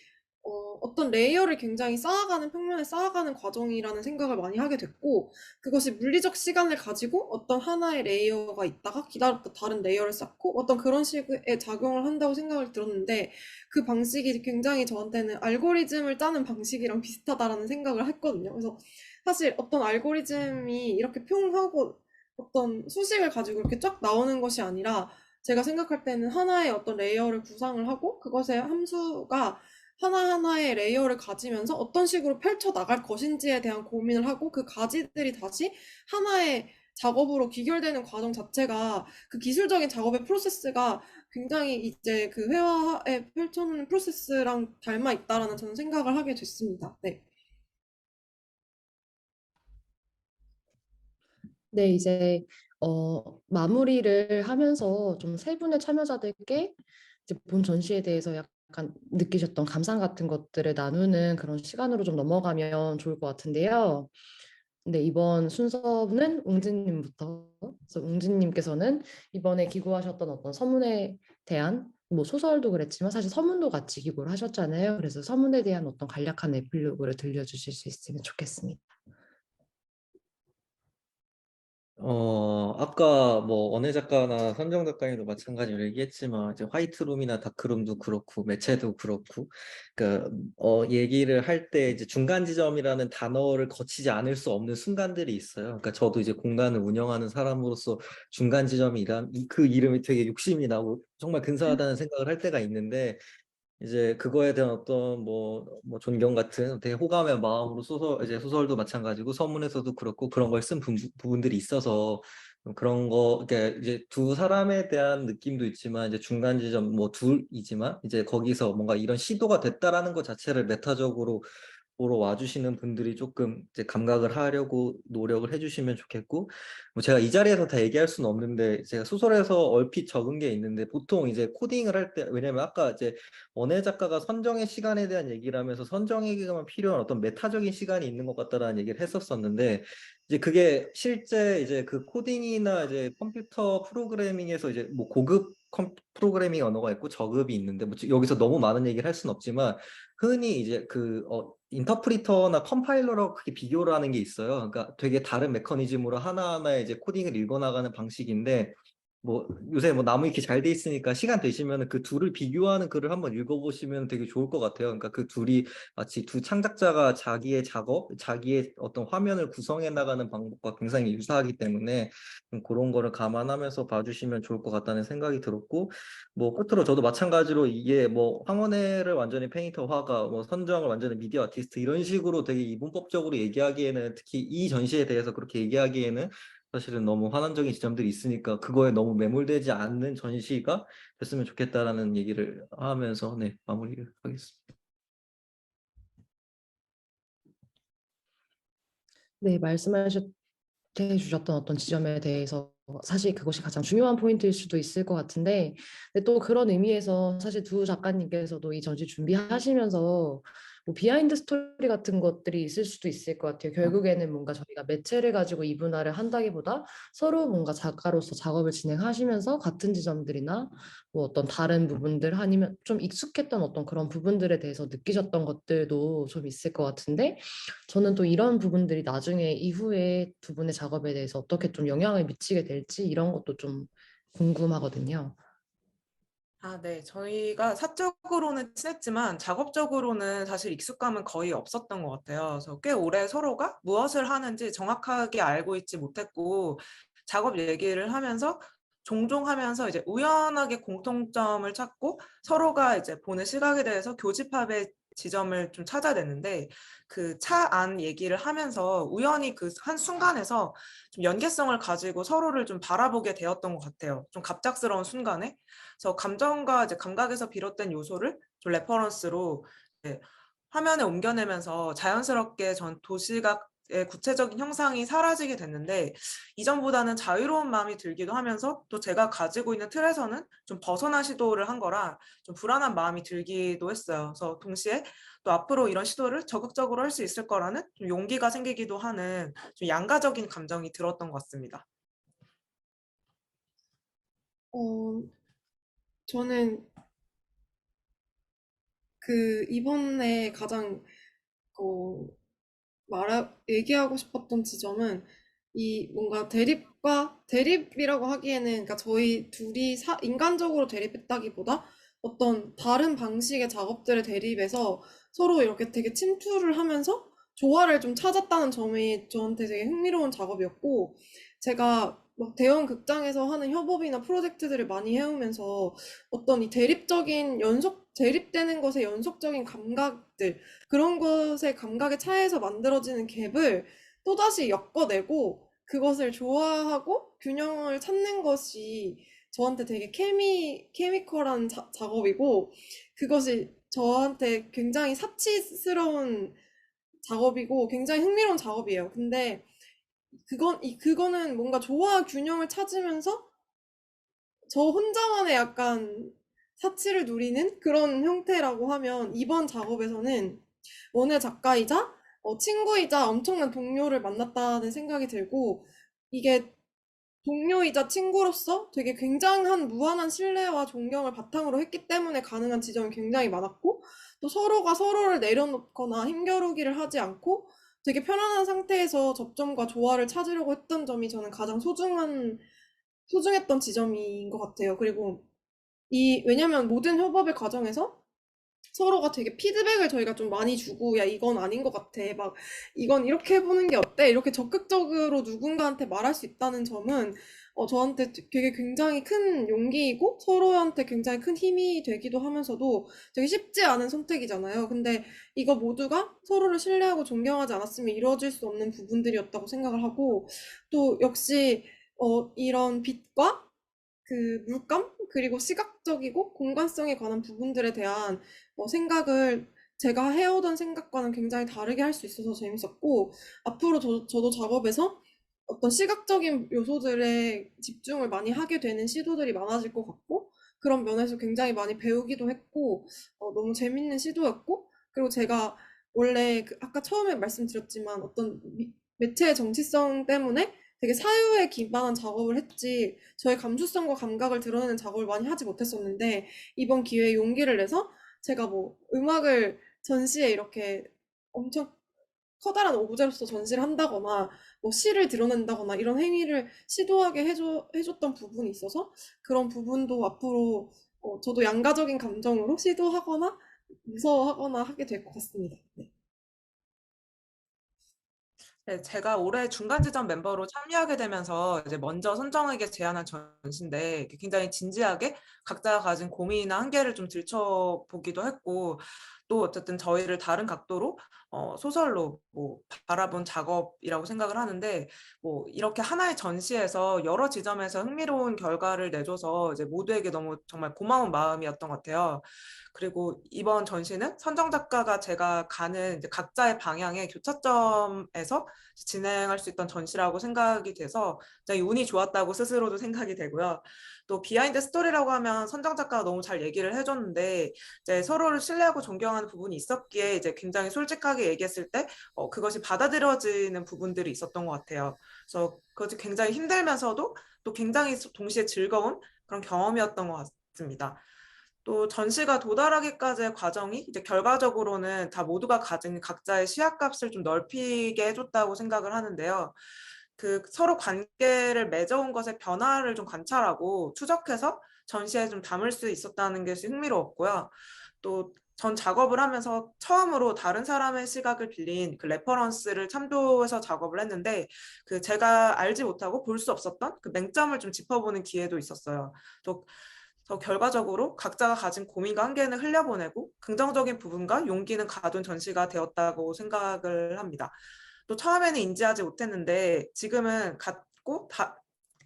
어떤 레이어를 굉장히 쌓아가는, 평면에 쌓아가는 과정이라는 생각을 많이 하게 됐고, 그것이 물리적 시간을 가지고 어떤 하나의 레이어가 있다가 기다렸다 다른 레이어를 쌓고 어떤 그런 식의 작용을 한다고 생각을 들었는데, 그 방식이 굉장히 저한테는 알고리즘을 짜는 방식이랑 비슷하다라는 생각을 했거든요. 그래서 사실 어떤 알고리즘이 이렇게 평하고 어떤 수식을 가지고 이렇게 쫙 나오는 것이 아니라 제가 생각할 때는 하나의 어떤 레이어를 구상을 하고 그것의 함수가 하나하나의 레이어를 가지면서 어떤 식으로 펼쳐 나갈 것인지에 대한 고민을 하고 그 가지들이 다시 하나의 작업으로 귀결되는 과정 자체가 그 기술적인 작업의 프로세스가 굉장히 이제 그 회화에 펼쳐놓는 프로세스랑 닮아 있다라는 저는 생각을 하게 됐습니다. 네. 네, 이제 마무리를 하면서 좀 세 분의 참여자들께 이제 본 전시에 대해서 약간 느끼셨던 감상 같은 것들을 나누는 그런 시간으로 좀 넘어가면 좋을 것 같은데요. 네, 이번 순서는 웅진님부터. 그래서 웅진님께서는 이번에 기고하셨던 어떤 서문에 대한 뭐 소설도 그랬지만 사실 서문도 같이 기고를 하셨잖아요. 그래서 서문에 대한 어떤 간략한 에필로그를 들려주실 수 있으면 좋겠습니다. 아까 뭐 원예 작가나 선정 작가님도 마찬가지로 얘기했지만 이제 화이트룸이나 다크룸도 그렇고 매체도 그렇고 얘기를 할 때 이제 중간 지점이라는 단어를 거치지 않을 수 없는 순간들이 있어요. 그러니까 저도 이제 공간을 운영하는 사람으로서 중간 지점이란 그 이름이 되게 욕심이 나고 정말 근사하다는 생각을 할 때가 있는데 이제 그거에 대한 어떤 뭐 존경 같은 되게 호감의 마음으로 이제 소설도 마찬가지고 서문에서도 그렇고 그런 걸 쓴 부분들이 있어서 그런 거 이제 두 사람에 대한 느낌도 있지만 이제 중간 지점 뭐 둘이지만 이제 거기서 뭔가 이런 시도가 됐다라는 것 자체를 메타적으로 보러 와주시는 분들이 조금 이제 감각을 하려고 노력을 해주시면 좋겠고, 뭐 제가 이 자리에서 다 얘기할 수는 없는데 제가 소설에서 얼핏 적은 게 있는데 보통 이제 코딩을 할 때, 왜냐면 아까 이제 원예 작가가 선정의 시간에 대한 얘기를 하면서 선정에게만 필요한 어떤 메타적인 시간이 있는 것 같다라는 얘기를 했었었는데, 이제 그게 실제 이제 그 코딩이나 이제 컴퓨터 프로그래밍에서 이제 뭐 고급 프로그래밍 언어가 있고 저급이 있는데 뭐 여기서 너무 많은 얘기를 할 수는 없지만 흔히 이제 인터프리터나 컴파일러라고 크게 비교를 하는 게 있어요. 그러니까 되게 다른 메커니즘으로 하나하나의 이제 코딩을 읽어나가는 방식인데 뭐 요새 뭐 나무위키 잘 돼 있으니까 시간 되시면 그 둘을 비교하는 글을 한번 읽어보시면 되게 좋을 것 같아요. 그러니까 그 둘이 마치 두 창작자가 자기의 작업, 자기의 어떤 화면을 구성해 나가는 방법과 굉장히 유사하기 때문에 그런 거를 감안하면서 봐주시면 좋을 것 같다는 생각이 들었고, 뭐 끝으로 저도 마찬가지로 이게 뭐 황혼애를 완전히 페인터 화가, 뭐 선정을 완전히 미디어 아티스트 이런 식으로 되게 이분법적으로 얘기하기에는, 특히 이 전시에 대해서 그렇게 얘기하기에는 사실은 너무 환한적인 지점들이 있으니까 그거에 너무 매몰되지 않는 전시가 됐으면 좋겠다라는 얘기를 하면서 네, 마무리를 하겠습니다. 네, 해주셨던 어떤 지점에 대해서 사실 그것이 가장 중요한 포인트일 수도 있을 것 같은데, 근데 또 그런 의미에서 사실 두 작가님께서도 이 전시 준비하시면서 뭐 비하인드 스토리 같은 것들이 있을 수도 있을 것 같아요. 결국에는 뭔가 저희가 매체를 가지고 이분화를 한다기보다 서로 뭔가 작가로서 작업을 진행하시면서 같은 지점들이나 뭐 어떤 다른 부분들 아니면 좀 익숙했던 어떤 그런 부분들에 대해서 느끼셨던 것들도 좀 있을 것 같은데, 저는 또 이런 부분들이 나중에 이후에 두 분의 작업에 대해서 어떻게 좀 영향을 미치게 될지 이런 것도 좀 궁금하거든요. 네. 저희가 사적으로는 친했지만 작업적으로는 사실 익숙감은 거의 없었던 것 같아요. 그래서 꽤 오래 서로가 무엇을 하는지 정확하게 알고 있지 못했고 작업 얘기를 하면서 종종 하면서 이제 우연하게 공통점을 찾고 서로가 이제 보는 시각에 대해서 교집합의 지점을 좀 찾아냈는데 그 차 안 얘기를 하면서 우연히 그 한 순간에서 좀 연계성을 가지고 서로를 좀 바라보게 되었던 것 같아요. 좀 갑작스러운 순간에. 그래서 감정과 이제 감각에서 비롯된 요소를 좀 레퍼런스로 이제 화면에 옮겨내면서 자연스럽게 전 도시각의 구체적인 형상이 사라지게 됐는데 이전보다는 자유로운 마음이 들기도 하면서 또 제가 가지고 있는 틀에서는 좀 벗어난 시도를 한 거라 좀 불안한 마음이 들기도 했어요. 그래서 동시에 또 앞으로 이런 시도를 적극적으로 할 수 있을 거라는 좀 용기가 생기기도 하는 좀 양가적인 감정이 들었던 것 같습니다. 어, 저는 이번에 가장 어, 얘기하고 싶었던 지점은 이 뭔가 대립이라고 하기에는 그러니까 저희 둘이 인간적으로 대립했다기보다 어떤 다른 방식의 작업들의 대립에서 서로 이렇게 되게 침투를 하면서 조화를 좀 찾았다는 점이 저한테 되게 흥미로운 작업이었고, 제가 막 대형 극장에서 하는 협업이나 프로젝트들을 많이 해오면서 어떤 이 대립되는 것의 연속적인 감각들, 그런 것의 감각의 차이에서 만들어지는 갭을 또다시 엮어내고 그것을 조화하고 균형을 찾는 것이 저한테 되게 케미컬한 작업이고, 그것이 저한테 굉장히 사치스러운 작업이고 굉장히 흥미로운 작업이에요. 근데 그거는 뭔가 조화 균형을 찾으면서 저 혼자만의 약간 사치를 누리는 그런 형태라고 하면, 이번 작업에서는 원의 작가이자 친구이자 엄청난 동료를 만났다는 생각이 들고, 이게 동료이자 친구로서 되게 굉장한 무한한 신뢰와 존경을 바탕으로 했기 때문에 가능한 지점이 굉장히 많았고, 또 서로가 서로를 내려놓거나 힘겨루기를 하지 않고 되게 편안한 상태에서 접점과 조화를 찾으려고 했던 점이 저는 가장 소중했던 지점인 것 같아요. 그리고 왜냐면 모든 협업의 과정에서 서로가 되게 피드백을 저희가 좀 많이 주고, 야, 이건 아닌 것 같아. 막, 이건 이렇게 해보는 게 어때? 이렇게 적극적으로 누군가한테 말할 수 있다는 점은 저한테 되게 굉장히 큰 용기이고 서로한테 굉장히 큰 힘이 되기도 하면서도 되게 쉽지 않은 선택이잖아요. 근데 이거 모두가 서로를 신뢰하고 존경하지 않았으면 이루어질 수 없는 부분들이었다고 생각을 하고, 또 역시 이런 빛과 물감, 그리고 시각적이고 공간성에 관한 부분들에 대한 생각을 제가 해오던 생각과는 굉장히 다르게 할 수 있어서 재밌었고, 앞으로 저도 작업에서 어떤 시각적인 요소들에 집중을 많이 하게 되는 시도들이 많아질 것 같고, 그런 면에서 굉장히 많이 배우기도 했고, 너무 재밌는 시도였고, 그리고 제가 원래 아까 처음에 말씀드렸지만 어떤 매체의 정치성 때문에 되게 사유에 기반한 작업을 했지 저의 감수성과 감각을 드러내는 작업을 많이 하지 못했었는데, 이번 기회에 용기를 내서 제가 뭐 음악을 전시에 이렇게 엄청 커다란 오브제로서 전시를 한다거나 뭐 시를 드러낸다거나 이런 행위를 시도하게 해줬던 부분이 있어서, 그런 부분도 앞으로 저도 양가적인 감정으로 시도하거나 무서워하거나 하게 될 것 같습니다. 네. 네, 제가 올해 중간 지점 멤버로 참여하게 되면서 이제 먼저 선정에게 제안한 전시인데 굉장히 진지하게 각자가 가진 고민이나 한계를 좀 들춰보기도 했고, 또 어쨌든 저희를 다른 각도로 소설로 뭐 바라본 작업이라고 생각을 하는데, 뭐 이렇게 하나의 전시에서 여러 지점에서 흥미로운 결과를 내줘서 이제 모두에게 너무 정말 고마운 마음이었던 것 같아요. 그리고 이번 전시는 선정 작가가 제가 가는 이제 각자의 방향의 교차점에서 진행할 수 있던 전시라고 생각이 돼서 굉장히 운이 좋았다고 스스로도 생각이 되고요. 또 비하인드 스토리라고 하면 선정 작가가 너무 잘 얘기를 해줬는데, 이제 서로를 신뢰하고 존경하는 부분이 있었기에 이제 굉장히 솔직하게 얘기했을 때 그것이 받아들여지는 부분들이 있었던 것 같아요. 그래서 그것이 굉장히 힘들면서도 또 굉장히 동시에 즐거운 그런 경험이었던 것 같습니다. 또 전시가 도달하기까지의 과정이 이제 결과적으로는 다 모두가 가진 각자의 시야값을 좀 넓히게 해줬다고 생각을 하는데요. 그 서로 관계를 맺어온 것의 변화를 좀 관찰하고 추적해서 전시에 좀 담을 수 있었다는 것이 흥미로웠고요. 또 전 작업을 하면서 처음으로 다른 사람의 시각을 빌린 그 레퍼런스를 참조해서 작업을 했는데 그 제가 알지 못하고 볼 수 없었던 그 맹점을 좀 짚어보는 기회도 있었어요. 또 결과적으로 각자가 가진 고민과 한계는 흘려보내고 긍정적인 부분과 용기는 가둔 전시가 되었다고 생각을 합니다. 또 처음에는 인지하지 못했는데 지금은 같고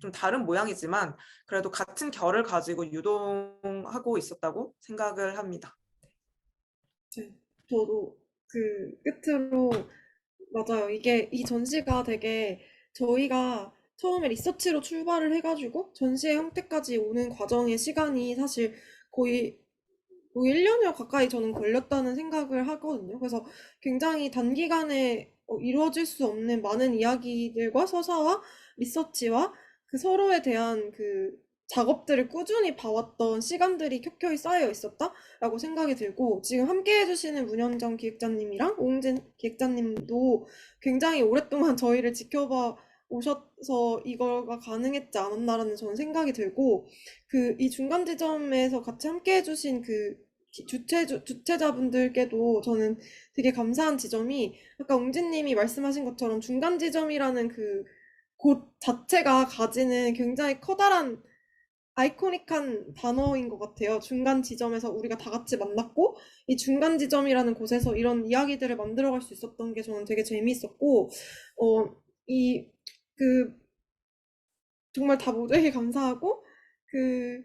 좀 다른 모양이지만 그래도 같은 결을 가지고 유동하고 있었다고 생각을 합니다. 네, 저도 그 끝으로 맞아요. 이게 이 전시가 되게 저희가 처음에 리서치로 출발을 해가지고 전시의 형태까지 오는 과정의 시간이 사실 거의 1년여 가까이 저는 걸렸다는 생각을 하거든요. 그래서 굉장히 단기간에 이루어질 수 없는 많은 이야기들과 서사와 리서치와 그 서로에 대한 그 작업들을 꾸준히 봐왔던 시간들이 켜켜이 쌓여 있었다라고 생각이 들고 지금 함께 해주시는 문현정 기획자님이랑 오웅진 기획자님도 굉장히 오랫동안 저희를 지켜봐 오셔서 이거가 가능했지 않았나라는 저는 생각이 들고 그 이 중간 지점에서 같이 함께 해주신 그 주최자분들께도 저는 되게 감사한 지점이 아까 웅진님이 말씀하신 것처럼 중간 지점이라는 그 곳 자체가 가지는 굉장히 커다란 아이코닉한 단어인 것 같아요. 중간 지점에서 우리가 다 같이 만났고 이 중간 지점이라는 곳에서 이런 이야기들을 만들어갈 수 있었던 게 저는 되게 재미있었고 이 그 정말 다 모두에게 감사하고 그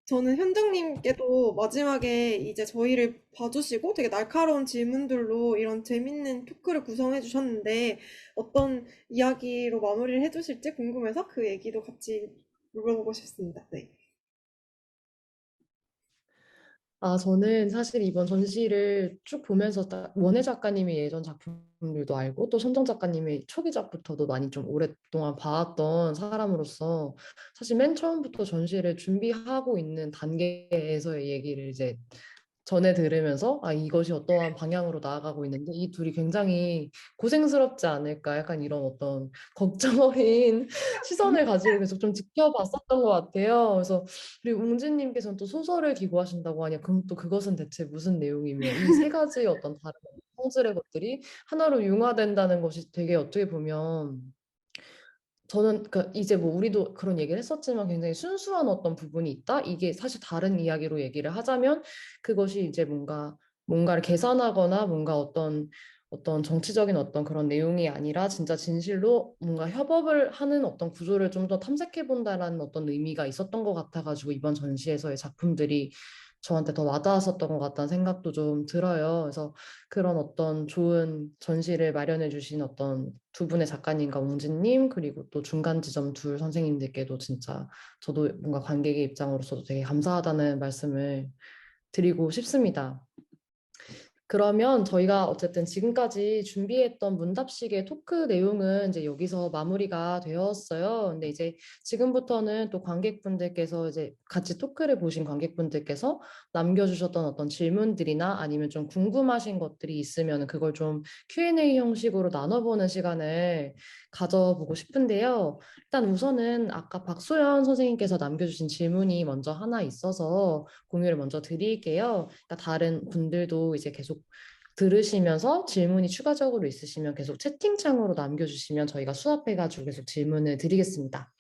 저는 현정님께도 마지막에 이제 저희를 봐주시고 되게 날카로운 질문들로 이런 재밌는 토크를 구성해 주셨는데 어떤 이야기로 마무리를 해주실지 궁금해서 그 얘기도 같이 물어보고 싶습니다. 네. 저는 사실 이번 전시를 쭉 보면서 원혜 작가님의 예전 작품들도 알고 또 손정 작가님의 초기작부터도 많이 좀 오랫동안 봐왔던 사람으로서 사실 맨 처음부터 전시를 준비하고 있는 단계에서의 얘기를 이제 전에 들으면서 이것이 어떠한 방향으로 나아가고 있는데 이 둘이 굉장히 고생스럽지 않을까 약간 이런 어떤 걱정 어린 시선을 가지고 계속 좀 지켜봤었던 것 같아요. 그래서 그리고 웅진님께서는 또 소설을 기고하신다고 하니 그럼 또 그것은 대체 무슨 내용이며 이 세 가지의 어떤 다른 성질의 것들이 하나로 융화된다는 것이 되게 어떻게 보면 저는 그 이제 뭐 우리도 그런 얘기를 했었지만 굉장히 순수한 어떤 부분이 있다. 이게 사실 다른 이야기로 얘기를 하자면 그것이 이제 뭔가를 계산하거나 뭔가 어떤 정치적인 어떤 그런 내용이 아니라 진짜 진실로 뭔가 협업을 하는 어떤 구조를 좀 더 탐색해 본다라는 어떤 의미가 있었던 것 같아가지고 이번 전시에서의 작품들이 저한테 더 와닿았었던 것 같다는 생각도 좀 들어요. 그래서 그런 어떤 좋은 전시를 마련해 주신 어떤 두 분의 작가님과 웅진님 그리고 또 중간 지점 둘 선생님들께도 진짜 저도 뭔가 관객의 입장으로서도 되게 감사하다는 말씀을 드리고 싶습니다. 그러면 저희가 어쨌든 지금까지 준비했던 문답식의 토크 내용은 이제 여기서 마무리가 되었어요. 근데 이제 지금부터는 또 관객분들께서 이제 같이 토크를 보신 관객분들께서 남겨주셨던 어떤 질문들이나 아니면 좀 궁금하신 것들이 있으면 그걸 좀 Q&A 형식으로 나눠보는 시간을 가져보고 싶은데요. 일단 우선은 아까 박소연 선생님께서 남겨주신 질문이 먼저 하나 있어서 공유를 먼저 드릴게요. 그러니까 다른 분들도 이제 계속 들으시면서 질문이 추가적으로 있으시면 계속 채팅창으로 남겨주시면 저희가 수합해가지고 계속 질문을 드리겠습니다.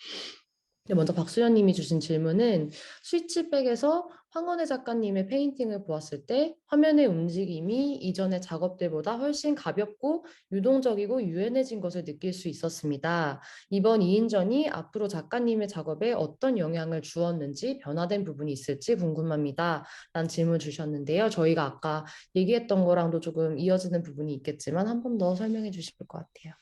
먼저 박수연 님이 주신 질문은 스위치백에서 황원혜 작가님의 페인팅을 보았을 때 화면의 움직임이 이전의 작업들보다 훨씬 가볍고 유동적이고 유연해진 것을 느낄 수 있었습니다. 이번 2인전이 앞으로 작가님의 작업에 어떤 영향을 주었는지 변화된 부분이 있을지 궁금합니다. 라는 질문 주셨는데요. 저희가 아까 얘기했던 거랑도 조금 이어지는 부분이 있겠지만 한 번 더 설명해 주실 것 같아요.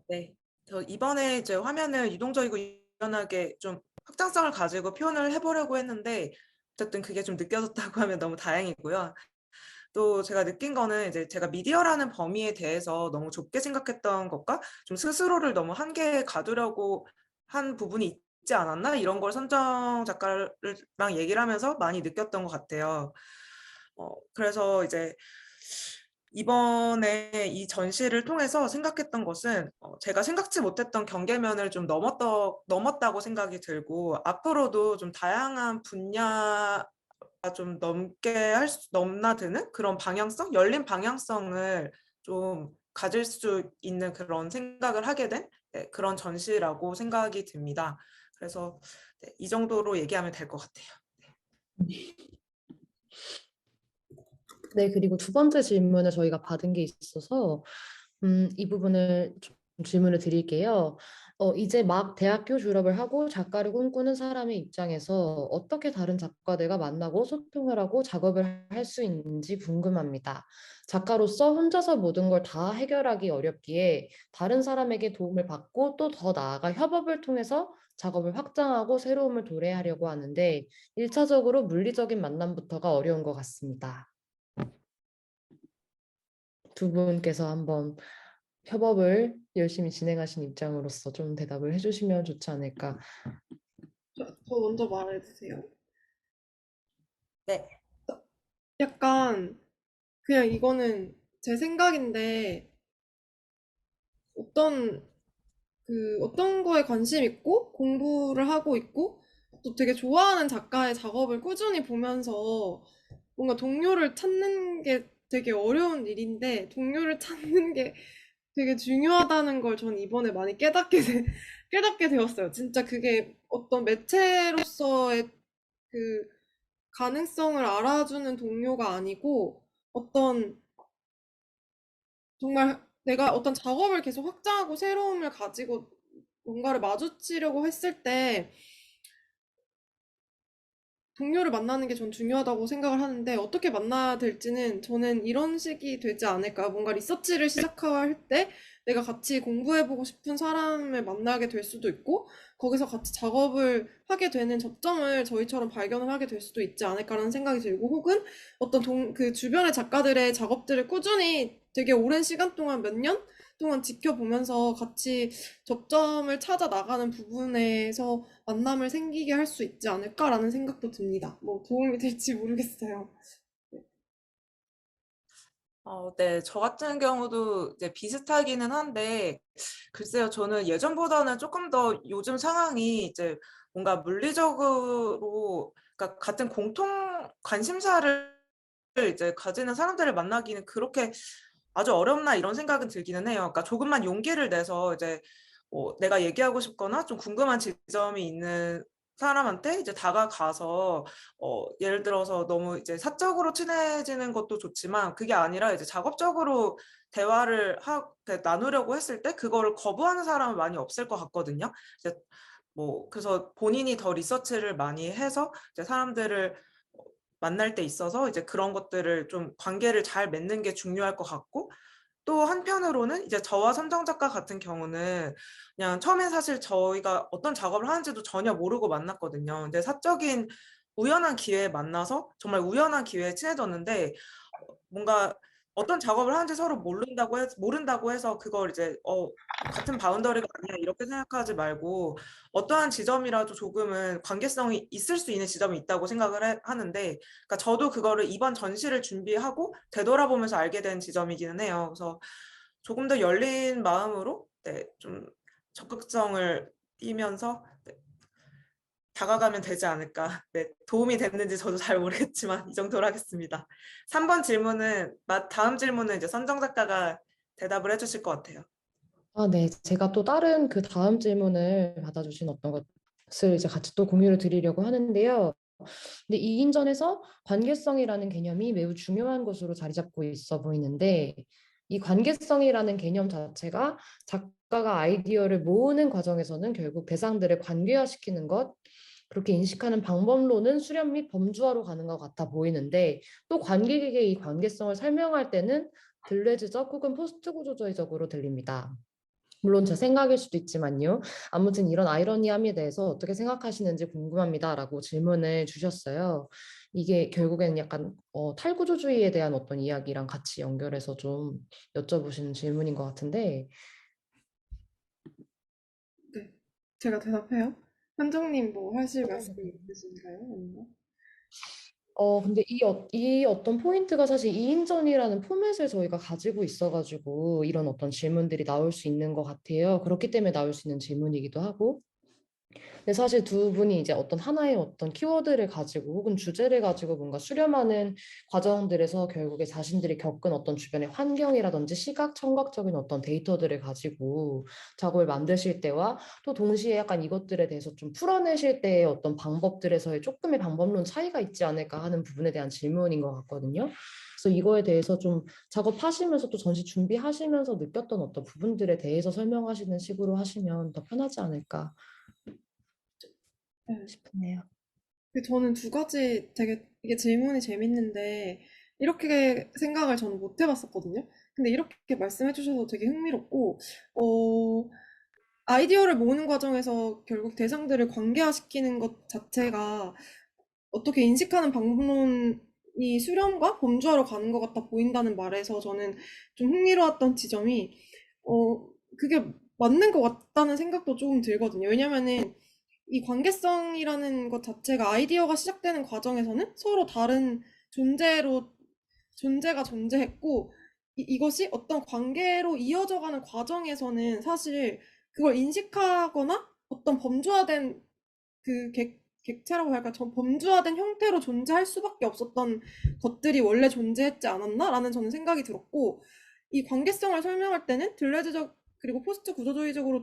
네. 저 이번에 이제 화면을 유동적이고 유연하게 좀 확장성을 가지고 표현을 해보려고 했는데 어쨌든 그게 좀 느껴졌다고 하면 너무 다행이고요. 또 제가 느낀 거는 이제 제가 미디어라는 범위에 대해서 너무 좁게 생각했던 것과 좀 스스로를 너무 한계에 가두려고 한 부분이 있지 않았나 이런 걸 선정 작가랑 얘기를 하면서 많이 느꼈던 것 같아요. 그래서 이제 이번에 이 전시를 통해서 생각했던 것은 제가 생각지 못했던 경계면을 좀 넘었다고 생각이 들고 앞으로도 좀 다양한 분야가 좀 넘나드는 그런 방향성, 열린 방향성을 좀 가질 수 있는 그런 생각을 하게 된 그런 전시라고 생각이 듭니다. 그래서 이 정도로 얘기하면 될 것 같아요. 네, 그리고 두 번째 질문을 저희가 받은 게 있어서 이 부분을 좀 질문을 드릴게요. 이제 막 대학교 졸업을 하고 작가를 꿈꾸는 사람의 입장에서 어떻게 다른 작가들과 만나고 소통을 하고 작업을 할 수 있는지 궁금합니다. 작가로서 혼자서 모든 걸 다 해결하기 어렵기에 다른 사람에게 도움을 받고 또 더 나아가 협업을 통해서 작업을 확장하고 새로움을 도래하려고 하는데 1차적으로 물리적인 만남부터가 어려운 것 같습니다. 두 분께서 한번 협업을 열심히 진행하신 입장으로서 좀 대답을 해주시면 좋지 않을까. 저 먼저 말해주세요. 네. 약간 그냥 이거는 제 생각인데 어떤 어떤 거에 관심 있고 공부를 하고 있고 또 되게 좋아하는 작가의 작업을 꾸준히 보면서 뭔가 동료를 찾는 게 되게 어려운 일인데 동료를 찾는 게 되게 중요하다는 걸 전 이번에 많이 깨닫게 되었어요. 진짜 그게 어떤 매체로서의 그 가능성을 알아주는 동료가 아니고 어떤 정말 내가 어떤 작업을 계속 확장하고 새로움을 가지고 뭔가를 마주치려고 했을 때 동료를 만나는 게 전 중요하다고 생각을 하는데 어떻게 만나야 될지는 저는 이런 식이 되지 않을까. 뭔가 리서치를 시작할 때 내가 같이 공부해보고 싶은 사람을 만나게 될 수도 있고 거기서 같이 작업을 하게 되는 접점을 저희처럼 발견을 하게 될 수도 있지 않을까라는 생각이 들고 혹은 어떤 그 주변의 작가들의 작업들을 꾸준히 되게 오랜 시간 동안 몇 년 동안 지켜보면서 같이 접점을 찾아 나가는 부분에서 만남을 생기게 할 수 있지 않을까라는 생각도 듭니다. 뭐 도움이 될지 모르겠어요. 네, 저 같은 경우도 이제 비슷하기는 한데, 글쎄요, 저는 예전보다는 조금 더 요즘 상황이 이제 뭔가 물리적으로, 그러니까 같은 공통 관심사를 이제 가지는 사람들을 만나기는 그렇게 아주 어렵나 이런 생각은 들기는 해요. 그러니까 조금만 용기를 내서 이제 내가 얘기하고 싶거나 좀 궁금한 지점이 있는 사람한테 이제 다가가서 예를 들어서 너무 이제 사적으로 친해지는 것도 좋지만 그게 아니라 이제 작업적으로 대화를 나누려고 했을 때 그거를 거부하는 사람은 많이 없을 것 같거든요. 이제 뭐 그래서 본인이 더 리서치를 많이 해서 이제 사람들을 만날 때 있어서 이제 그런 것들을 좀 관계를 잘 맺는 게 중요할 것 같고 또 한편으로는 이제 저와 선정 작가 같은 경우는 그냥 처음엔 사실 저희가 어떤 작업을 하는지도 전혀 모르고 만났거든요. 근데 사적인 우연한 기회에 만나서 정말 우연한 기회에 친해졌는데 뭔가 어떤 작업을 하는지 서로 모른다고 해서 그걸 이제 같은 바운더리가 아니야 이렇게 생각하지 말고 어떠한 지점이라도 조금은 관계성이 있을 수 있는 지점이 있다고 생각을 하는데 그러니까 저도 그거를 이번 전시를 준비하고 되돌아보면서 알게 된 지점이기는 해요. 그래서 조금 더 열린 마음으로 좀 적극성을 띠면서 다가가면 되지 않을까. 네, 도움이 됐는지 저도 잘 모르겠지만 이 정도로 하겠습니다. 3번 질문은, 다음 질문은 이제 선정 작가가 대답을 해주실 것 같아요. 아, 네. 제가 또 다른 그 다음 질문을 받아주신 어떤 것을 이제 같이 또 공유를 드리려고 하는데요. 근데 이 인전에서 관계성이라는 개념이 매우 중요한 것으로 자리 잡고 있어 보이는데 이 관계성이라는 개념 자체가 작가가 아이디어를 모으는 과정에서는 결국 대상들을 관계화시키는 것, 그렇게 인식하는 방법론은 수렴 및 범주화로 가는 것 같아 보이는데 또 관객에게 이 관계성을 설명할 때는 들레즈적 혹은 포스트 구조적으로 들립니다. 물론 제 생각일 수도 있지만요. 아무튼 이런 아이러니함에 대해서 어떻게 생각하시는지 궁금합니다라고 질문을 주셨어요. 이게 결국에는 약간 탈구조주의에 대한 어떤 이야기랑 같이 연결해서 좀 여쭤보시는 질문인 것 같은데, 네, 제가 대답해요. 현정님 뭐 하실 말씀 있으신가요? 아니면? 근데 이 어떤 포인트가 사실 2인전이라는 포맷을 저희가 가지고 있어가지고 이런 어떤 질문들이 나올 수 있는 것 같아요. 그렇기 때문에 나올 수 있는 질문이기도 하고. 근데 사실 두 분이 이제 어떤 하나의 어떤 키워드를 가지고 혹은 주제를 가지고 뭔가 수렴하는 과정들에서 결국에 자신들이 겪은 어떤 주변의 환경이라든지 시각, 청각적인 어떤 데이터들을 가지고 작업을 만드실 때와 또 동시에 약간 이것들에 대해서 좀 풀어내실 때의 어떤 방법들에서의 조금의 방법론 차이가 있지 않을까 하는 부분에 대한 질문인 것 같거든요. 그래서 이거에 대해서 좀 작업하시면서 또 전시 준비하시면서 느꼈던 어떤 부분들에 대해서 설명하시는 식으로 하시면 더 편하지 않을까 네. 싶네요. 저는 두 가지 되게 이게 질문이 재밌는데 이렇게 생각을 저는 못 해봤었거든요. 근데 이렇게 말씀해 주셔서 되게 흥미롭고 어, 아이디어를 모으는 과정에서 결국 대상들을 관계화시키는 것 자체가 어떻게 인식하는 방법론이 수렴과 범주화로 가는 것 같아 보인다는 말에서 저는 좀 흥미로웠던 지점이 그게 맞는 것 같다는 생각도 조금 들거든요. 왜냐면은 이 관계성이라는 것 자체가 아이디어가 시작되는 과정에서는 서로 다른 존재로 존재가 존재했고 이것이 어떤 관계로 이어져가는 과정에서는 사실 그걸 인식하거나 어떤 범주화된 그 객체라고 할까, 저 범주화된 형태로 존재할 수밖에 없었던 것들이 원래 존재했지 않았나라는 저는 생각이 들었고 이 관계성을 설명할 때는 들레즈적 그리고 포스트 구조주의적으로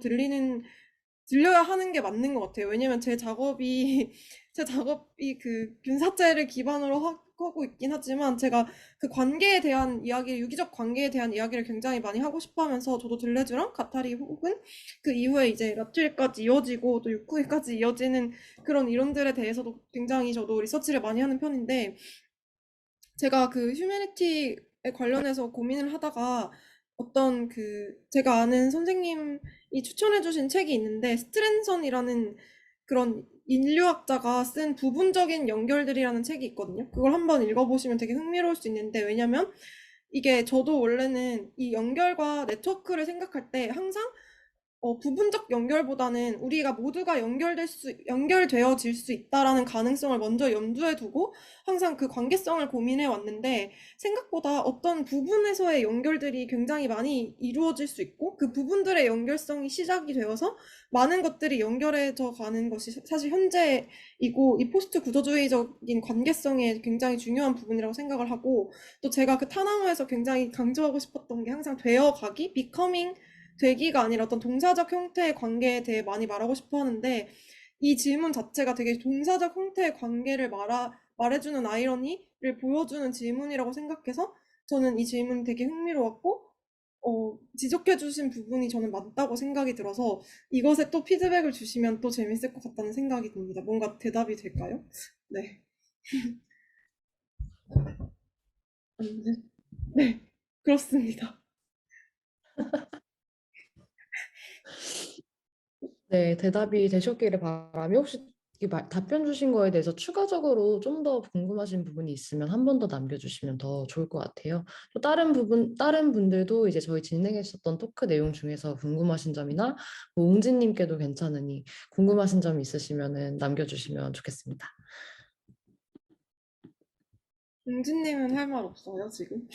들려야 하는 게 맞는 것 같아요. 왜냐면 제 작업이 제 작업이 그 균사체를 기반으로 하고 있긴 하지만 제가 그 관계에 대한 이야기, 유기적 관계에 대한 이야기를 굉장히 많이 하고 싶어 하면서 저도 들레즈랑 가타리 혹은 그 이후에 이제 라투일까지 이어지고 또 유쿠이까지 이어지는 그런 이론들에 대해서도 굉장히 저도 리서치를 많이 하는 편인데 제가 그 휴머니티에 관련해서 고민을 하다가 어떤 그 제가 아는 선생님이 추천해주신 책이 있는데 스트랜선이라는 그런 인류학자가 쓴 부분적인 연결들이라는 책이 있거든요. 그걸 한번 읽어보시면 되게 흥미로울 수 있는데 왜냐면 이게 저도 원래는 이 연결과 네트워크를 생각할 때 항상 부분적 연결보다는 우리가 모두가 연결되어질 수 있다라는 가능성을 먼저 염두에 두고 항상 그 관계성을 고민해 왔는데 생각보다 어떤 부분에서의 연결들이 굉장히 많이 이루어질 수 있고 그 부분들의 연결성이 시작이 되어서 많은 것들이 연결해져 가는 것이 사실 현재이고 이 포스트 구조주의적인 관계성의 굉장히 중요한 부분이라고 생각을 하고 또 제가 그 타나무에서 굉장히 강조하고 싶었던 게 항상 되어가기, becoming 되기가 아니라 어떤 동사적 형태의 관계에 대해 많이 말하고 싶어 하는데 이 질문 자체가 되게 동사적 형태의 관계를 말해주는 아이러니를 보여주는 질문이라고 생각해서 저는 이 질문 되게 흥미로웠고 지적해주신 부분이 저는 맞다고 생각이 들어서 이것에 또 피드백을 주시면 또 재밌을 것 같다는 생각이 듭니다. 뭔가 대답이 될까요? 네. 네, 그렇습니다. 네, 대답이 되셨기를 바라며 혹시 답변 주신 거에 대해서 추가적으로 좀 더 궁금하신 부분이 있으면 한 번 더 남겨주시면 더 좋을 것 같아요. 또 다른 분들도 이제 저희 진행했었던 토크 내용 중에서 궁금하신 점이나 뭐 웅진님께도 괜찮으니 궁금하신 점이 있으시면은 남겨주시면 좋겠습니다. 웅진님은 할 말 없어요, 지금?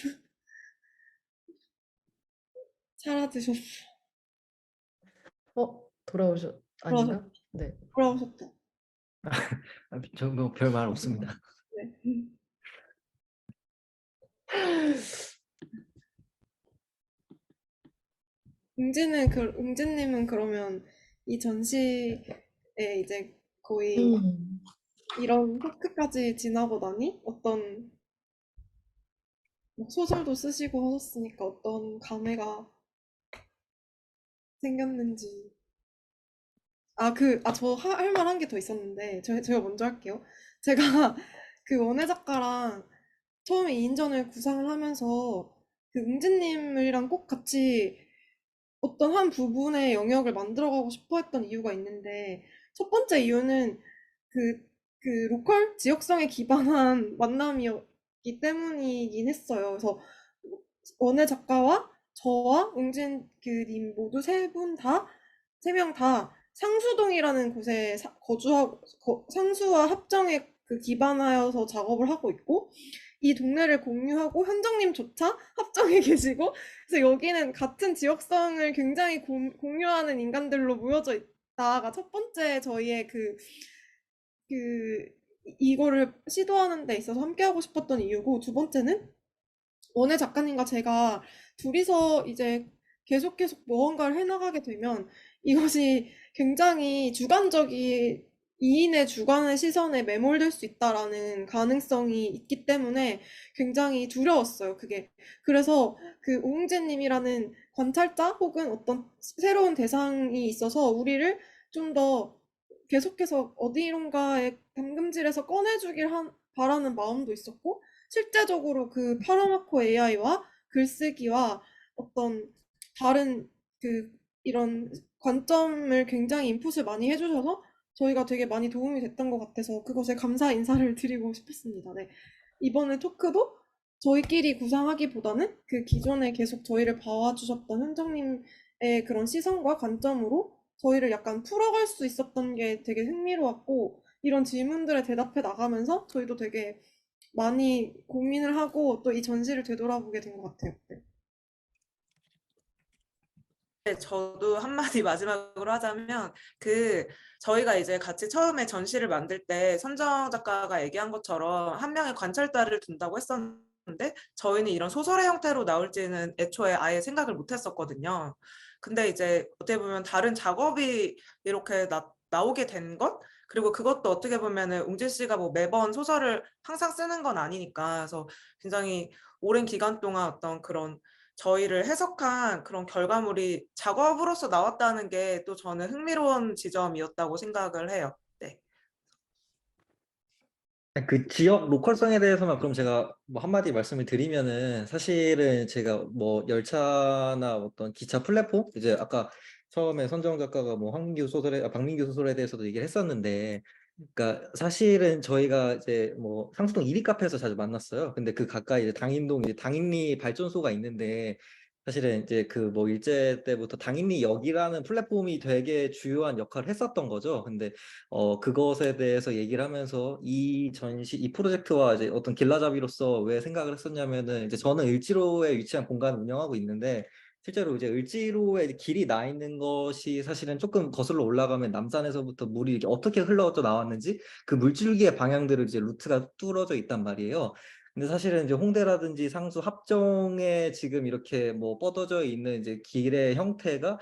사라지셨어. 아닌가? 네. 돌아오셨다. 저 뭐 별 말 없습니다. 네. 웅진님은 그러면 이 전시에 이제 거의 음. 이런 토크까지 지나고 나니 어떤 뭐 소설도 쓰시고 하셨으니까 어떤 감회가 생겼는지. 저 할 말 한 게 더 있었는데, 제가 먼저 할게요. 제가 그 원혜 작가랑 처음에 2인전을 구상을 하면서 그 웅진님이랑 꼭 같이 어떤 한 부분의 영역을 만들어가고 싶어 했던 이유가 있는데, 첫 번째 이유는 그, 그 로컬 지역성에 기반한 만남이었기 때문이긴 했어요. 그래서 원혜 작가와 저와 웅진 그님 모두 세 명 다 상수동이라는 곳에 거주하고, 상수와 합정에 그 기반하여서 작업을 하고 있고, 이 동네를 공유하고 현정님조차 합정에 계시고, 그래서 여기는 같은 지역성을 굉장히 공유하는 인간들로 모여져 있다가 첫 번째 저희의 이거를 시도하는 데 있어서 함께하고 싶었던 이유고, 두 번째는 원혜 작가님과 제가 둘이서 이제 계속 무언가를 해나가게 되면 이것이 굉장히 주관적인 2인의 주관의 시선에 매몰될 수 있다라는 가능성이 있기 때문에 굉장히 두려웠어요, 그게. 그래서 그 오웅재님이라는 관찰자 혹은 어떤 새로운 대상이 있어서 우리를 좀 더 계속해서 어디론가에 담금질해서 바라는 마음도 있었고, 실제적으로 그 파라마코 AI와 글쓰기와 어떤 다른 이런 관점을 굉장히 인풋을 많이 해주셔서 저희가 되게 많이 도움이 됐던 것 같아서 그것에 감사 인사를 드리고 싶었습니다. 네. 이번에 토크도 저희끼리 구상하기보다는 그 기존에 계속 저희를 봐와주셨던 현정님의 그런 시선과 관점으로 저희를 약간 풀어갈 수 있었던 게 되게 흥미로웠고, 이런 질문들에 대답해 나가면서 저희도 되게 많이 고민을 하고 또 이 전시를 되돌아보게 된 것 같아요. 네. 네, 저도 한마디 마지막으로 하자면 저희가 이제 같이 처음에 전시를 만들 때 선정 작가가 얘기한 것처럼 한 명의 관찰자를 둔다고 했었는데 저희는 이런 소설의 형태로 나올지는 애초에 아예 생각을 못 했었거든요. 근데 이제 어떻게 보면 다른 작업이 이렇게 나오게 된 것? 그리고 그것도 어떻게 보면은 웅진 씨가 뭐 매번 소설을 항상 쓰는 건 아니니까 그래서 굉장히 오랜 기간 동안 어떤 그런 저희를 해석한 그런 결과물이 작업으로서 나왔다는 게 또 저는 흥미로운 지점이었다고 생각을 해요. 네. 그 지역 로컬성에 대해서만 그럼 제가 뭐 한마디 말씀을 드리면은 사실은 제가 뭐 열차나 어떤 기차 플랫폼 이제 아까 처음에 선정 작가가 뭐 박민규 소설에 대해서도 얘기를 했었는데 그러니까 사실은 저희가 이제 뭐 상수동 1위 카페에서 자주 만났어요. 근데 그 가까이 이제 당인동 이제 당인리 발전소가 있는데 사실은 이제 그 뭐 일제 때부터 당인리 역이라는 플랫폼이 되게 주요한 역할을 했었던 거죠. 근데 그것에 대해서 얘기를 하면서 이 프로젝트와 이제 어떤 길라잡이로서 왜 생각을 했었냐면은 이제 저는 을지로에 위치한 공간을 운영하고 있는데 실제로 이제 을지로에 이제 길이 나 있는 것이 사실은 조금 거슬러 올라가면 남산에서부터 물이 이렇게 어떻게 흘러져 나왔는지 그 물줄기의 방향들을 이제 루트가 뚫어져 있단 말이에요. 근데 사실은 이제 홍대라든지 상수 합정에 지금 이렇게 뭐 뻗어져 있는 이제 길의 형태가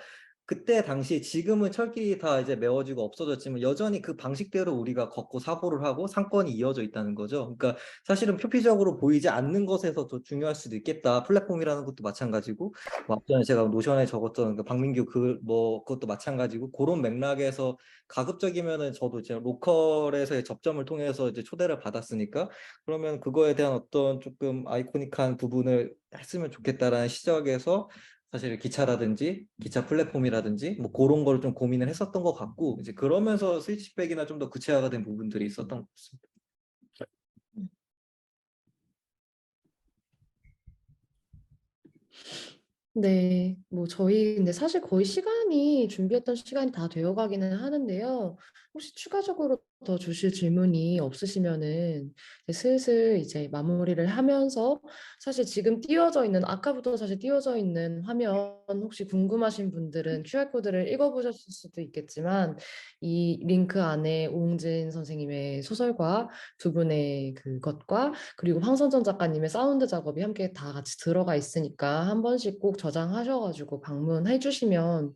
그때 당시 지금은 철길이 다 이제 메워지고 없어졌지만 여전히 그 방식대로 우리가 걷고 사고를 하고 상권이 이어져 있다는 거죠. 그러니까 사실은 표피적으로 보이지 않는 것에서 더 중요할 수도 있겠다. 플랫폼이라는 것도 마찬가지고, 뭐 앞전에 제가 노션에 적었던 그 박민규 그것도 마찬가지고 그런 맥락에서 가급적이면은 저도 이제 로컬에서의 접점을 통해서 이제 초대를 받았으니까 그러면 그거에 대한 어떤 조금 아이코닉한 부분을 했으면 좋겠다라는 시작에서 사실 기차라든지 기차 플랫폼이라든지 뭐 그런 걸 좀 고민을 했었던 것 같고 이제 그러면서 스위치백이나 좀 더 구체화가 된 부분들이 있었던 것 같습니다. 네, 뭐 저희 근데 사실 거의 시간이 준비했던 시간이 다 되어 가기는 하는데요. 혹시 추가적으로 더 주실 질문이 없으시면은 이제 슬슬 이제 마무리를 하면서 사실 지금 띄워져 있는 아까부터 사실 띄워져 있는 화면 혹시 궁금하신 분들은 QR코드를 읽어보셨을 수도 있겠지만 이 링크 안에 오웅진 선생님의 소설과 두 분의 그것과 그리고 황선전 작가님의 사운드 작업이 함께 다 같이 들어가 있으니까 한 번씩 꼭 저장하셔가지고 방문해 주시면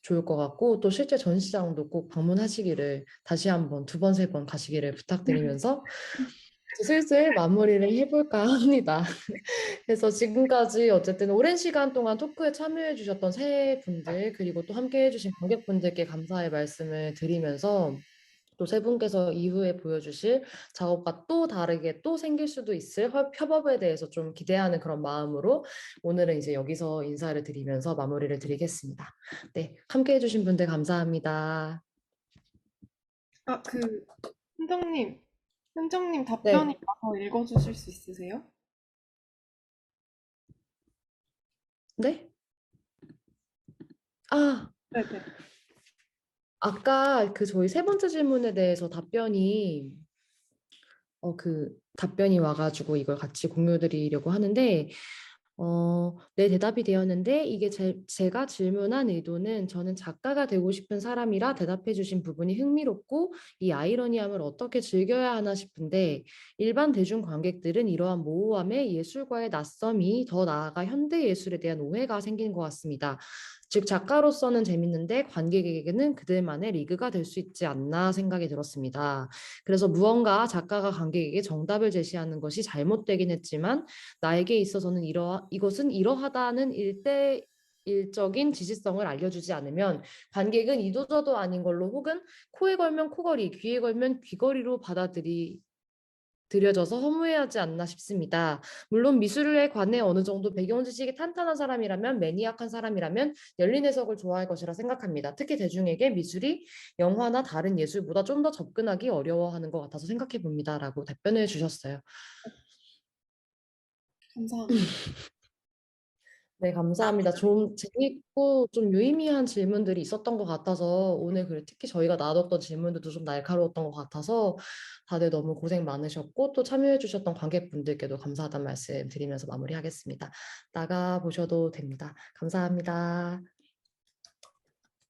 좋을 것 같고 또 실제 전시장도 꼭 방문하시기를 다시 한번 두 번, 세 번 가시기를 부탁드리면서 이제 슬슬 마무리를 해볼까 합니다. 그래서 지금까지 어쨌든 오랜 시간 동안 토크에 참여해 주셨던 세 분들 그리고 또 함께 해주신 관객분들께 감사의 말씀을 드리면서 또 세 분께서 이후에 보여주실 작업과 또 다르게 또 생길 수도 있을 협업에 대해서 좀 기대하는 그런 마음으로 오늘은 이제 여기서 인사를 드리면서 마무리를 드리겠습니다. 네, 함께 해주신 분들 감사합니다. 아, 현정님, 현정님 답변이 네, 와서 읽어주실 수 있으세요? 네? 아, 네네. 아까 그 저희 세 번째 질문에 대해서 답변이 와가지고 이걸 같이 공유드리려고 하는데 네, 대답이 되었는데 이게 제가 질문한 의도는 저는 작가가 되고 싶은 사람이라 대답해 주신 부분이 흥미롭고 이 아이러니함을 어떻게 즐겨야 하나 싶은데 일반 대중 관객들은 이러한 모호함에 예술과의 낯섦이 더 나아가 현대 예술에 대한 오해가 생긴 것 같습니다. 즉 작가로서는 재밌는데 관객에게는 그들만의 리그가 될 수 있지 않나 생각이 들었습니다. 그래서 무언가 작가가 관객에게 정답을 제시하는 것이 잘못되긴 했지만 나에게 있어서는 이것은 이러하다는 일적인 지시성을 알려주지 않으면 관객은 이도저도 아닌 걸로 혹은 코에 걸면 코걸이, 귀에 걸면 귀걸이로 들여져서 허무해하지 않나 싶습니다. 물론 미술에 관해 어느 정도 배경 지식이 탄탄한 사람이라면 매니악한 사람이라면 열린 해석을 좋아할 것이라 생각합니다. 특히 대중에게 미술이 영화나 다른 예술보다 좀 더 접근하기 어려워하는 것 같아서 생각해 봅니다라고 답변해 주셨어요. 감사합니다. 네, 감사합니다. 좀 재밌고 좀 유의미한 질문들이 있었던 것 같아서 오늘 특히 저희가 나눴던 질문들도 좀 날카로웠던 것 같아서 다들 너무 고생 많으셨고 또 참여해 주셨던 관객분들께도 감사하다는 말씀 드리면서 마무리하겠습니다. 나가 보셔도 됩니다. 감사합니다.